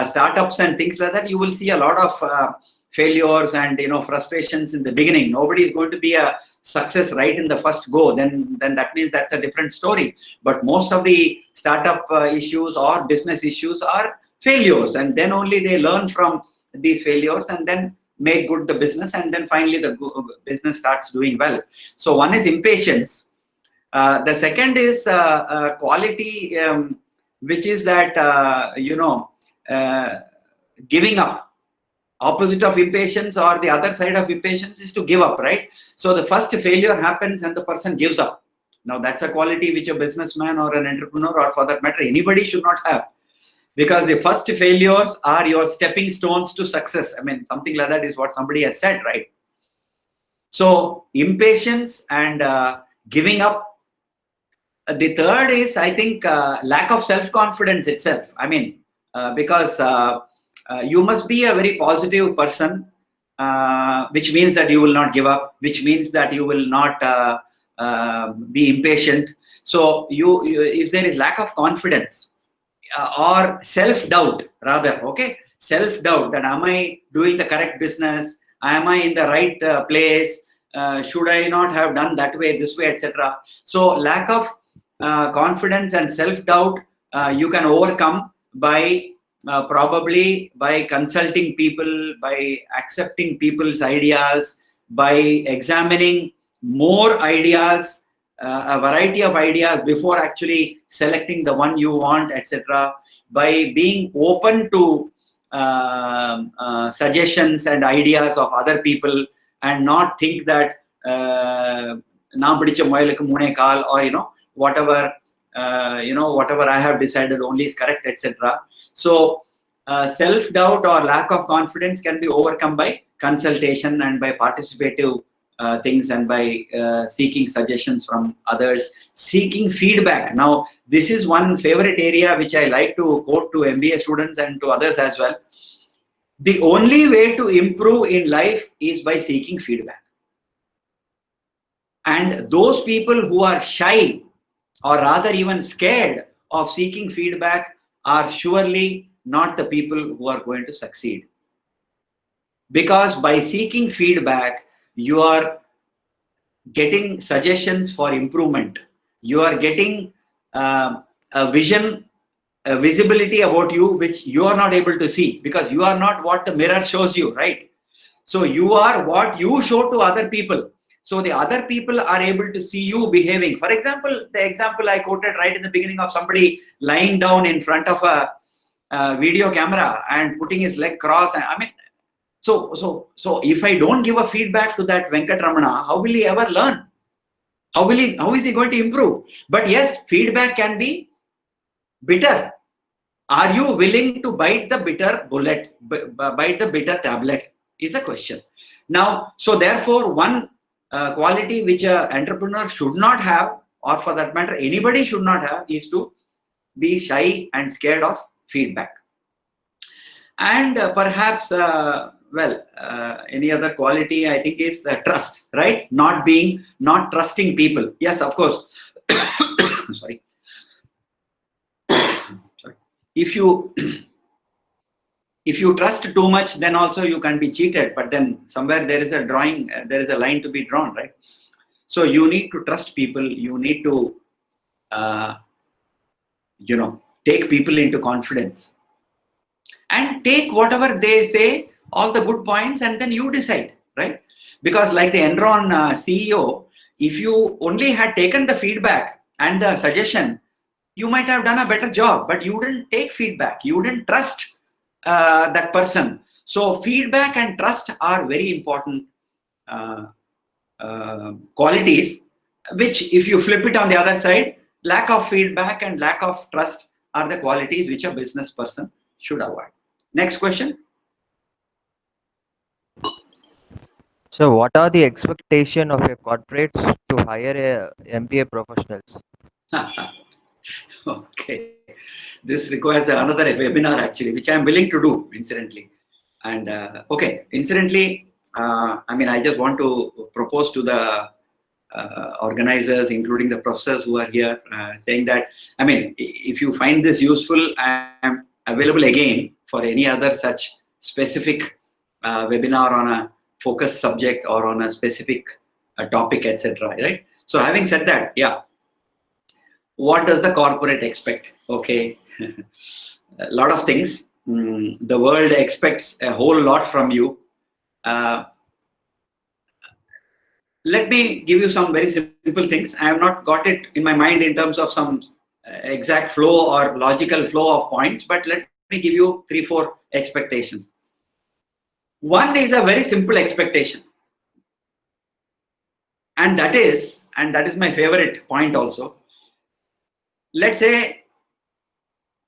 startups and things like that, you will see a lot of failures and frustrations in the beginning. Nobody is going to be a success right in the first go. Then that means that's a different story. But most of the startup issues or business issues are failures, and then only they learn from these failures and then make good the business, and then finally the business starts doing well. So one is impatience. The second is quality, which is that giving up. Opposite of impatience, or the other side of impatience, is to give up, right? So the first failure happens and the person gives up. Now that's a quality which a businessman or an entrepreneur, or for that matter anybody, should not have, because the first failures are your stepping stones to success. I mean, something like that is what somebody has said, right? So impatience and giving up. The third is, I think, lack of self-confidence itself. I mean, because you must be a very positive person, which means that you will not give up, which means that you will not be impatient. So if there is lack of confidence or self-doubt, rather, okay, self-doubt that am I doing the correct business, am I in the right place, should I not have done that way, this way, etc. So lack of confidence and self-doubt you can overcome by probably by consulting people, by accepting people's ideas, by examining more ideas, a variety of ideas before actually selecting the one you want, etc. By being open to suggestions and ideas of other people, and not think that நான் பிடிச்ச முயலுக்கு மூணே கால், or whatever whatever I have decided only is correct, etc. So self-doubt or lack of confidence can be overcome by consultation and by participative things, and by seeking suggestions from others, seeking feedback. Now this is one favorite area which I like to quote to MBA students and to others as well. The only way to improve in life is by seeking feedback. And those people who are shy, or rather even scared of seeking feedback, are surely not the people who are going to succeed. Because by seeking feedback, you are getting suggestions for improvement. You are getting a vision, a visibility about you which you are not able to see, because you are not what the mirror shows you, right? So you are what you show to other people. So the other people are able to see you behaving. For example, the example I quoted right in the beginning of somebody lying down in front of a video camera and putting his leg cross. I mean, so if I don't give a feedback to that Venkatramana, how will he ever learn? How is he going to improve? But yes, feedback can be bitter. Are you willing to bite the bitter bullet, bite the bitter tablet, is a question. Now, so therefore, one quality which an entrepreneur should not have, or for that matter anybody should not have, is to be shy and scared of feedback. And perhaps any other quality I think is trust, right? Not trusting people. Yes, of course. Sorry. If you trust too much, then also you can be cheated. But then somewhere there is a line to be drawn, right? So you need to trust people. You need to take people into confidence, and take whatever they say, all the good points, and then you decide, right? Because like the Enron CEO, if you only had taken the feedback and the suggestion, you might have done a better job, but you didn't take feedback. You didn't trust that person. So feedback and trust are very important qualities, which if you flip it on the other side, lack of feedback and lack of trust are the qualities which a business person should avoid. Next question. So what are the expectation of your corporates to hire MBA professionals? Okay, this requires another webinar actually, which I am willing to do, incidentally. And okay, incidentally, I mean, I just want to propose to the organizers, including the professors who are here, saying that, I mean, if you find this useful, I am available again for any other such specific webinar on a focused subject or on a specific topic, etc. Right? So having said that, yeah, what does the corporate expect? Okay, a lot of things. The world expects a whole lot from you. Let me give you some very simple things. I have not got it in my mind in terms of some exact flow or logical flow of points, but let me give you 3-4 expectations. One is a very simple expectation, and that is my favorite point also. Let's say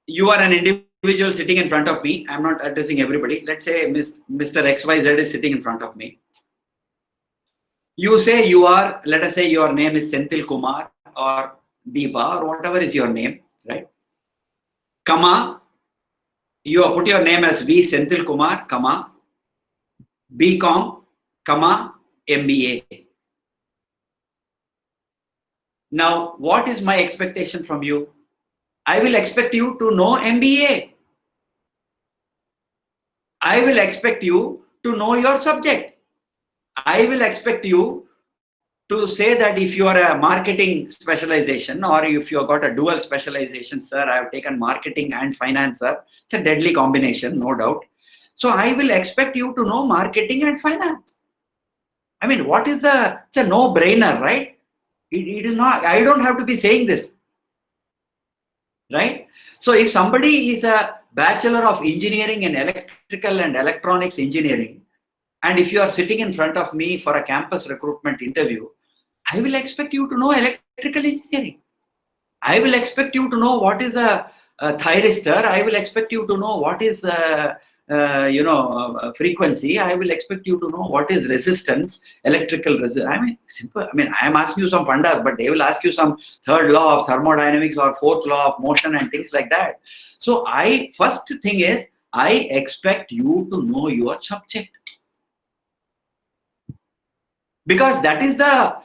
you are an individual sitting in front of me. I'm not addressing everybody. Let's say Mr. XYZ is sitting in front of me. You say you are, let us say your name is Senthil Kumar or Deepa or whatever is your name, right? Comma, you have put your name as V. Senthil Kumar, comma, BCom, comma, MBA. Now, what is my expectation from you? I will expect you to know MBA. I will expect you to know your subject. I will expect you to say that if you are a marketing specialization, or if you have got a dual specialization, sir, I have taken marketing and finance, sir. It's a deadly combination, no doubt. So I will expect you to know marketing and finance. I mean, it's a no-brainer, right? It is not, I don't have to be saying this, right? So if somebody is a Bachelor of Engineering in Electrical and Electronics Engineering, And if you are sitting in front of me for a campus recruitment interview, I will expect you to know electrical engineering. I will expect you to know what is a thyristor. I will expect you to know what is frequency. I will expect you to know what is resistance, electrical resistance. I mean, simple. I mean, I am asking you some fundas, but they will ask you some third law of thermodynamics or fourth law of motion and things like that. So first thing is, I expect you to know your subject. Because that is the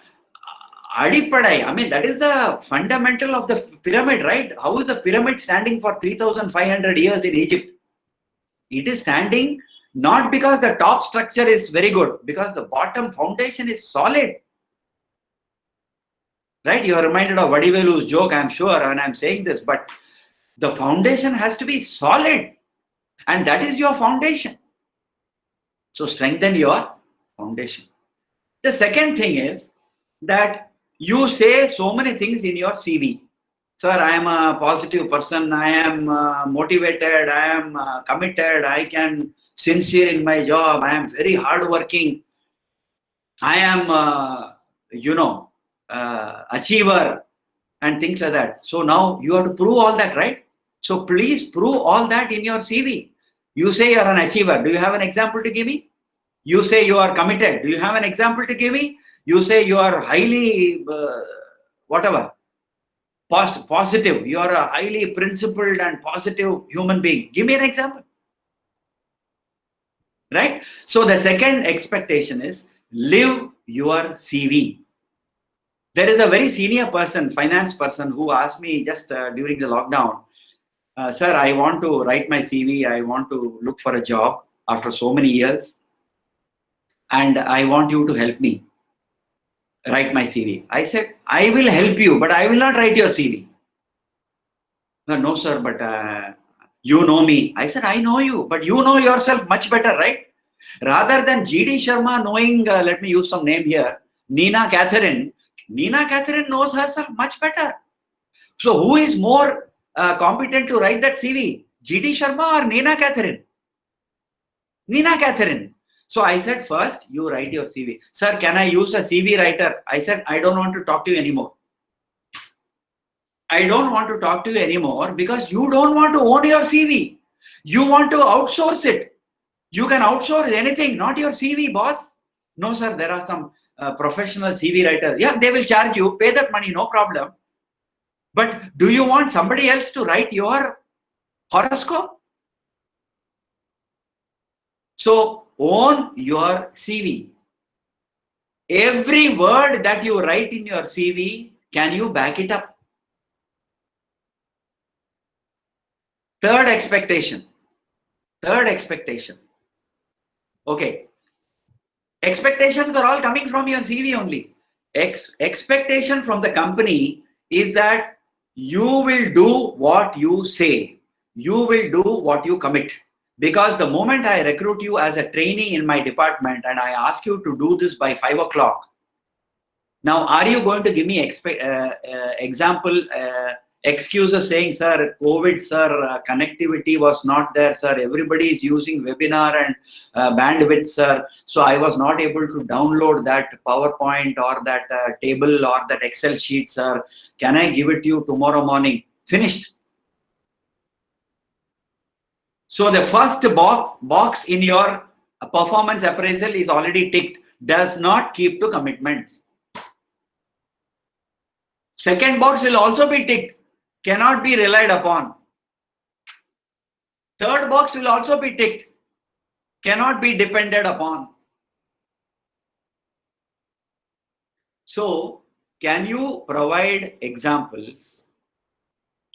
Adipadai, I mean, that is the fundamental of the pyramid, right? How is the pyramid standing for 3,500 years in Egypt? It is standing not because the top structure is very good, because the bottom foundation is solid. Right? You are reminded of Vadivelu's joke, I'm sure, and I'm saying this, but the foundation has to be solid. And that is your foundation. So strengthen your foundation. The second thing is that you say so many things in your CV. Sir, I am a positive person. I am motivated. I am committed. I can sincere in my job. I am very hardworking. I am, achiever and things like that. So now you have to prove all that, right? So please prove all that in your CV. You say you are an achiever. Do you have an example to give me? You say you are committed. Do you have an example to give me? You say you are highly, positive. You are a highly principled and positive human being. Give me an example. Right? So the second expectation is live your CV. There is a very senior person, finance person, who asked me just during the lockdown, sir, I want to write my CV. I want to look for a job after so many years. And I want you to help me write my CV. I said, I will help you, but I will not write your CV. No, sir, but you know me. I said, I know you, but you know yourself much better, right? Rather than G.D. Sharma knowing, let me use some name here, Nina Catherine knows herself much better. So who is more competent to write that CV? G.D. Sharma or Nina Catherine? Nina Catherine. So I said, first, you write your CV. Sir, can I use a CV writer? I said, I don't want to talk to you anymore. I don't want to talk to you anymore because you don't want to own your CV. You want to outsource it. You can outsource anything, not your CV, boss. No, sir, there are some professional CV writers. Yeah, they will charge you, pay that money, no problem. But do you want somebody else to write your horoscope? So own your CV. Every word that you write in your CV, can you back it up? Third expectation. Okay. Expectations are all coming from your CV only. Expectation from the company is that you will do what you say. You will do what you commit. Because the moment I recruit you as a trainee in my department and I ask you to do this by 5 o'clock, now are you going to give me excuses saying, sir, COVID, sir, connectivity was not there, sir, everybody is using webinar and bandwidth, sir, so I was not able to download that PowerPoint or that table or that Excel sheet, sir, can I give it to you tomorrow morning? Finished. So the first box in your performance appraisal is already ticked, does not keep to commitments. Second box will also be ticked, cannot be relied upon. Third box will also be ticked, cannot be depended upon. So, can you provide examples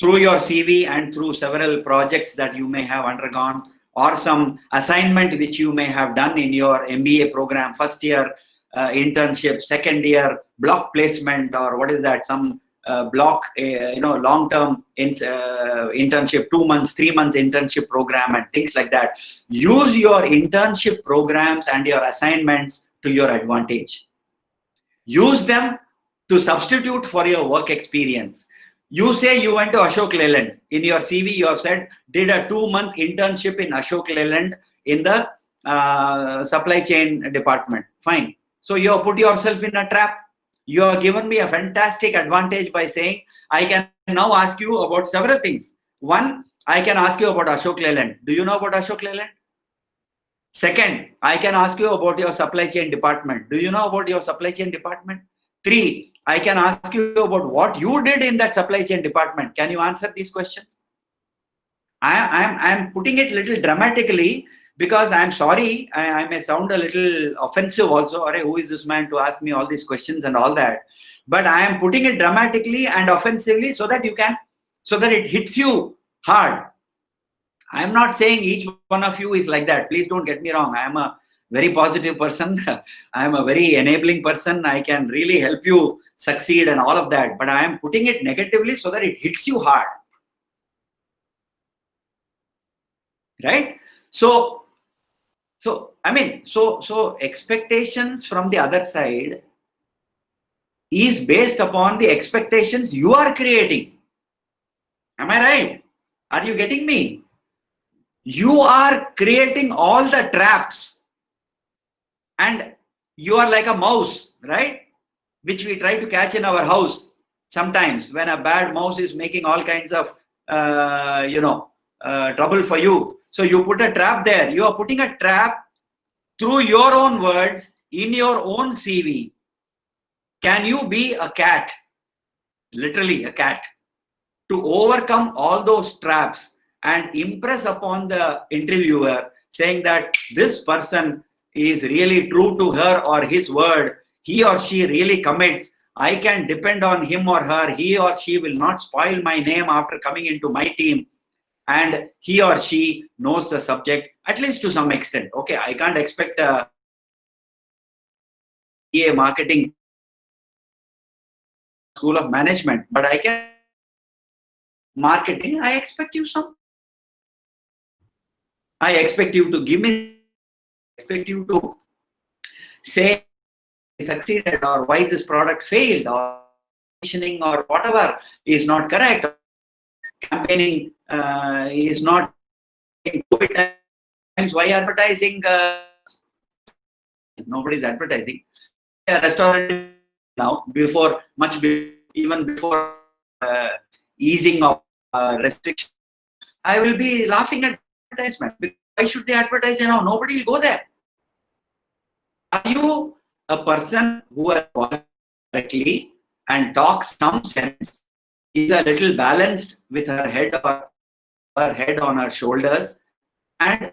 through your CV and through several projects that you may have undergone or some assignment which you may have done in your MBA program, first year internship, second year block placement, or what is that, some block, long-term internship, 2 months, 3 months internship program and things like that. Use your internship programs and your assignments to your advantage. Use them to substitute for your work experience. You say you went to Ashok Leyland. In your CV, you have said, did a 2-month internship in Ashok Leyland in the supply chain department. Fine. So you have put yourself in a trap. You have given me a fantastic advantage by saying I can now ask you about several things. One, I can ask you about Ashok Leyland. Do you know about Ashok Leyland? Second, I can ask you about your supply chain department. Do you know about your supply chain department? Three, I can ask you about what you did in that supply chain department. Can you answer these questions? I'm putting it little dramatically because I'm sorry, I may sound a little offensive also. Or who is this man to ask me all these questions and all that? But I am putting it dramatically and offensively so that it hits you hard. I'm not saying each one of you is like that. Please don't get me wrong. I am a very positive person. I am a very enabling person. I can really help you succeed and all of that. But I am putting it negatively so that it hits you hard. Right? So expectations from the other side is based upon the expectations you are creating. Am I right? Are you getting me? You are creating all the traps and you are like a mouse, right? Which we try to catch in our house sometimes when a bad mouse is making all kinds of trouble for you. So you put a trap there. You are putting a trap through your own words in your own CV. Can you be a cat? Literally a cat. To overcome all those traps and impress upon the interviewer saying that this person is really true to her or his word, he or she really commits, I can depend on him or her, he or she will not spoil my name after coming into my team, and he or she knows the subject at least to some extent. Okay, I can't expect a BA marketing school of management, but I can marketing. I expect you some. I expect you to give me, I expect you to say succeeded or why this product failed or positioning or whatever is not correct. Campaigning is not COVID times. Why advertising? Nobody's advertising. A restaurant now even before easing of restrictions. I will be laughing at advertisement. Why should they advertise now? Nobody will go there. Are you a person who has qualified correctly and talks some sense, is a little balanced with her head on her shoulders, and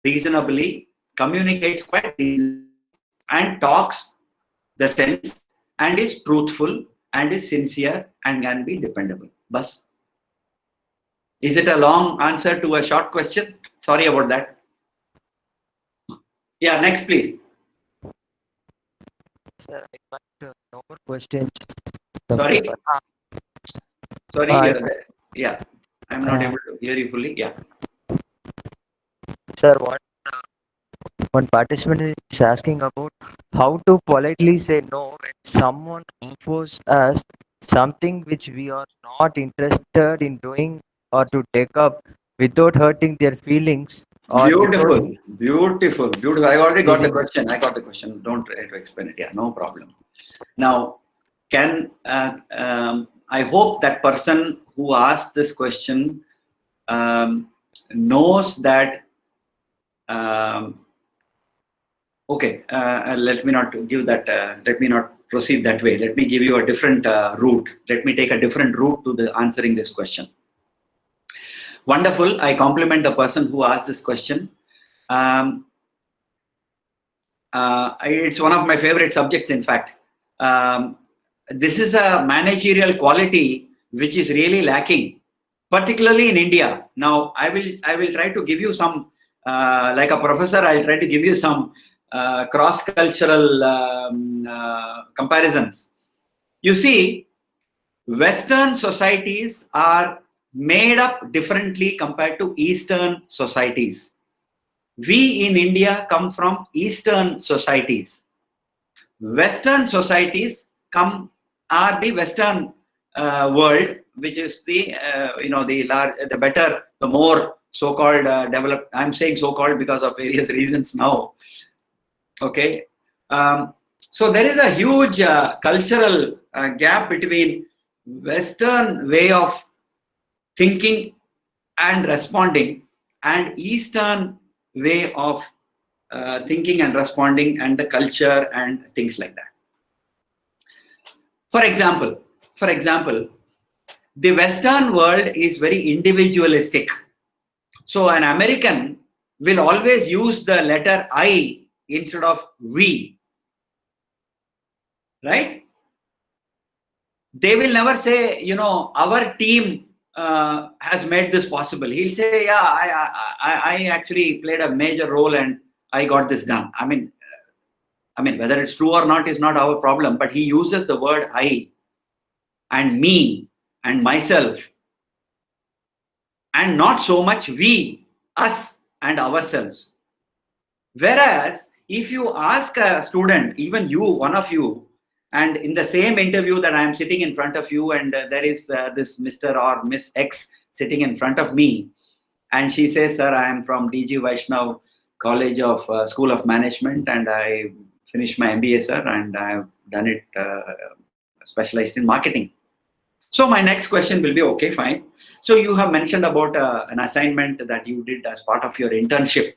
reasonably communicates quite reasonably and talks the sense and is truthful and is sincere and can be dependable? Bas. Is it a long answer to a short question? Sorry about that. Yeah, next please. Sir, I got no more questions. Sorry? Sorry, yeah, I'm not able to hear you fully. Yeah. Sir, one participant is asking about how to politely say no when someone offers us something which we are not interested in doing or to take up without hurting their feelings or Beautiful. I already got the question. Don't try to explain it. Yeah, no problem. Now, I hope that person who asked this question knows that. Okay, let me not give that. Let me not proceed that way. Let me give you a different route. Let me take a different route to the answering this question. Wonderful. I compliment the person who asked this question. It's one of my favorite subjects, in fact. This is a managerial quality which is really lacking, particularly in India. Now, I will try to give you some, like a professor, I'll try to give you some cross-cultural comparisons. You see, Western societies are made up differently compared to Eastern societies. We in India come from Eastern societies. Western societies are the Western world, which is the the better, the more so-called developed. I'm saying so-called because of various reasons now. Okay. So there is a huge cultural gap between Western way of thinking and responding and Eastern way of thinking and responding, and the culture and things like that. For example, the Western world is very individualistic. So an American will always use the letter I instead of we, right? They will never say, our team has made this possible. He'll say, yeah, I actually played a major role and I got this done. I mean, whether it's true or not is not our problem, but he uses the word I and me and myself, and not so much we, us and ourselves. Whereas if you ask a student, even you, one of you, and in the same interview that I am sitting in front of you, and there is this Mr. or Miss X sitting in front of me, and she says, sir, I am from DG Vaishnav College of School of Management, and I finished my MBA, sir, and I have done it specialized in marketing. So my next question will be, okay, fine. So you have mentioned about an assignment that you did as part of your internship.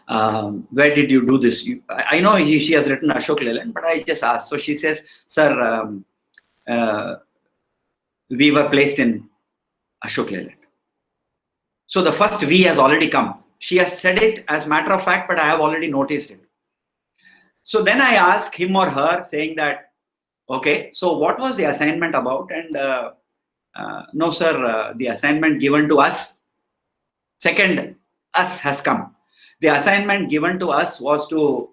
Where did you do this? I know she has written Ashok Leyland, but I just asked. So she says, sir, we were placed in Ashok Leyland. So the first we has already come. She has said it as matter of fact, but I have already noticed it. So then I ask him or her saying that, okay, so what was the assignment about? And no, sir, the assignment given to us, second us has come. The assignment given to us was to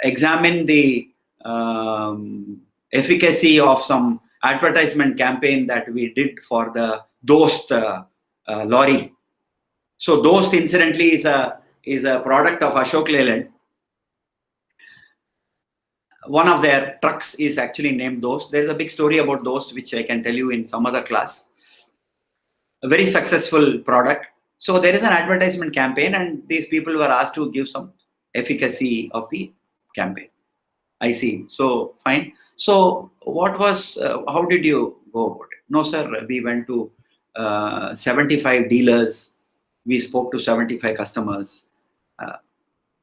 examine the efficacy of some advertisement campaign that we did for the Dost lorry. So Dost, incidentally, is a product of Ashok Leyland. One of their trucks is actually named Dost. There is a big story about Dost, which I can tell you in some other class. A very successful product. So there is an advertisement campaign, and these people were asked to give some efficacy of the campaign. I see. So fine. So what was? How did you go about it? No, sir. We went to 75 dealers. We spoke to 75 customers.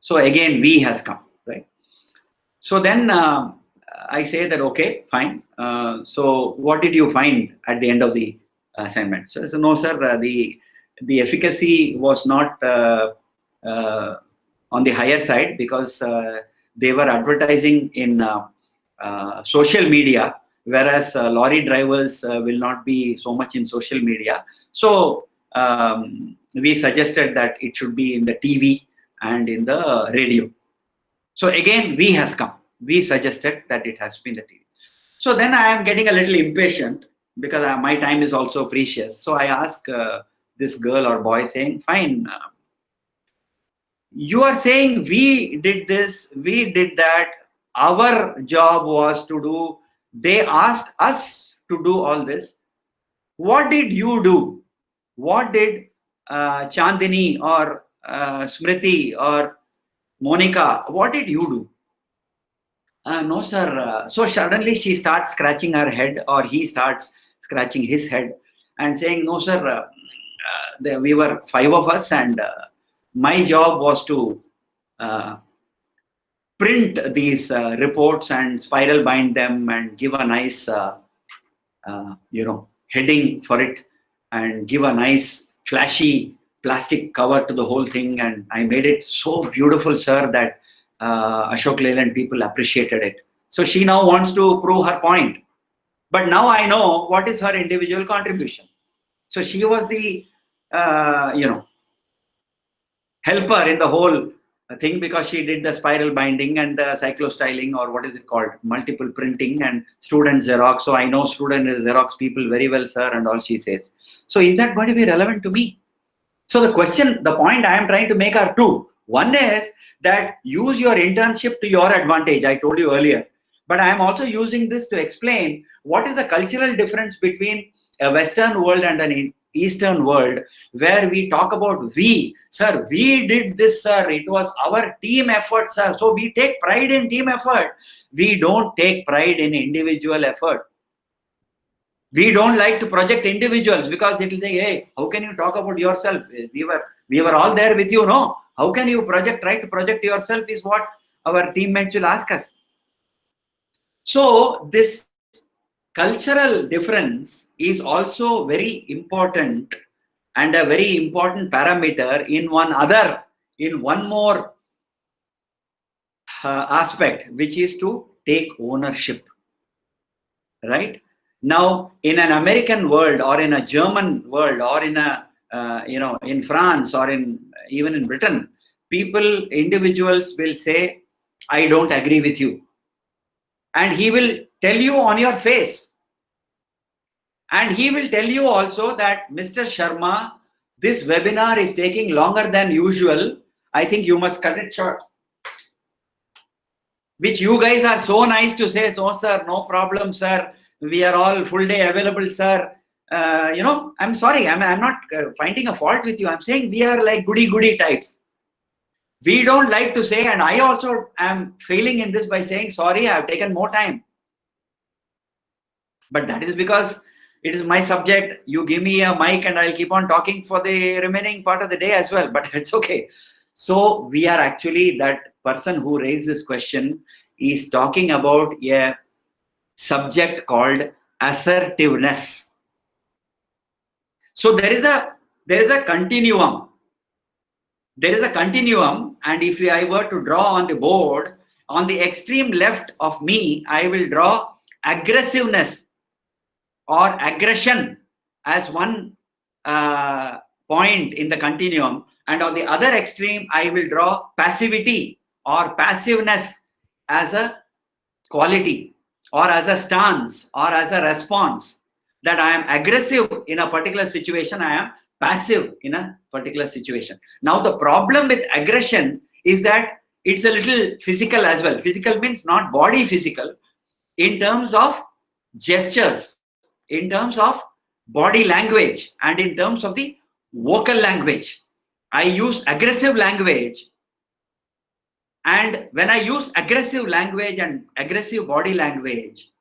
So again, we has come, right? So then I say that, okay, fine. So what did you find at the end of the assignment? So I said, no, sir, the efficacy was not on the higher side, because they were advertising in social media, whereas lorry drivers will not be so much in social media. So we suggested that it should be in the TV and in the radio. So again, we has come. We suggested that it has to be in the TV. So then I am getting a little impatient, because my time is also precious. So I ask this girl or boy saying, fine, you are saying we did this, we did that, our job was to do, they asked us to do all this. What did you do? What did Chandini or Smriti or Monica, what did you do? No, sir. So suddenly she starts scratching her head, or he starts scratching his head and saying, no, sir, we were 5 of us, and my job was to print these reports and spiral bind them and give a nice, heading for it, and give a nice flashy plastic cover to the whole thing. And I made it so beautiful, sir, that Ashok Leyland people appreciated it. So she now wants to prove her point. But now I know what is her individual contribution. So she was the, helper in the whole thing, because she did the spiral binding and the cyclostyling, or what is it called, multiple printing, and student Xerox. So I know student Xerox people very well, sir, and all she says. So is that going to be relevant to me? So the point I am trying to make are two. One is that use your internship to your advantage. I told you earlier. But I am also using this to explain what is the cultural difference between a Western world and an Eastern world where we talk about we. Sir, we did this, sir. It was our team effort, sir. So we take pride in team effort. We don't take pride in individual effort. We don't like to project individuals because it will say, hey, how can you talk about yourself? We were all there with you, no? How can you try to project yourself is what our teammates will ask us. So this cultural difference is also very important and a very important parameter in one more aspect, which is to take ownership, right? Now, in an American world or in a German world or in a, in France or even in Britain, individuals will say, I don't agree with you. And he will tell you on your face. And he will tell you also that, Mr. Sharma, this webinar is taking longer than usual. I think you must cut it short. Which you guys are so nice to say, so sir, no problem, sir. We are all full day available, sir. I'm sorry, I'm not finding a fault with you. I'm saying we are like goody types. We don't like to say, and I also am failing in this by saying, sorry, I've taken more time. But that is because it is my subject. You give me a mic and I'll keep on talking for the remaining part of the day as well, but it's okay. So we are actually, that person who raised this question is talking about a subject called assertiveness. So there is a continuum. There is a continuum, and if I were to draw on the board, on the extreme left of me, I will draw aggressiveness or aggression as one point in the continuum, and on the other extreme, I will draw passivity or passiveness as a quality or as a stance or as a response, that I am aggressive in a particular situation, I am passive in a particular situation. Now the problem with aggression is that it's a little physical as well. Physical means not body physical, in terms of gestures, in terms of body language, and in terms of the vocal language. I use aggressive language, and when I use aggressive language and aggressive body language,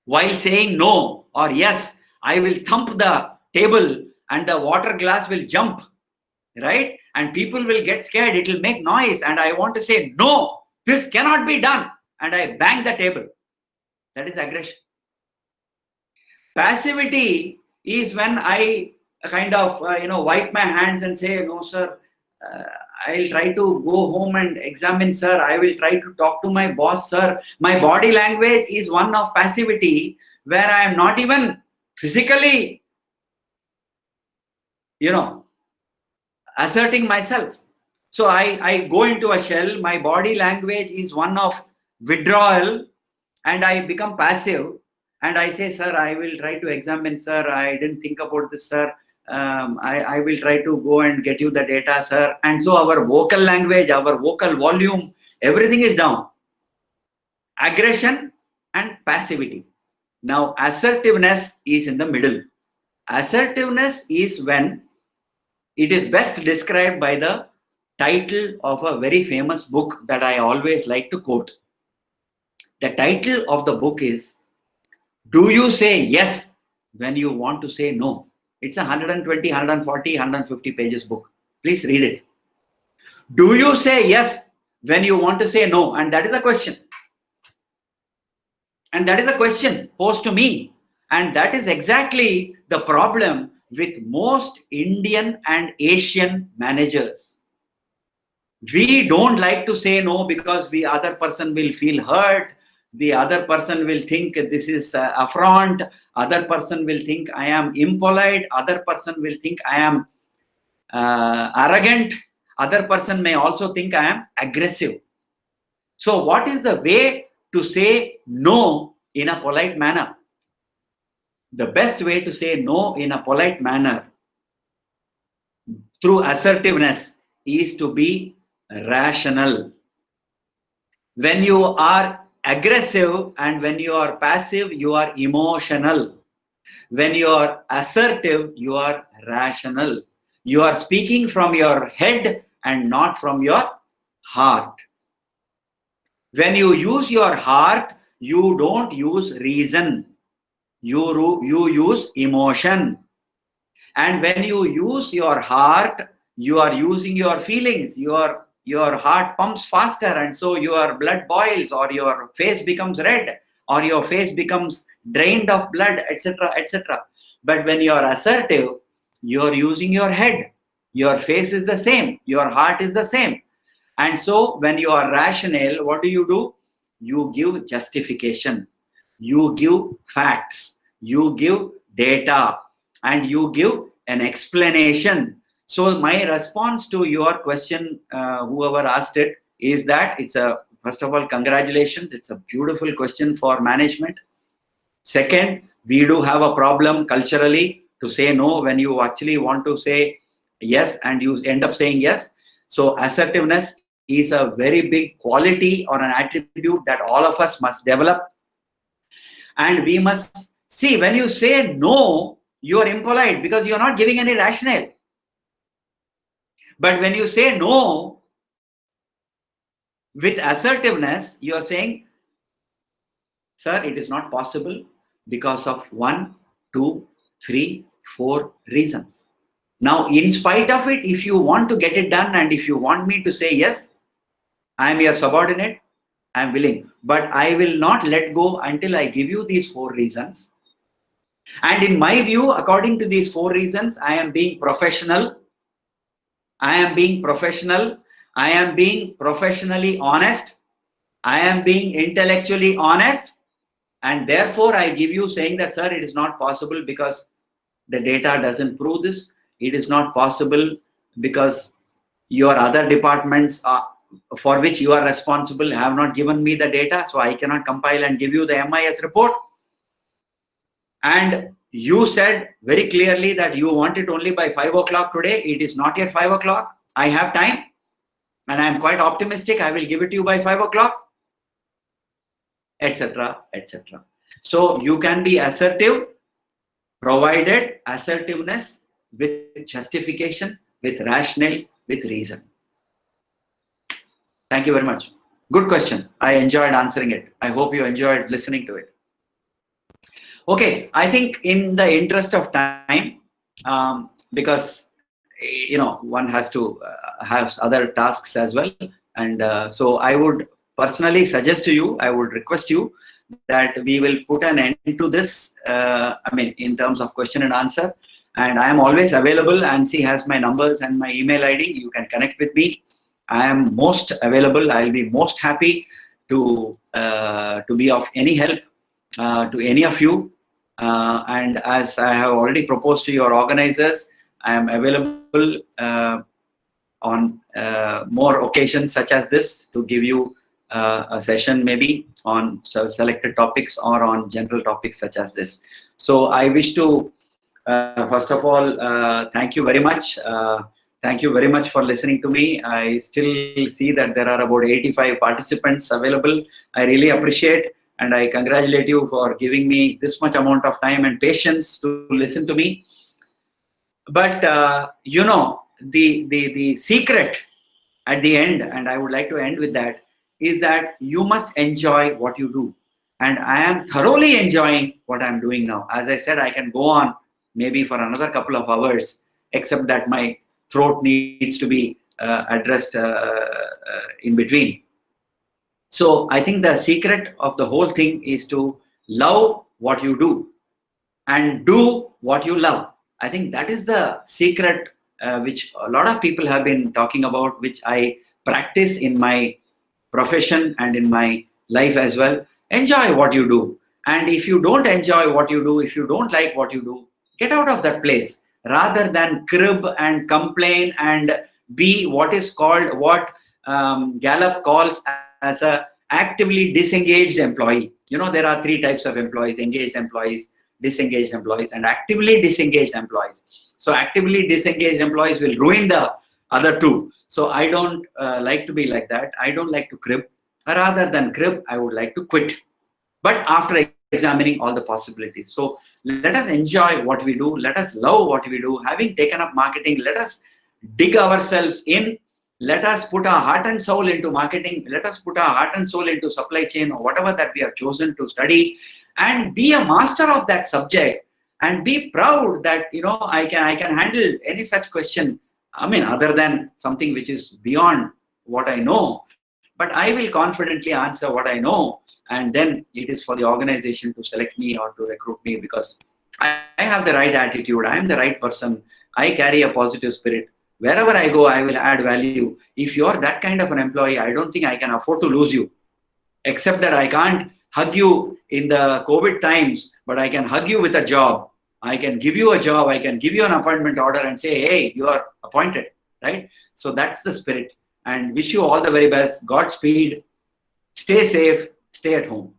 while saying no or yes, I will thump the table and the water glass will jump, right? And people will get scared, it will make noise, and I want to say, no, this cannot be done, and I bang the table. That is aggression. Passivity is when I kind of, wipe my hands and say, no, sir, I'll try to go home and examine, sir. I will try to talk to my boss, sir. My body language is one of passivity, where I am not even physically, asserting myself. So I go into a shell. My body language is one of withdrawal, and I become passive. And I say, sir, I will try to examine, sir. I didn't think about this, sir. I will try to go and get you the data, sir. And so our vocal language, our vocal volume, everything is down. Aggression and passivity. Now, assertiveness is in the middle. Assertiveness is when it is best described by the title of a very famous book that I always like to quote. The title of the book is, Do You Say Yes When You Want to Say No? It's a 120, 140, 150 pages book. Please read it. Do you say yes when you want to say no? And that is a question. And that is a question posed to me. And that is exactly the problem with most Indian and Asian managers. We don't like to say no because the other person will feel hurt. The other person will think this is affront. Other person will think I am impolite. Other person will think I am arrogant. Other person may also think I am aggressive. So what is the way to say no in a polite manner? The best way to say no in a polite manner through assertiveness is to be rational. When you are aggressive and when you are passive, you are emotional. When you are assertive, you are rational. You are speaking from your head and not from your heart. When you use your heart, you don't use reason. You use emotion. And when you use your heart, you are using your feelings. Your heart pumps faster, and so your blood boils, or your face becomes red, or your face becomes drained of blood, etc., etc. But when you are assertive, you are using your head. Your face is the same, your heart is the same. And so when you are rational, what do? You give justification, you give facts, you give data, and you give an explanation. So my response to your question, whoever asked it, is that it's a, first of all, congratulations, it's a beautiful question for management. Second, we do have a problem culturally to say no when you actually want to say yes and you end up saying yes. So assertiveness is a very big quality or an attribute that all of us must develop. And we must see, when you say no, you are impolite because you are not giving any rationale. But when you say no with assertiveness, you are saying, sir, it is not possible because of 1, 2, 3, 4 reasons. Now, in spite of it, if you want to get it done and if you want me to say yes, I am your subordinate, I am willing. But I will not let go until I give you these 4 reasons. And in my view, according to these 4 reasons, I am being professional. I am being professional. I am being professionally honest. I am being intellectually honest. And therefore, I give you saying that, sir, it is not possible because the data doesn't prove this. It is not possible because your other departments for which you are responsible have not given me the data. So I cannot compile and give you the MIS report. And you said very clearly that you want it only by 5 o'clock today. It is not yet 5 o'clock. I have time. And I am quite optimistic. I will give it to you by 5 o'clock, etc., etc. So you can be assertive, provided assertiveness with justification, with rationale, with reason. Thank you very much. Good question. I enjoyed answering it. I hope you enjoyed listening to it. Okay, I think in the interest of time, because one has to have other tasks as well, and so I would personally suggest to you, I would request you that we will put an end to this. In terms of question and answer, and I am always available. Ansi has my numbers and my email ID. You can connect with me. I am most available. I'll be most happy to be of any help to any of you. And as I have already proposed to your organizers, I am available on more occasions such as this to give you a session maybe on selected topics or on general topics such as this. So I wish to first of all thank you very much. Thank you very much for listening to me. I still see that there are about 85 participants available. I really appreciate and I congratulate you for giving me this much amount of time and patience to listen to me. But the secret at the end, and I would like to end with that, is that you must enjoy what you do. And I am thoroughly enjoying what I'm doing now. As I said, I can go on maybe for another couple of hours, except that my throat needs to be addressed in between. So I think the secret of the whole thing is to love what you do and do what you love. I think that is the secret which a lot of people have been talking about, which I practice in my profession and in my life as well. Enjoy what you do. And if you don't enjoy what you do, if you don't like what you do, get out of that place rather than crib and complain and be what is called, what Gallup calls as a actively disengaged employee. There are 3 types of employees: engaged employees, disengaged employees, and actively disengaged employees. So actively disengaged employees will ruin the other 2. So I don't like to be like that. I don't like to crib. Rather than crib, I would like to quit. But after examining all the possibilities. So let us enjoy what we do. Let us love what we do. Having taken up marketing, let us dig ourselves in. Let us put our heart and soul into marketing. Let us put our heart and soul into supply chain or whatever that we have chosen to study, and be a master of that subject, and be proud that I can handle any such question. I mean, other than something which is beyond what I know, but I will confidently answer what I know, and then it is for the organization to select me or to recruit me, because I have the right attitude. I am the right person. I carry a positive spirit. Wherever I go, I will add value. If you're that kind of an employee, I don't think I can afford to lose you. Except that I can't hug you in the COVID times, but I can hug you with a job. I can give you a job. I can give you an appointment order and say, hey, you are appointed, right? So that's the spirit. And wish you all the very best. Godspeed. Stay safe. Stay at home.